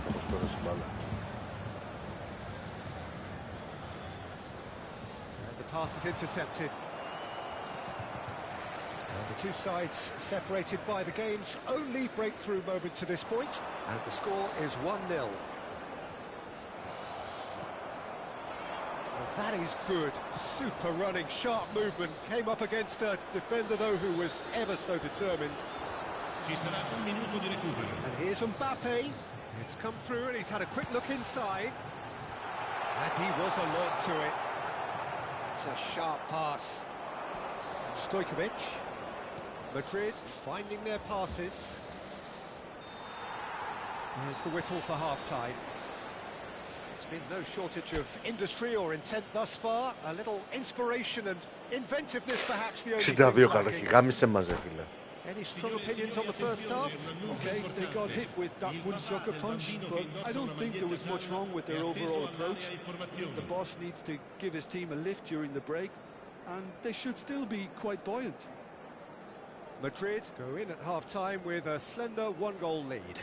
Όπως τώρα στην μπάλα. And the pass is intercepted. And the two sides separated by the game's only breakthrough moment to this point. And the score is 1-0. Well, that is good. Super running, sharp movement. Came up against a defender, though, who was ever so determined. And here's Mbappe. It's come through and he's had a quick look inside. And he was alert to it. It's a sharp pass. Stojkovic. Madrid finding their passes. Here's the whistle for half-time. There's been no shortage of industry or intent thus far. A little inspiration and inventiveness, perhaps, the only thing lacking. Any strong opinions on the first half? Okay, they got hit with that one sucker punch, but I don't think there was much wrong with their overall approach. The boss needs to give his team a lift during the break, and they should still be quite buoyant. Madrid go in at half-time with a slender one-goal lead.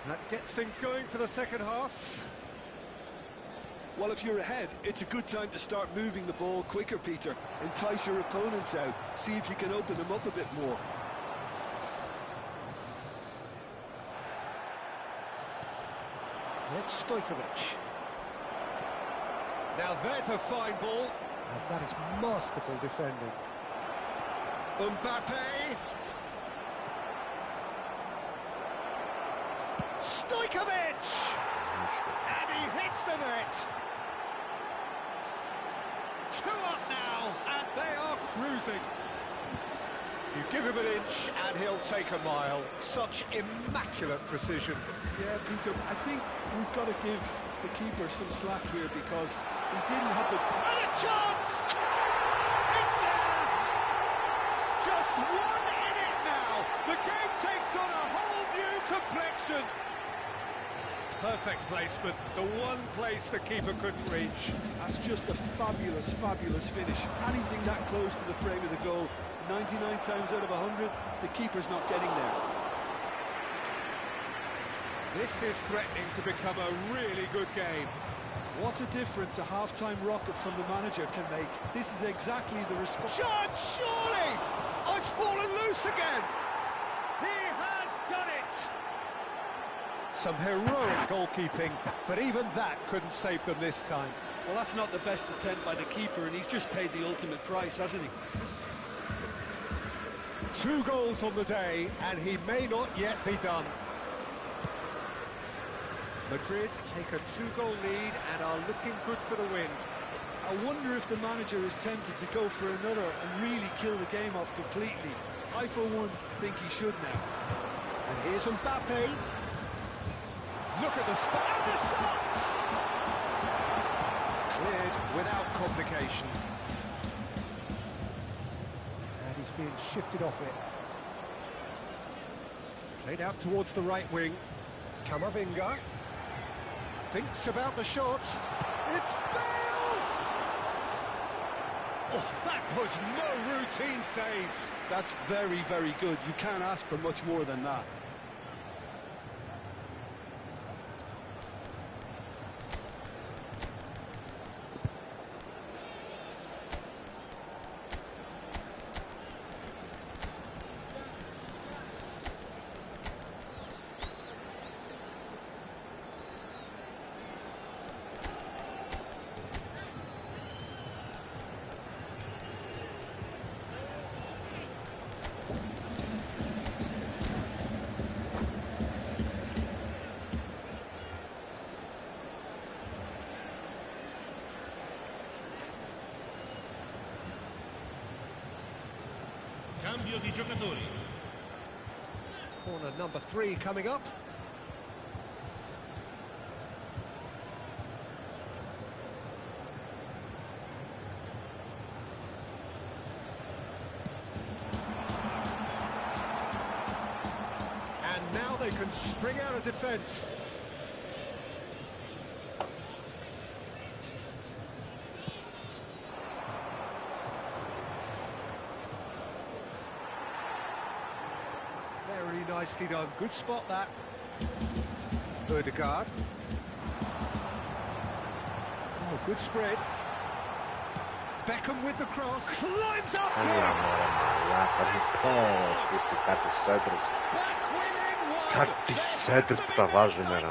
That gets things going for the second half. Well, if you're ahead, it's a good time to start moving the ball quicker, Peter. Entice your opponents out. See if you can open them up a bit more. It's Stojkovic. Now there's a fine ball. And that is masterful defending. Mbappe! Stojkovic! And he hits the net! 2 up now, and they are cruising. You give him an inch and he'll take a mile. Such immaculate precision. Yeah, Peter, I think we've got to give the keeper some slack here because he didn't have the... And a chance! It's there! Just 1 in it now. The game takes on a whole new complexion. Perfect placement. The one place the keeper couldn't reach. That's just a fabulous, fabulous finish. Anything that close to the frame of the goal, 99 times out of 100, the keeper's not getting there. This is threatening to become a really good game. What a difference a half-time rocket from the manager can make. This is exactly the response. Judge, surely! I've fallen loose again! He has done it! Some heroic goalkeeping, but even that couldn't save them this time. Well, that's not the best attempt by the keeper, and he's just paid the ultimate price, hasn't he? 2 goals on the day, and he may not yet be done. Madrid take a 2-goal lead and are looking good for the win. I wonder if the manager is tempted to go for another and really kill the game off completely. I, for one, think he should now. And here's Mbappe. Look at the spot and the shots! Cleared without complication. And he's being shifted off it. Played out towards the right wing. Camavinga thinks about the shot. It's Bale! Oh, that was no routine save. That's very, very good. You can't ask for much more than that. Cambio di giocatori. Corner number 3 coming up. And now they can spring out of defence. Very nicely done. Good spot, that. AdmiroL-AthGR. Oh, good spread. Beckham with the cross. Climbs up here. Κάτι σέντρες που τα βάζουμε, ρε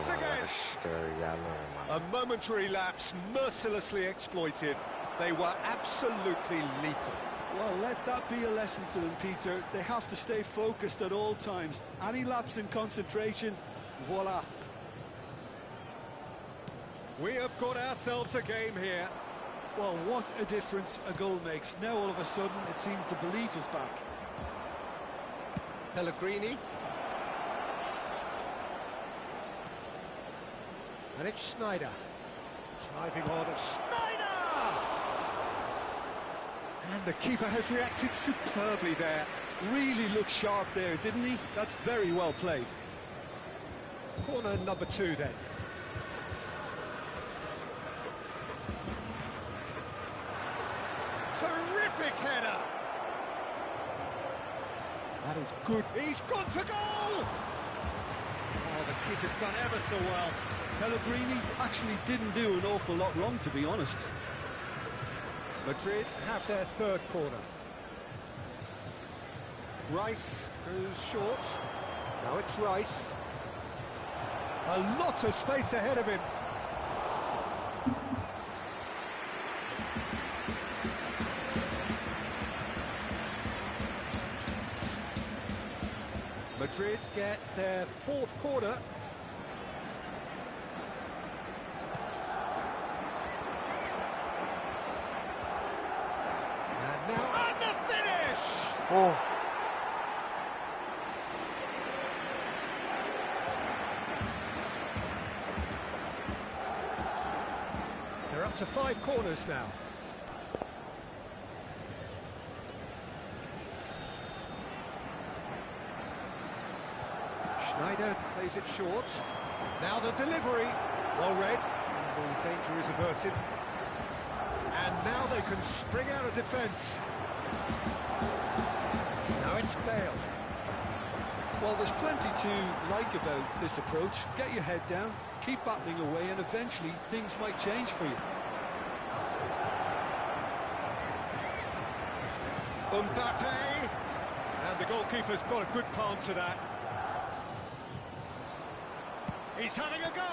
A momentary lapse mercilessly exploited. They were absolutely lethal. Well, let that be a lesson to them, Peter. They have to stay focused at all times. Any lapse in concentration, voila. We have got ourselves a game here. Well, what a difference a goal makes. Now, all of a sudden, it seems the belief is back. Pellegrini. And it's Snyder. Driving on at Snyder! And the keeper has reacted superbly there. Really looked sharp there, didn't he? That's very well played. Corner number 2 then. Terrific header! That is good. He's gone for goal! Oh, the keeper's done ever so well. Pellegrini actually didn't do an awful lot wrong, to be honest. Madrid have their 3rd corner. Rice goes short. Now it's Rice. A lot of space ahead of him. Madrid get their 4th corner. the finish! Oh. They're up to 5 corners now. Schneider plays it short. Now the delivery. Well read. The danger is averted. And now they can spring out of defence. Now it's Bale. Well, there's plenty to like about this approach. Get your head down, keep battling away, and eventually things might change for you. Mbappe. And the goalkeeper's got a good palm to that. He's having a go.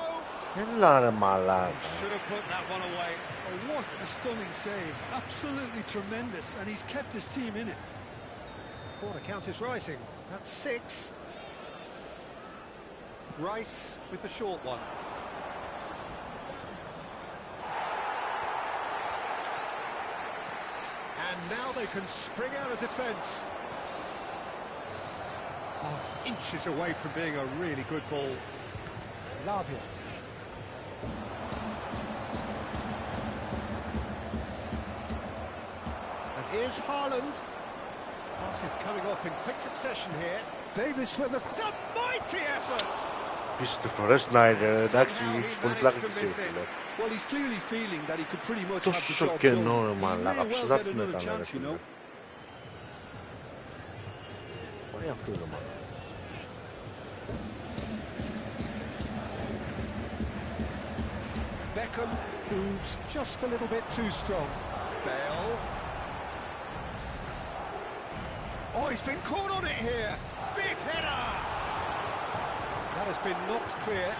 Έλα ρε μαλάκα. Should have put that one away. Oh, what a stunning save. Absolutely tremendous, and he's kept his team in it. Corner count is rising. That's 6. Rice with the short one. And now they can spring out of defence. Oh, it's inches away from being a really good ball. Lavia. And here's Haaland. Passes coming off in quick succession here. Davis with a... It's a mighty effort! Πίστευτο ρε Σνάιντερ, εντάξει, έχεις πολύ πλάκα και εσύ. Well, he's clearly feeling that he could pretty much have the Τόσο job done. κενό ρε He μαλάκα, may well ψηλά get την another έκανε ρε chance, you φίλε. know. Πάει αυτό ρε μαλάκα. Beckham proves just a little bit too strong. Bale. Oh, he's been caught on it here. Big header. That has been knocked clear.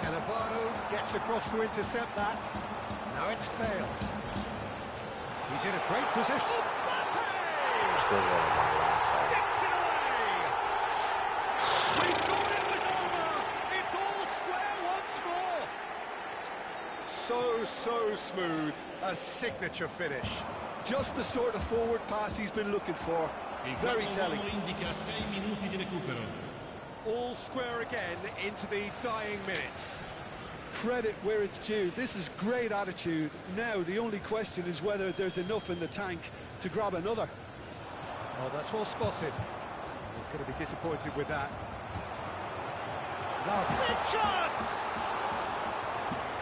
Cannavaro gets across to intercept that. Now it's Bale. He's in a great position. Mbappe! Sticks it away! We thought it was over! It's all square once more! So smooth. A signature finish. Just the sort of forward pass he's been looking for. Very telling. Indica 6 minuti di recupero. All square again into the dying minutes. Credit where it's due. This is great attitude. Now the only question is whether there's enough in the tank to grab another. Oh, that's well spotted. He's going to be disappointed with that. Love. Big chance!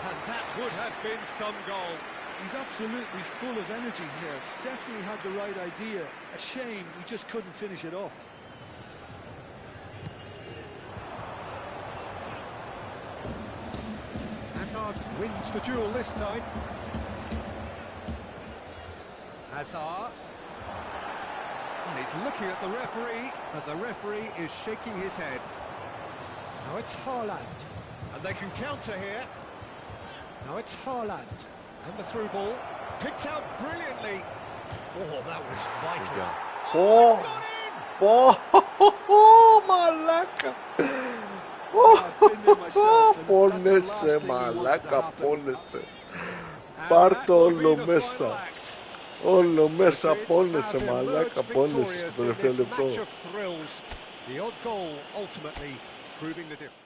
And that would have been some goal. He's absolutely full of energy here. Definitely had the right idea. A shame he just couldn't finish it off. Hazard wins the duel this time. Hazard. And he's looking at the referee, but the referee is shaking his head. Now it's Haaland. And they can counter here. Now it's Haaland. And the through ball. Picked out brilliantly. Oh, that was vital. Oh, oh, μαλάκα. Πόνεσαι μαλάκα, πόνεσαι. Πάρ' το όλο μέσα. Όλο μέσα πόνεσαι μαλάκα, πόνεσαι στο τελευταίο λεπτό. The odd goal ultimately proving the difference.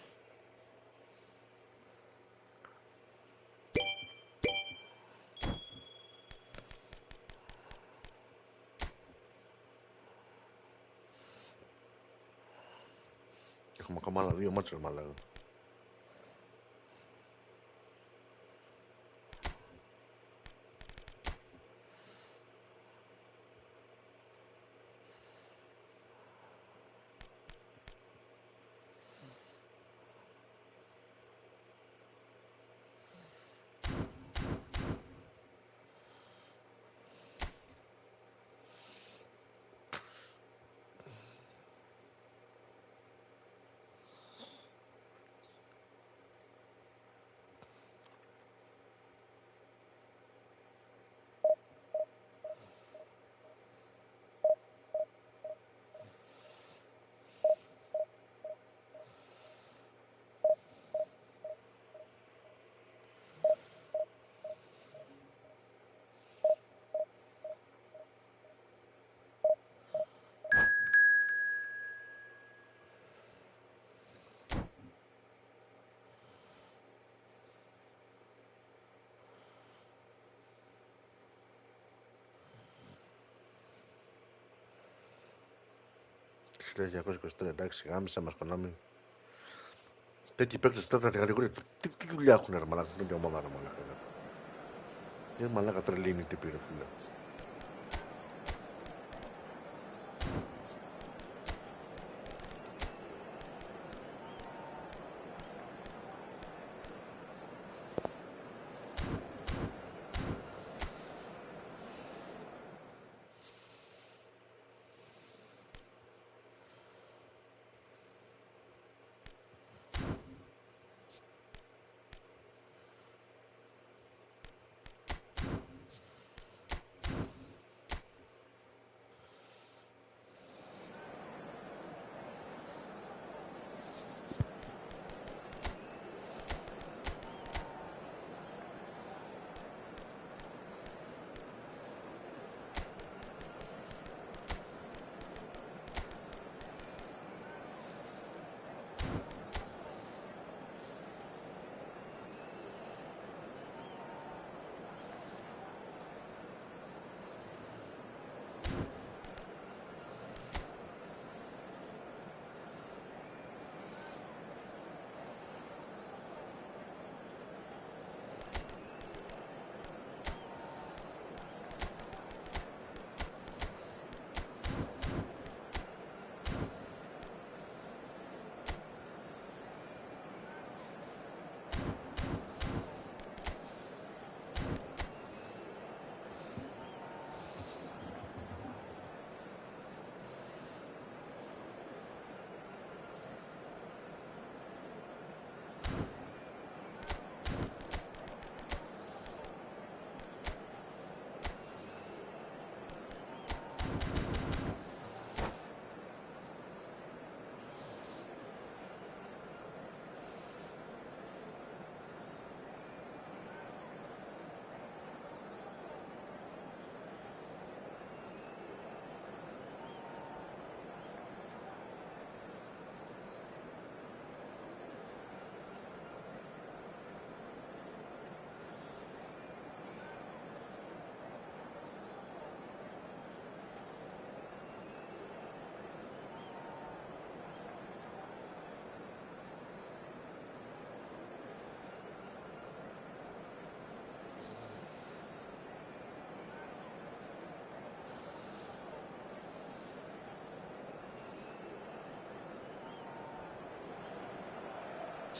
Έχουμε καμάνα 2 μάτσες μαλάκα. 2023, εντάξει, γάμισα μας Konami. Τέτοιοι παίκτες στην τέταρτη κατηγορία, τι δουλειά έχουν ρε μαλάκα, τέτοια ομάδα ρε μαλάκα. Είναι μαλάκα τρελή τύπη ρε φίλε.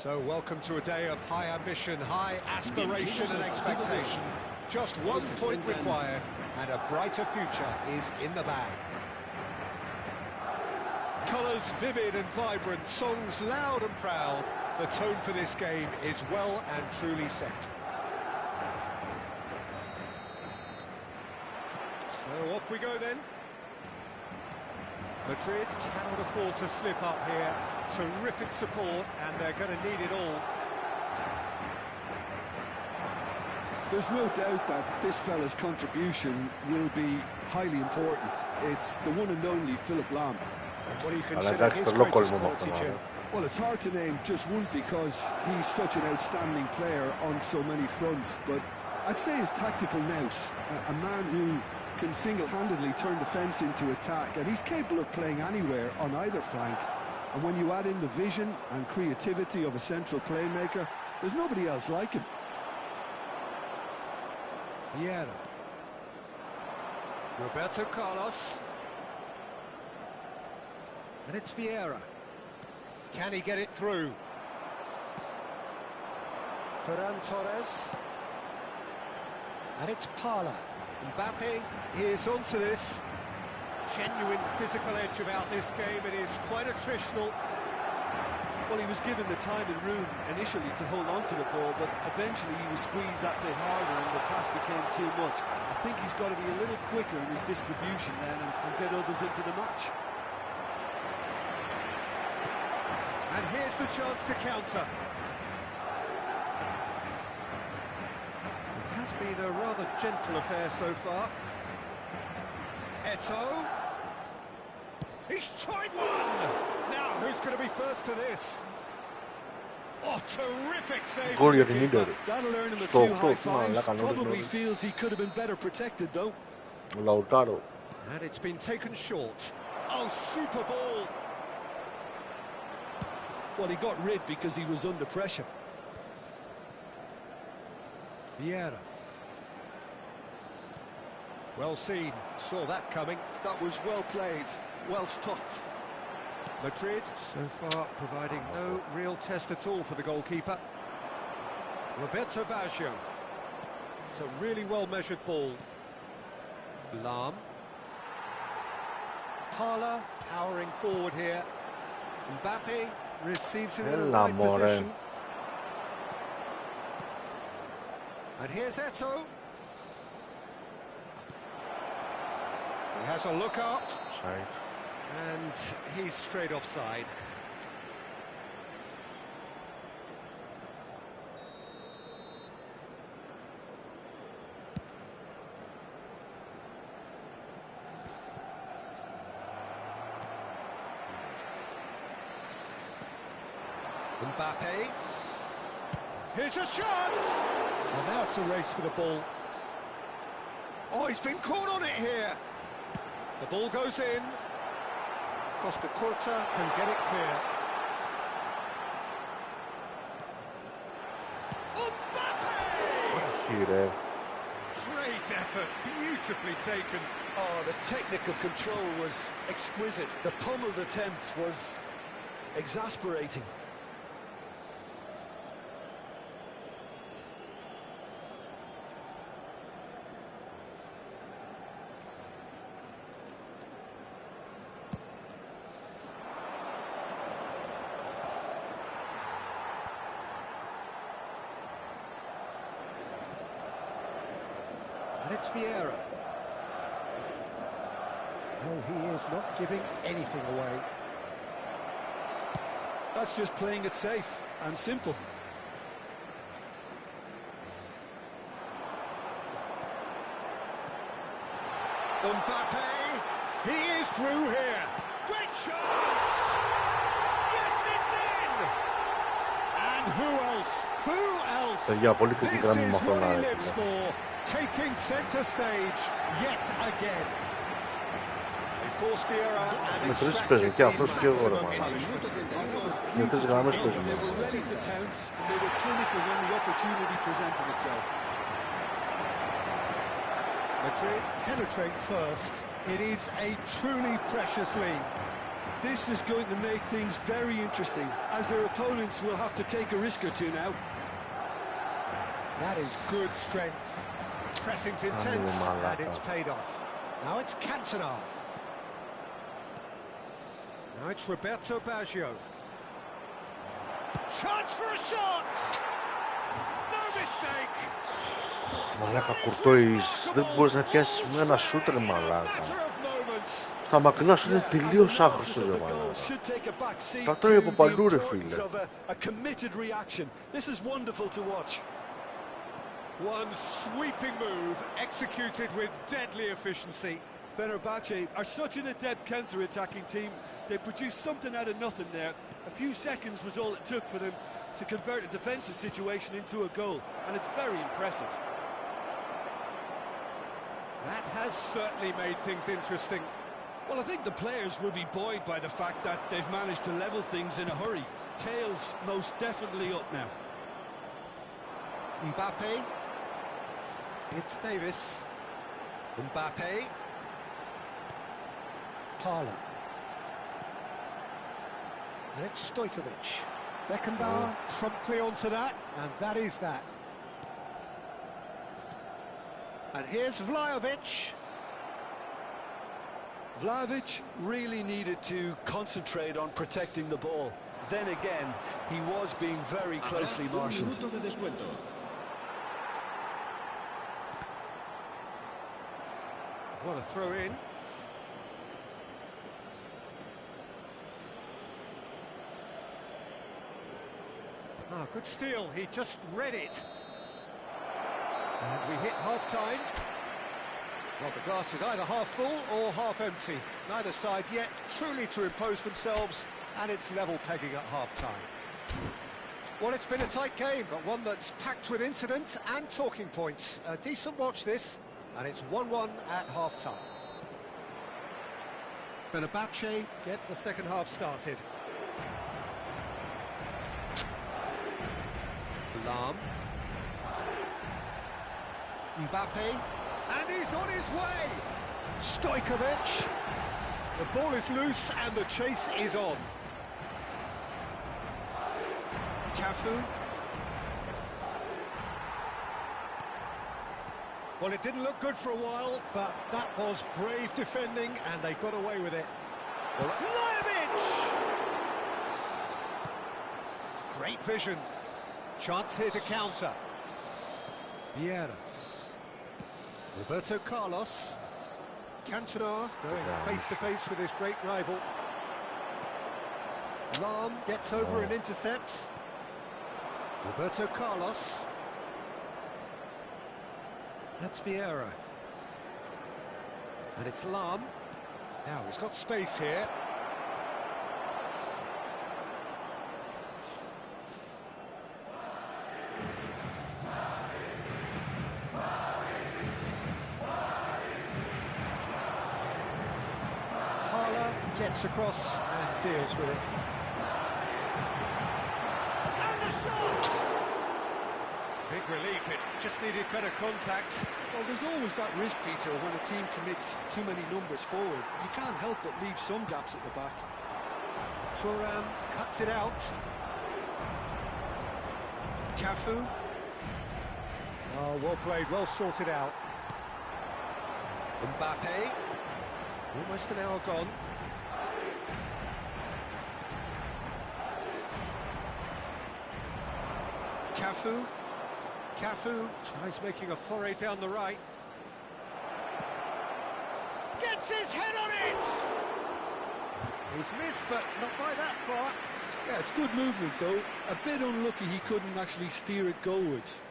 So welcome to a day of high ambition, high aspiration and expectation. Just 1 point required and a brighter future is in the bag. Colours vivid and vibrant, songs loud and proud. The tone for this game is well and truly set. So off we go then. Madrid cannot afford to slip up here. Terrific support, and they're going to need it all. There's no doubt that this fella's contribution will be highly important. It's the one and only Philipp Lahm. What do you consider his greatest quality, Jim? Well, it's hard to name just one because he's such an outstanding player on so many fronts, but I'd say his tactical nous, a man who can single-handedly turn defence into attack, and he's capable of playing anywhere on either flank. And when you add in the vision and creativity of a central playmaker, there's nobody else like him. Gειά. Roberto Carlos. And it's Vieira. Can he get it through? Ferran Torres. And it's Parla. Mbappe is onto this. Genuine physical edge about this game. It is quite attritional. Well, he was given the time and room initially to hold on to the ball, but eventually he was squeezed that bit harder and the task became too much. I think he's got to be a little quicker in his distribution then and get others into the match. And here's the chance to counter. It has been a rather gentle affair so far. Eto'o. He's tried one! Now, who's going to be first to this? Oh, terrific save! That'll earn him a few high fives. Probably feels he could have been better protected, though. Lautaro. And it's been taken short. Oh, super ball. Well, he got rid because he was under pressure. Vieira. Well seen, saw that coming. That was well played, well stopped. Madrid, so far, providing no real test at all for the goalkeeper. Roberto Baggio. It's a really well-measured ball. Lam. Parla powering forward here. Mbappe receives it in a wide position. And here's Eto'o. He has a look up. Sorry. And he's straight offside. Mbappe. Here's a chance! Well, now it's a race for the ball. Oh, he's been caught on it here. The ball goes in. Costa Curta can get it clear. Mbappe! Great effort, beautifully taken. Oh, the technical control was exquisite. The pummeled attempt was exasperating. And it's Vieira. Oh, he is not giving anything away. That's just playing it safe and simple. Mbappe, he is through here. Great chance! Yes, it's in! And who else? Who else? This is what he lives for, taking centre stage yet again. They force Vieira and extract the maximum punishment. They were ready to pounce, and they were clinical when the opportunity presented itself. Madrid penetrate first. It is a truly precious lead. This is going to make things very interesting, as their opponents will have to take a risk or two now. That is good strength. Pressing's intense, and it's paid off. Now it's Cantona. Now it's Roberto Baggio. Chance for a shot! No mistake! Μαλάκα Κουρτόης, δεν μπορείς να πιάσεις με ένα σούτρ, μαλάκα. Τα μακρινά σου είναι τελείως άχρηστο, ρε μαλάκα. Τα τρώει από παντού, ρε φίλε. One sweeping move executed with deadly efficiency. Fenerbahce are such an adept counter-attacking team. They produced something out of nothing there. A few seconds was all it took for them to convert a defensive situation into a goal, and it's very impressive. That has certainly made things interesting. Well, I think the players will be buoyed by the fact that they've managed to level things in a hurry. Tails most definitely up now. Mbappe. It's Davis. Mbappe. Parla. And it's Stojkovic. Beckenbauer promptly onto that, and that is that. And here's Vlahovic. Vlahovic really needed to concentrate on protecting the ball. Then again, he was being very closely marshalled. What a throw in. Ah, good steal. He just read it. And we hit half-time. Well, the glass is either half full or half empty. Neither side yet truly to impose themselves, and it's level pegging at half-time. Well, it's been a tight game, but one that's packed with incident and talking points. A decent watch this, and it's 1-1 at half-time. Fenerbahce get the second half started. Lam. Mbappe. And he's on his way! Stojkovic. The ball is loose and the chase is on. Cafu. Well, it didn't look good for a while, but that was brave defending and they got away with it. Vlahovic! Great vision. Chance here to counter. Vieira. Roberto Carlos. Cantona going face-to-face with his great rival. Lam gets over and intercepts. Roberto Carlos. That's Vieira. And it's Lam. Now he's got space here. Gets across and deals with it. And the shot! Big relief, it just needed better contact. Well, there's always that risk, Peter, when a team commits too many numbers forward. You can't help but leave some gaps at the back. Thuram cuts it out. Cafu. Oh, well played, well sorted out. Mbappe. Almost an hour gone. Cafu tries making a foray down the right. Gets his head on it! He's missed, but not by that far. Yeah, it's good movement, though. A bit unlucky he couldn't actually steer it goalwards.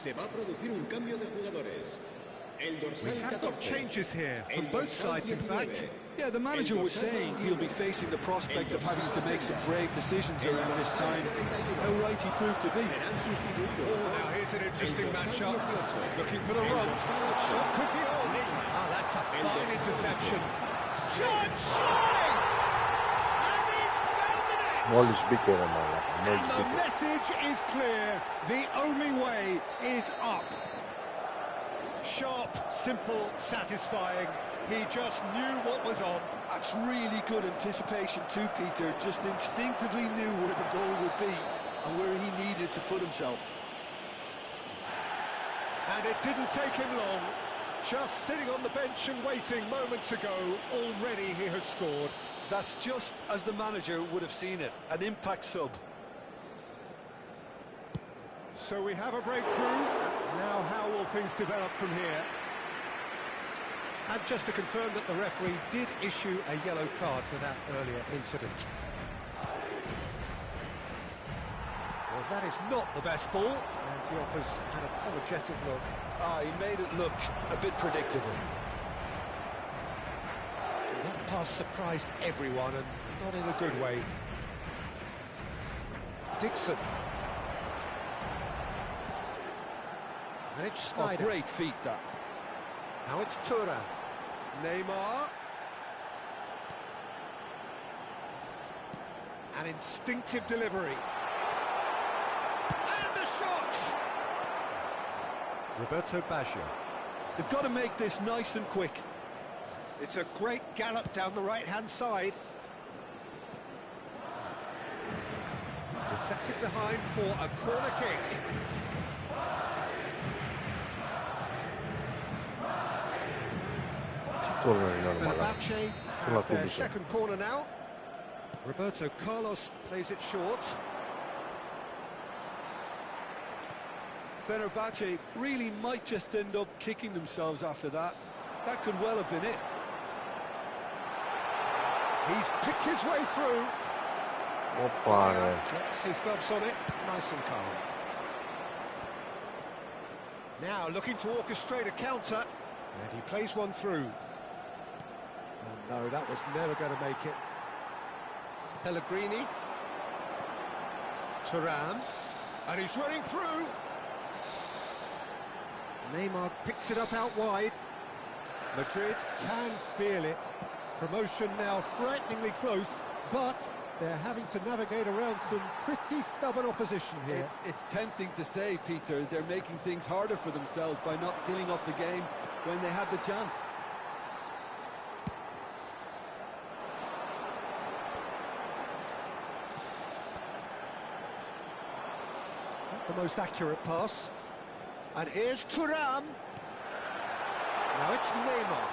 Se va a producir un cambio de jugadores. El dorsal We have got 14. changes here from both sides, in fact. Yeah, the manager was saying he'll be facing the prospect of having to make some brave decisions around this time. How right he proved to be. Oh, now here's an interesting matchup. Looking for the run. Shot could be on. Oh, that's a fine interception. Shot, surely! And he's found the net! Μόλις μπήκε ρε μαλάκα. And the message is clear. The only way is up. Sharp, simple, satisfying. He just knew what was on. That's really good anticipation too, Peter. Just instinctively knew where the goal would be and where he needed to put himself. And it didn't take him long. Just sitting on the bench and waiting moments ago, already he has scored. That's just as the manager would have seen it, an impact sub. So we have a breakthrough. Now how will things develop from here? And just to confirm that the referee did issue a yellow card for that earlier incident. Well, that is not the best ball, and he offers an apologetic look. He made it look a bit predictable. That pass surprised everyone, and not in a good way. Dixon. And it's Snyder. Oh, great feat, that. Now it's Thuram. Neymar. An instinctive delivery. And the shots! Roberto Baggio. They've got to make this nice and quick. It's a great gallop down the right-hand side. Deflected behind for a corner kick. Fenerbahce have their second corner now. Roberto Carlos plays it short. Fenerbahce really might just end up kicking themselves after that. That could well have been it. He's picked his way through. Gets his gloves on it, nice and calm. Now looking to orchestrate a counter, and he plays one through. Oh no, that was never going to make it. Pellegrini. Thuram. And he's running through. Neymar picks it up out wide. Madrid can feel it. Promotion now frighteningly close, but they're having to navigate around some pretty stubborn opposition here. It's tempting to say, Peter, they're making things harder for themselves by not killing off the game when they had the chance. Not the most accurate pass. And here's Thuram. Now it's Neymar.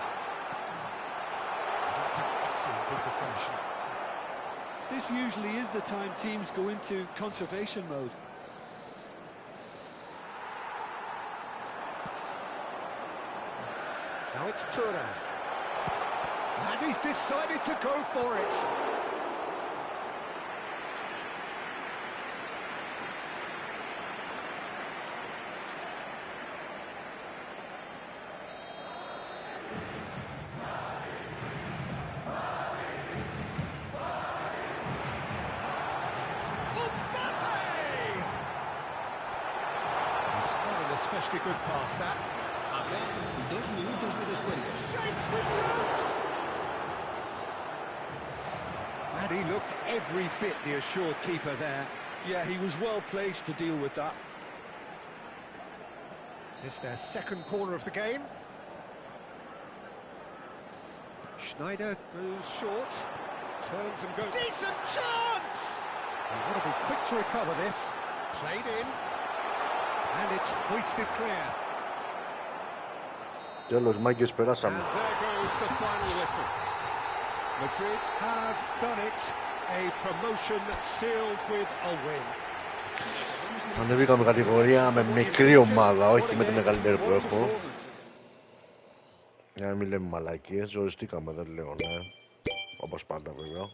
That's an excellent interception. This usually is the time teams go into conservation mode. Now it's Thuram. And he's decided to go for it. Especially good pass, that. Habrá 2 minutos de descuento. Shapes the shots! And he looked every bit the assured keeper there. Yeah, he was well placed to deal with that. It's their second corner of the game. Schneider goes short. Turns and goes. Decent chance! They've got to be quick to recover this. Played in. And it's hoisted clear. Τέλος, μάγκες, περάσαμε. And there goes the final whistle. Madrid have done it. A promotion sealed with a win. Ανεβήκαμε κατηγορία με μικρή ομάδα, όχι με τη μεγαλύτερη που έχω. Για να μην λέμε μαλακίες, ζοριστήκαμε, δεν λέω, ναι. Όπως πάντα βέβαια.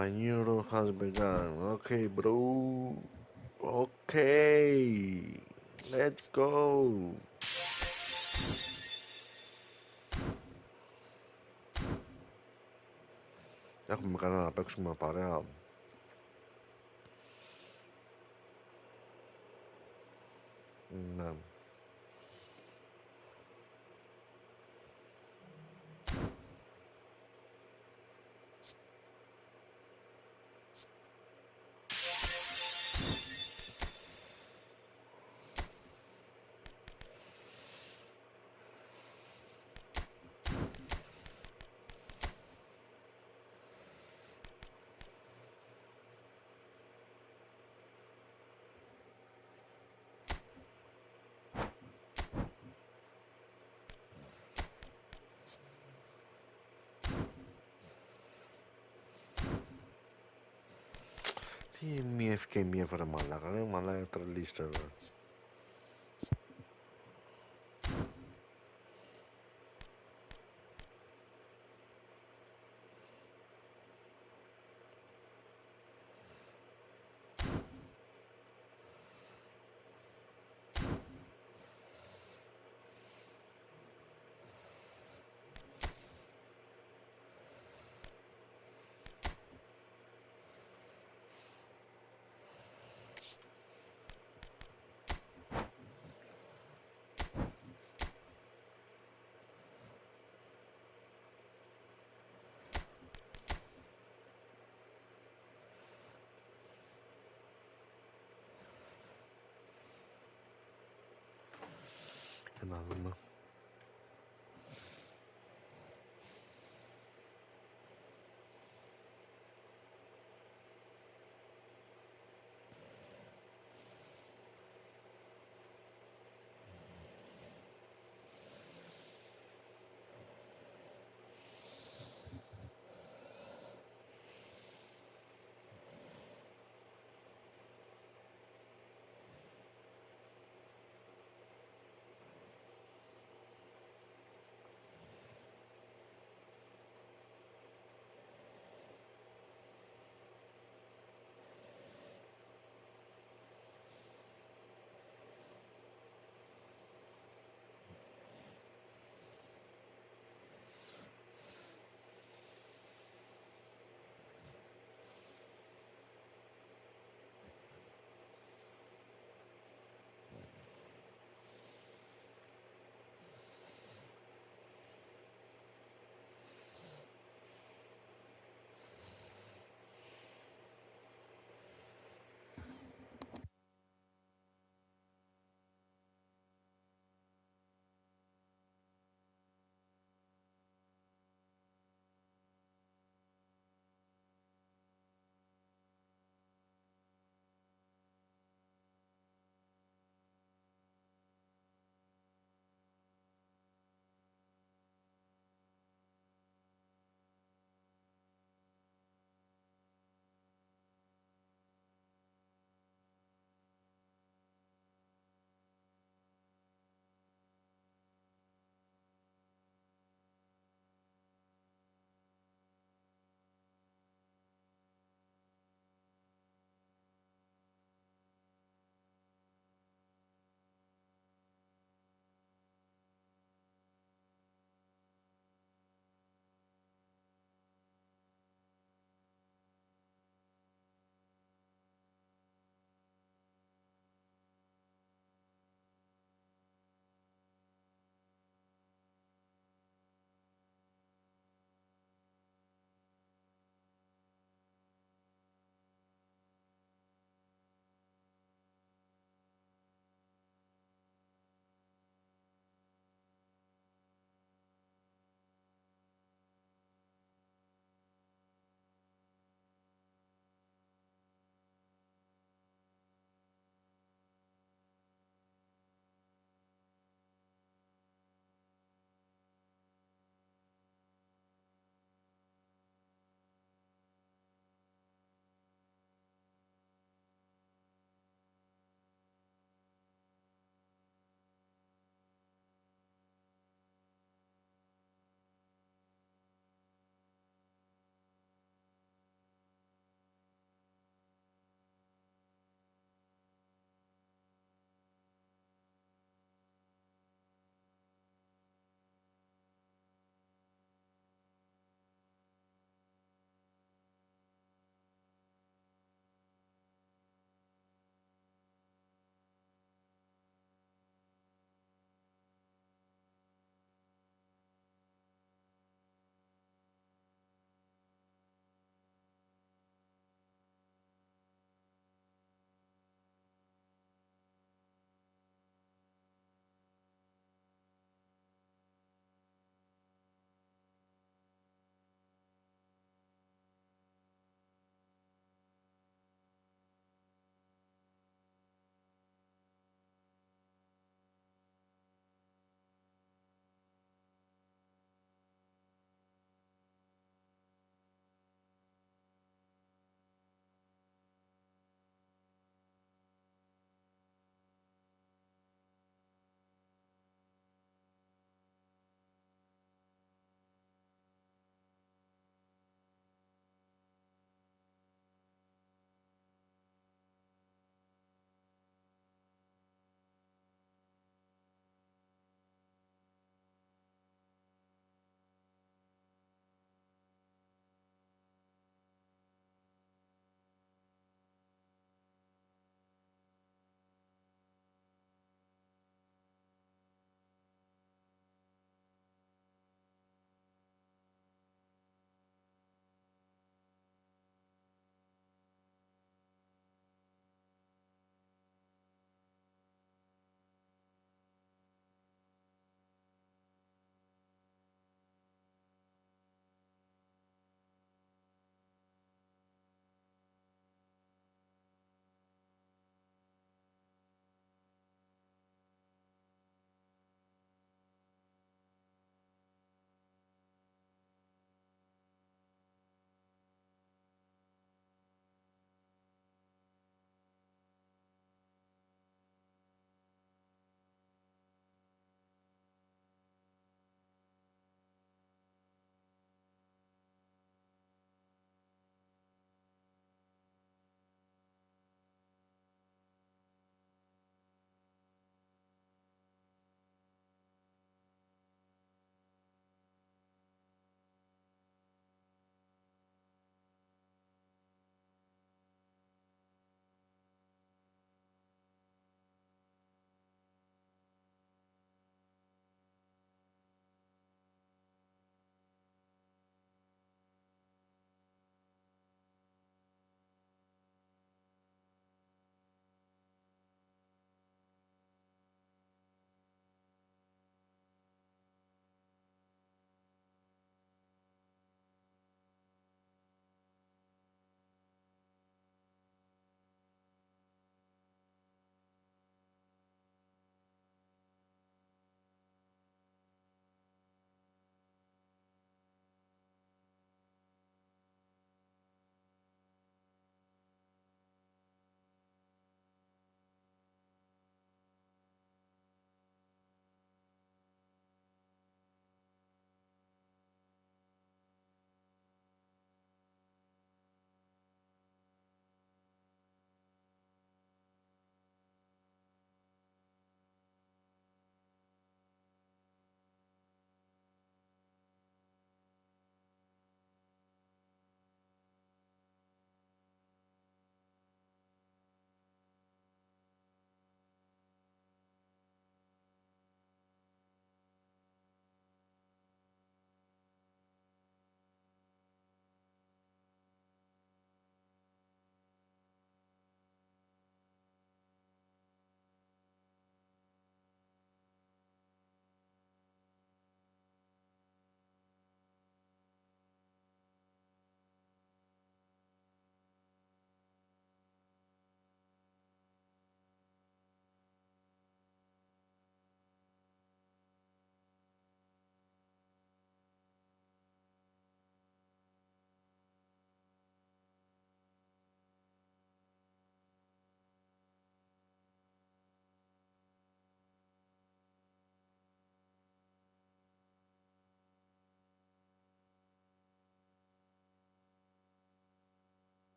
A new run has begun. Okay, bro. Okay. Let's go. Έχουμε κανένα να παίξουμε παρέα. Ναι. Τι μία ευκαιρία μία φορά μαλάκα, ρε μαλάκα τρελίστε ρε. Και να δούμε.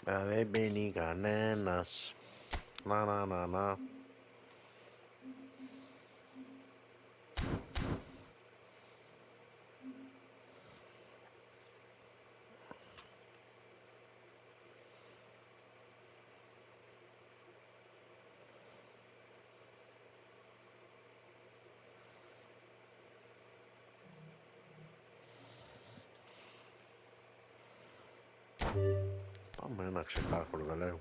Δεν μπαίνει κανένας. Να. Πάμε ένα ξεκάθαρο, δεν λέω.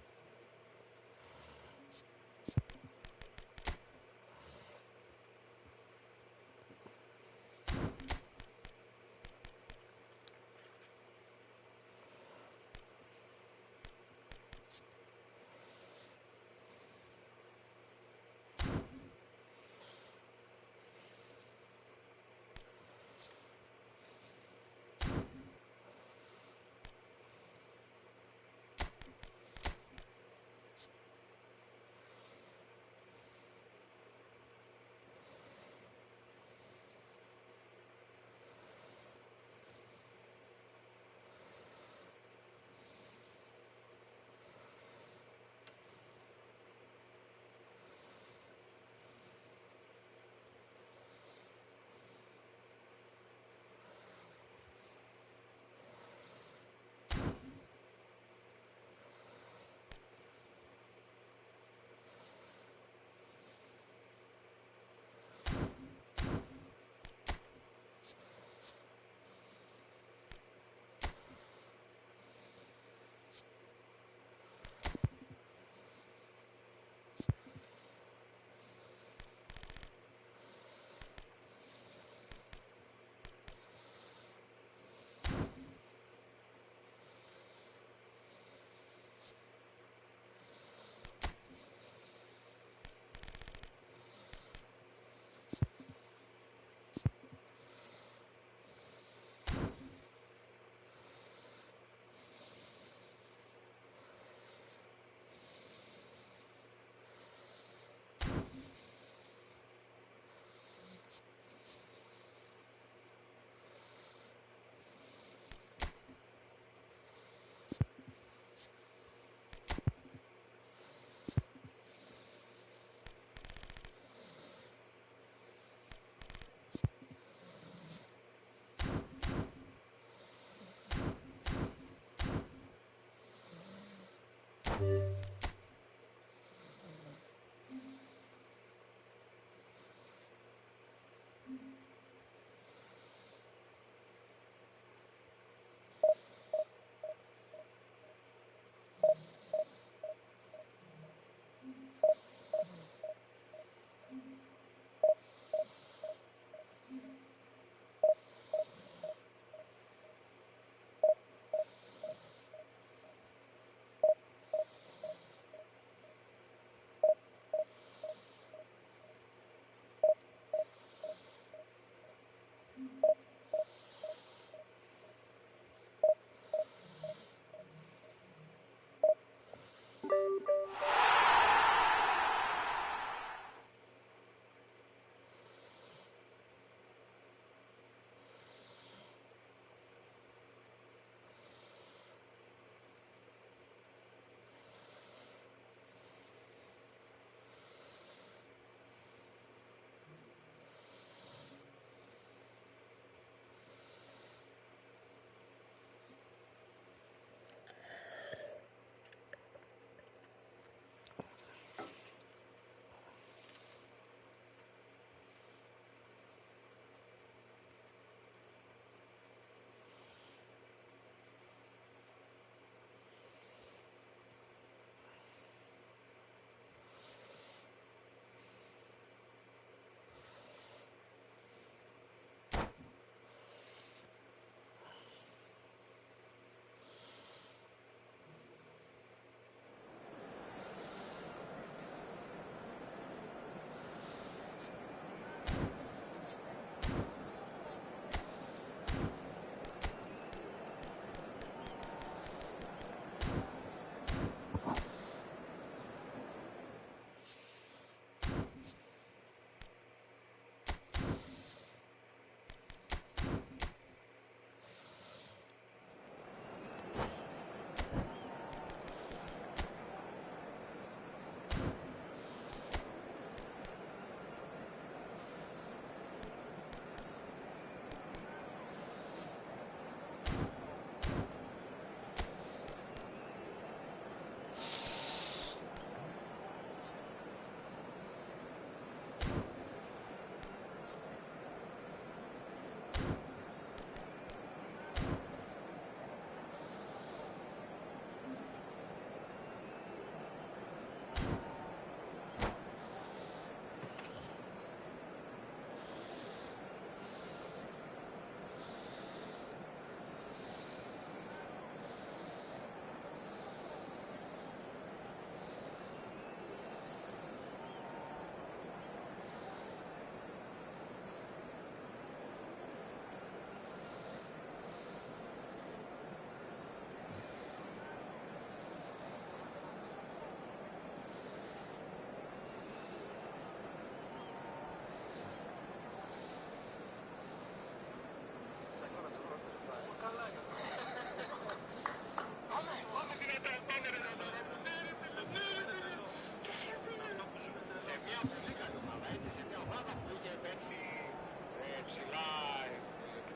ψηλά,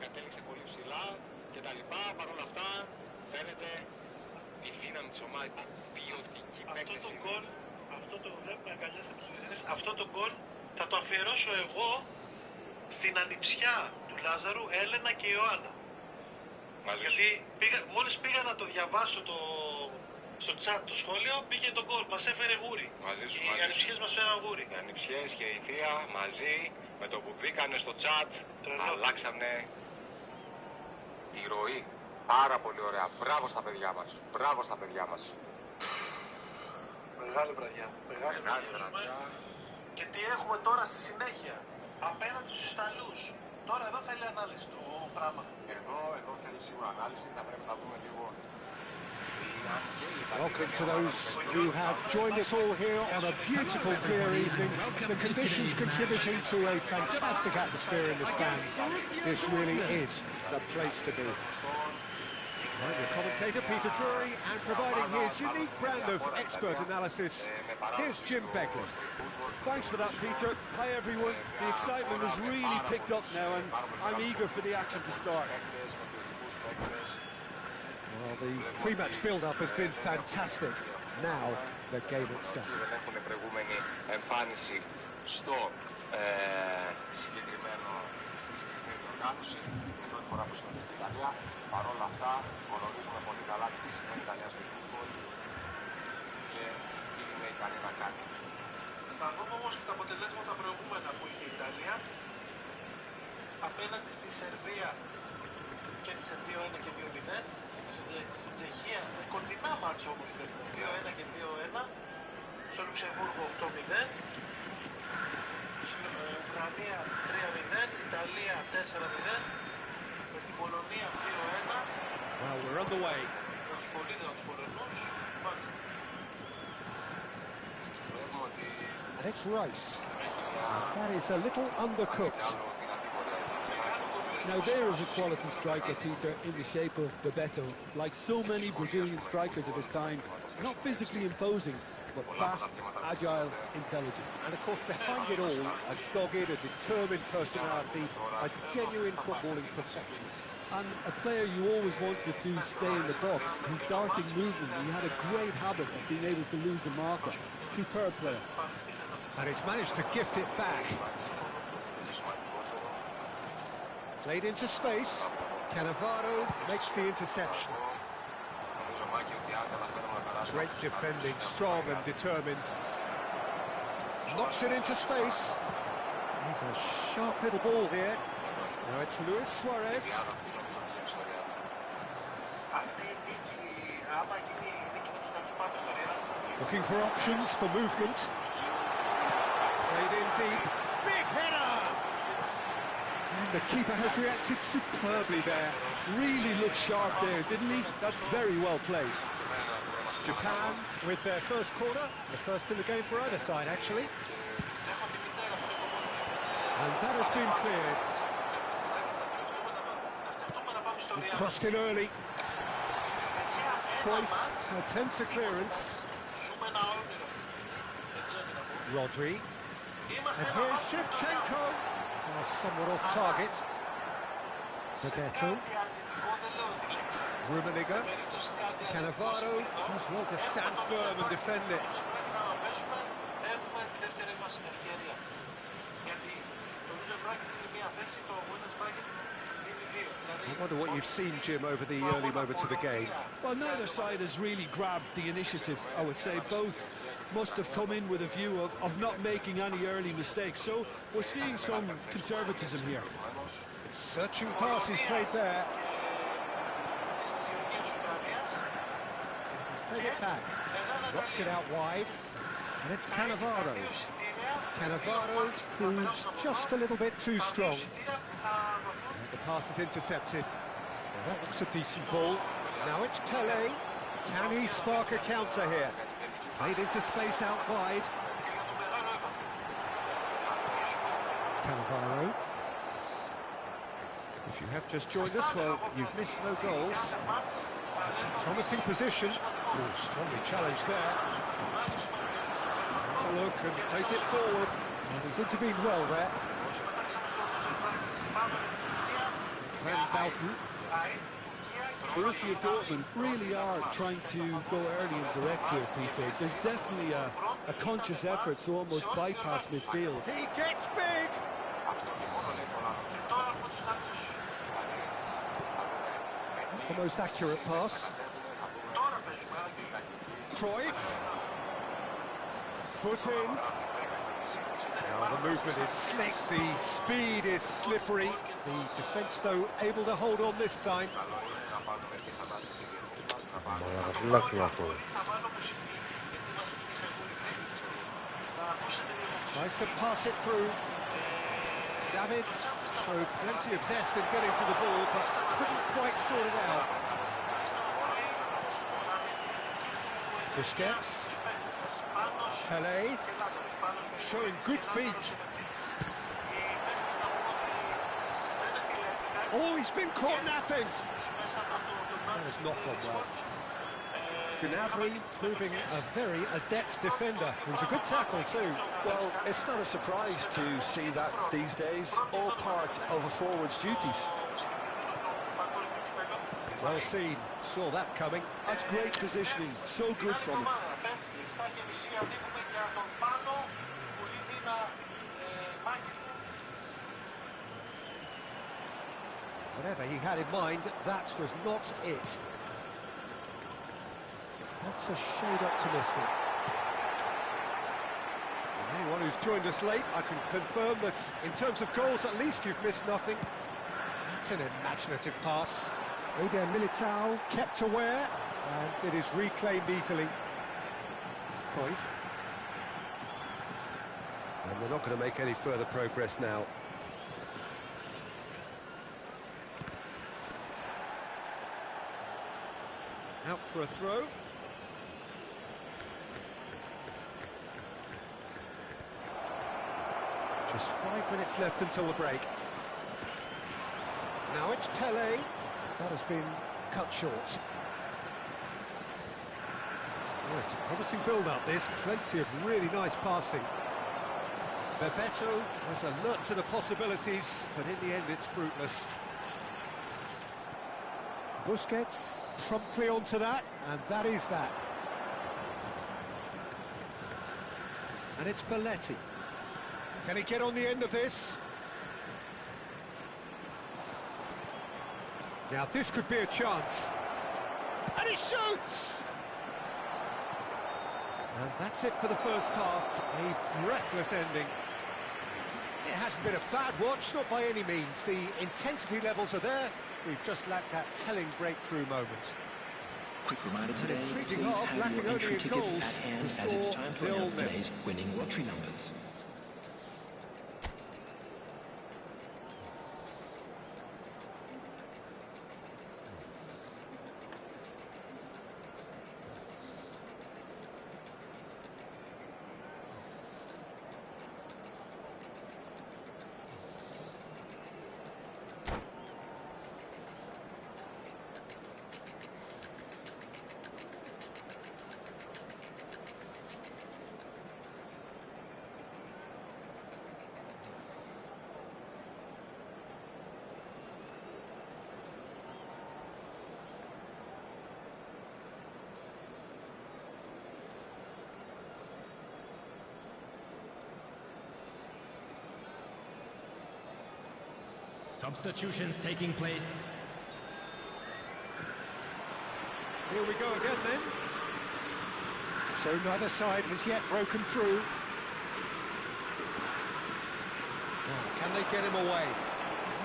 κατέληξε πολύ ψηλά και τα λοιπά. Παρ' όλα αυτά φαίνεται η δύναμη της ομάδας, η ποιοτική παίκτηση. Αυτό το βλέπουμε αγκαλιές από τους διεθνείς. Αυτό το γκολ θα το αφιερώσω εγώ στην ανιψιά του Λάζαρου, Έλενα και Ιωάννα. Γιατί μόλις πήγα να το διαβάσω στο chat το σχόλιο, πήγε το γκολ, μας έφερε γούρι. Οι ανιψιές μας φέραν γούρι. Οι ανιψιές και η θεία μαζί με το που μπήκανε στο chat αλλάξανε τη ροή. Πάρα πολύ ωραία. Μπράβο στα παιδιά μας. Μπράβο στα παιδιά μας. Μεγάλη βραδιά. Μεγάλη βραδιά. Και τι έχουμε τώρα στη συνέχεια. Απέναντι στους Ιταλούς. Τώρα εδώ θέλει ανάλυση το πράγμα. Εδώ θέλει σίγουρα ανάλυση. Θα πρέπει να δούμε λίγο. Welcome to those who have joined us all here on a beautiful clear evening. The conditions contributing to a fantastic atmosphere in the stands. This really is the place to be. Your commentator Peter Drury, and providing his unique brand of expert analysis, here's Jim Begley. Thanks for that, Peter. Hi, everyone. The excitement has really picked up now, and I'm eager for the action to start. Well, the pre-match build-up has been fantastic. Now, the game itself. Έχουν προηγούμενη εμφάνιση στο συγκεκριμένο οργάνωση. Είναι η πρώτη φορά που συμμετέχει η Ιταλία. Παρ' όλα αυτά, γνωρίζουμε πολύ καλά τι σημαίνει η Ιταλία στο φούτμπολ και τι είναι ικανή να κάνει. Να δούμε όμως και τα αποτελέσματα προηγούμενα που είχε η Ιταλία απέναντι στη Σερβία και τη 2-1 και 2-0. Στη Τσεχία, κοντινά μάτς όμως βλέπουμε, 2-1 και 2-1. Στο Λουξεμβούργο 8-0. Στην Ουκρανία 3-0. Ιταλία 4-0. Με την Πολωνία 2-1. Well, we're on the way. Με την Πολύδρα τους Πολωνούς. Μάλιστα. And it's Rice. That is a little undercooked. Now there is a quality striker, Peter, in the shape of Bebeto. Like so many Brazilian strikers of his time, not physically imposing, but fast, agile, intelligent. And of course, behind it all, a dogged, a determined personality, a genuine footballing perfectionist. And a player you always wanted to stay in the box. His darting movement, he had a great habit of being able to lose a marker. Superb player. And he's managed to gift it back. Played into space. Cannavaro makes the interception. Great defending, strong and determined. Knocks it into space. He's a sharp little ball here. Now it's Luis Suarez. Looking for options for movement. Played in deep. Big header! And the keeper has reacted superbly there. Really looked sharp there, didn't he? That's very well played. Japan with their first corner, the first in the game for either side actually. And that has been cleared. He crossed in early. Cruyff attempts a clearance. Rodri. And here's Shevchenko. Somewhat off target. Bebeto. Rummenigge. Cannavaro does well to stand firm and defend it. I wonder what you've seen, Jim, over the early moments of the game. Well, neither side has really grabbed the initiative, I would say. Both must have come in with a view of not making any early mistakes. So we're seeing some conservatism here. Searching passes played there. He's played it back. Rocks it out wide. And it's Cannavaro. Cannavaro proves just a little bit too strong. And the pass is intercepted. Well, that looks a decent ball. Now it's Pelé. Can he spark a counter here? Played into space out wide. Cannavaro. If you have just joined us, well, you've missed no goals. It's a promising position. Oh, strongly challenged there. Has a look and plays it forward. And he's intervened well there. Van Bouten. Borussia Dortmund really are trying to go early and direct here, Peter. There's definitely a conscious effort to almost bypass midfield. He gets big. The most accurate pass. Cruyff. Foot in. Now the movement is slick, the speed is slippery. The defence, though, able to hold on this time. Tries to pass it through. Davids showed plenty of zest in getting to the ball, but couldn't quite sort it out. Busquets. Pelé. Showing good feet. Oh, he's been caught napping. That has not gone well. Gnabry proving a very adept defender. It was a good tackle too. Well, it's not a surprise to see that these days, all part of a forward's duties. Well seen, saw that coming. That's great positioning, so good from him. Whatever he had in mind, that was not it. That's a shade optimistic. And anyone who's joined us late, I can confirm that in terms of goals, at least you've missed nothing. That's an imaginative pass. Eder Militao kept aware, and it is reclaimed easily. Cruyff. And they're not going to make any further progress now. Out for a throw. Just 5 minutes left until the break. Now it's Pelé. That has been cut short. Oh, it's a promising build-up, this. Plenty of really nice passing. Bebeto was alert to the possibilities, but in the end it's fruitless. Busquets promptly onto that, and that is that. And it's Belletti. Can he get on the end of this? Now this could be a chance. And he shoots! And that's it for the first half. A breathless ending. It hasn't been a bad watch, not by any means. The intensity levels are there. We've just lacked that telling breakthrough moment. Quick reminder today, intriguing please half, have lacking your only entry in tickets goals. at hand The as it's score time to announce 0-0. today's winning lottery numbers. Substitutions taking place. Here we go again then. So neither side has yet broken through. Now, can they get him away?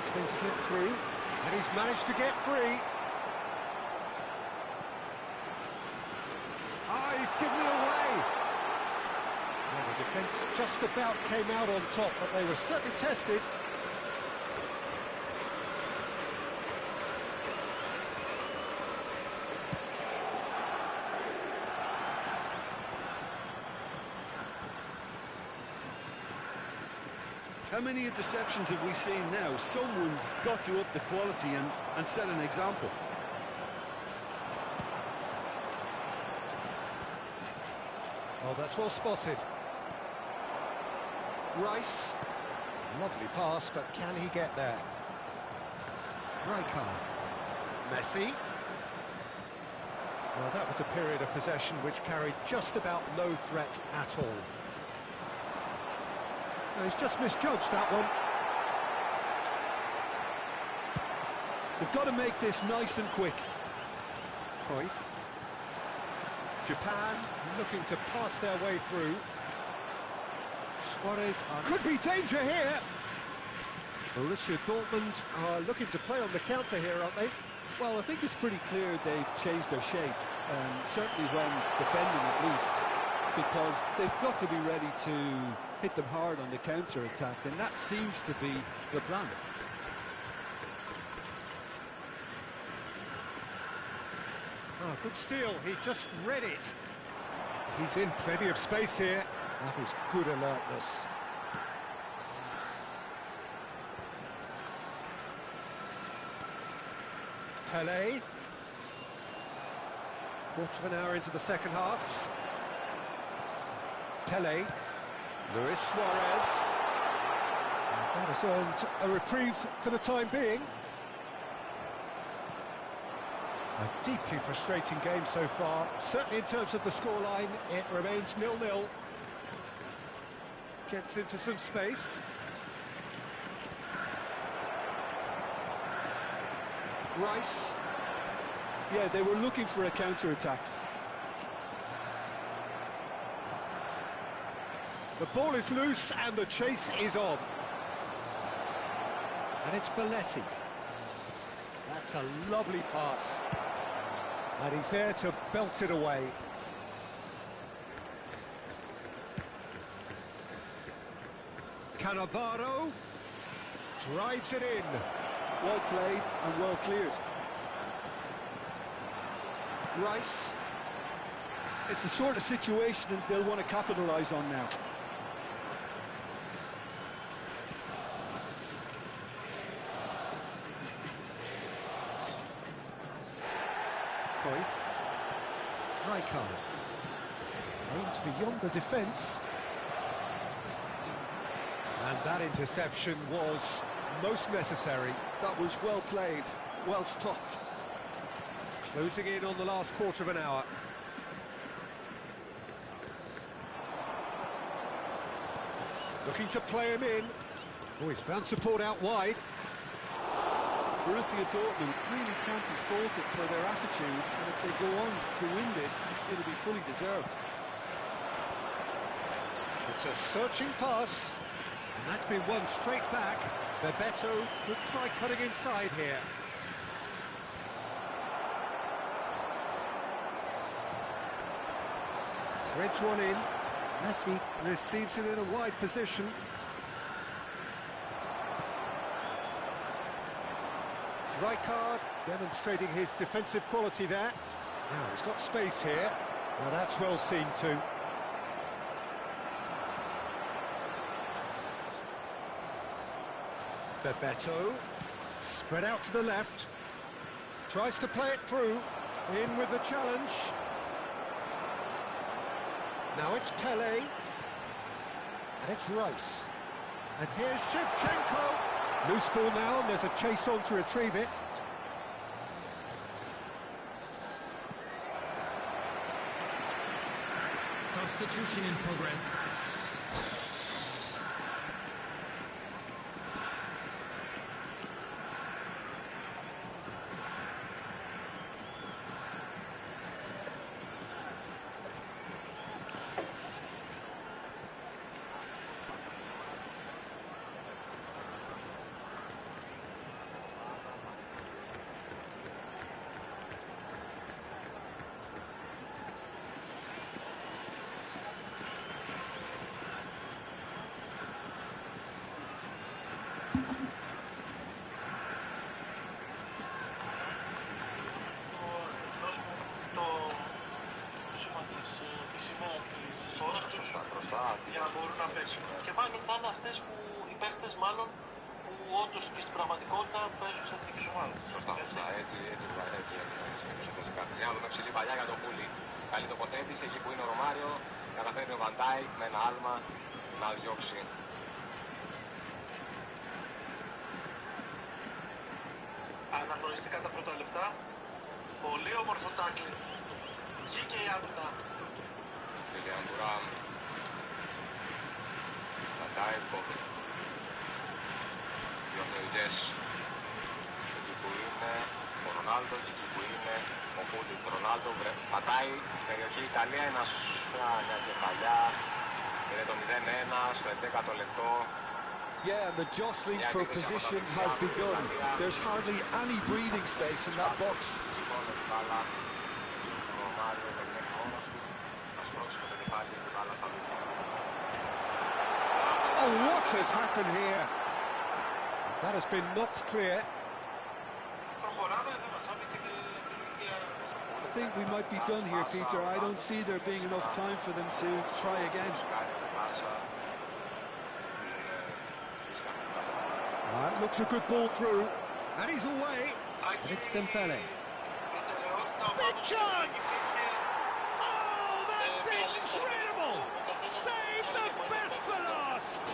He's been slipped through, and he's managed to get free. Ah, he's given it away. Well, the defence just about came out on top, but they were certainly tested. How many interceptions have we seen now? Someone's got to up the quality and set an example. Oh, that's well spotted. Rice. Lovely pass, but can he get there? Rijkaard. Messi. Well, that was a period of possession which carried just about no threat at all. No, he's just misjudged that one. They've got to make this nice and quick. Cruyff. Japan looking to pass their way through. Suarez could be danger here. Borussia Dortmund are looking to play on the counter here, aren't they? Well, I think it's pretty clear they've changed their shape, certainly when defending at least, because they've got to be ready to hit them hard on the counter-attack, and that seems to be the plan. Oh, good steal, he just read it. He's in plenty of space here. That is good alertness. Pelé. Quarter of an hour into the second half. Pelé. Luis Suarez. That has earned a reprieve for the time being. A deeply frustrating game so far. Certainly in terms of the scoreline, it remains 0-0. Gets into some space. Rice. Yeah, they were looking for a counter-attack. The ball is loose and the chase is on. And it's Belletti. That's a lovely pass. And he's there to belt it away. Cannavaro drives it in. Well played and well cleared. Rice. It's the sort of situation that they'll want to capitalise on now. Cruyff. Rijkaard. Aimed beyond the defence. And that interception was most necessary. That was well played, well stopped. Closing in on the last quarter of an hour. Looking to play him in. Oh, he's found support out wide. Borussia Dortmund really can't be faulted for their attitude, and if they go on to win this, it'll be fully deserved. It's a searching pass, and that's been won straight back. Bebeto could try cutting inside here. Threads one in. Messi receives it in a wide position. Rijkaard demonstrating his defensive quality there. Now he's got space here. Well, that's well seen too. Bebeto, spread out to the left, tries to play it through, in with the challenge. Now it's Pelé, and it's Rice. And here's Shevchenko. Loose ball now, and there's a chase on to retrieve it. Substitution in progress. Για να μπορούν να παίξουν. Και μάλλον θα είναι αυτές που οι παίκτες μάλλον που όντως και στην πραγματικότητα παίζουν σε εθνικές ομάδες. Σωστά, έτσι δηλαδή για να δούμε ψηλή παλιά για τον Πούλη. Καλή τοποθέτηση εκεί που είναι ο Ρωμάριο. Καταφέρνει ο Βαντάικ με ένα άλμα να διώξει. αναγνωριστικά τα πρώτα λεπτά. Πολύ όμορφο τάκλι. Βγήκε η άμυνα. Λίλιαν Τουράμ. Πατάει, κόβει. Δύο Νεουτζές. Εκεί που είναι ο Ρονάλντο και εκεί που είναι ο Χούλιτ. Ρονάλντο πατάει στην περιοχή Ιταλία, μια κεφαλιά. Είναι το 0-1 στο 11ο λεπτό. Yeah, and the jostling for position has begun. There's hardly any breathing space in that box. Oh, what has happened here? That has been knocked clear. I think we might be done here, Peter. I don't see there being enough time for them to try again. Looks a good ball through, and he's away. It's Dembele. Big chance! Oh, that's incredible! Save the best for last!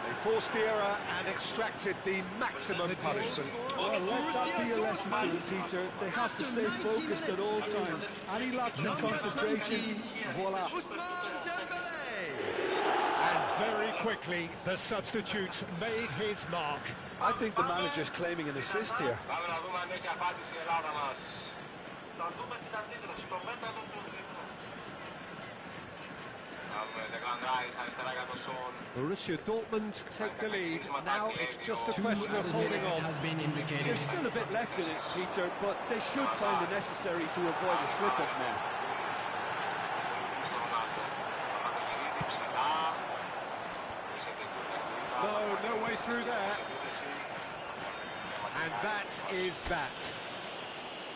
They forced the error and extracted the maximum punishment. Well, let that be a lesson to them, Peter. They have to stay focused at all times. Any lapse in concentration, voila. And very quickly, the substitute made his mark. I think the manager's claiming an assist here. Πάμε να δούμε αν έχει απάντηση η Ελλάδα μας. Θα δούμε την αντίδραση, το μέταλλο του διεθνού. Πάμε Declan Rice αριστερά για το Σον. Borussia Dortmund take the lead. Now it's just a question of holding on. There's still a bit left in it, Peter, but they should find the necessary to avoid a slip-up now. No way through there. And that is that.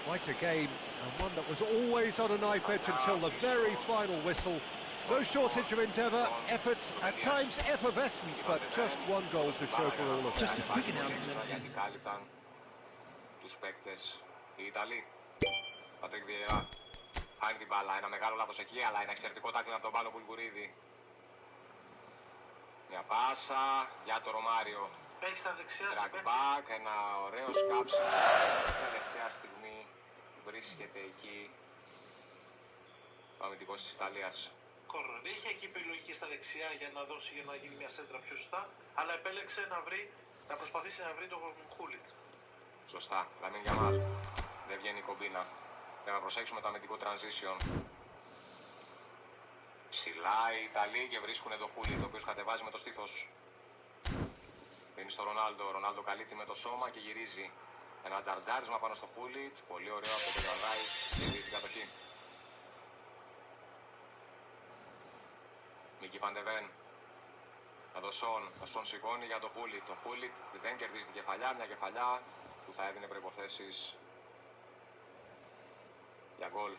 Quite a game, and one that was always on a knife edge until the very final whistle. No shortage of endeavour, effort, at times effervescence, but just one goal to show for all of that. Γιατί κάλυπταν τους παίκτες οι Ιταλοί. Πατρίκ Βιερά χάνει την μπάλα, ένα μεγάλο λάθος εκεί, αλλά ένα εξαιρετικό τάκλινγκ από τον Πάνο Μπουλγουρίδη. Μια πάσα για το Ρωμάριο. Έχει στα δεξιά Back, ένα ωραίο σκάψιμο. Τελευταία στιγμή βρίσκεται εκεί ο αμυντικός της Ιταλίας. Είχε εκεί επιλογή στα δεξιά για να δώσει, για να γίνει μια σέντρα πιο σωστά, αλλά επέλεξε να προσπαθήσει να βρει τον Χούλιτ. Σωστά, Λαμίν Γιαμάλ. Δεν βγαίνει η κομπίνα. Πρέπει να προσέξουμε το αμυντικό transition. Ψηλά οι Ιταλοί και βρίσκουν τον Χούλιτ, ο οποίος κατεβάζει με το στήθος. Δίνει στο Ρονάλντο. Ο Ρονάλντο καλύπτει με το σώμα και γυρίζει. Ένα τζαρτζάρισμα πάνω στο Χούλιτ. Πολύ ωραίο από τον Ράις και δίνει την κατοχή. Μίκη Παντεβέν. Το Σον σηκώνει για το Χούλιτ. Το Χούλιτ δεν κερδίζει την κεφαλιά. Μια κεφαλιά που θα έδινε προϋποθέσεις για γκολ.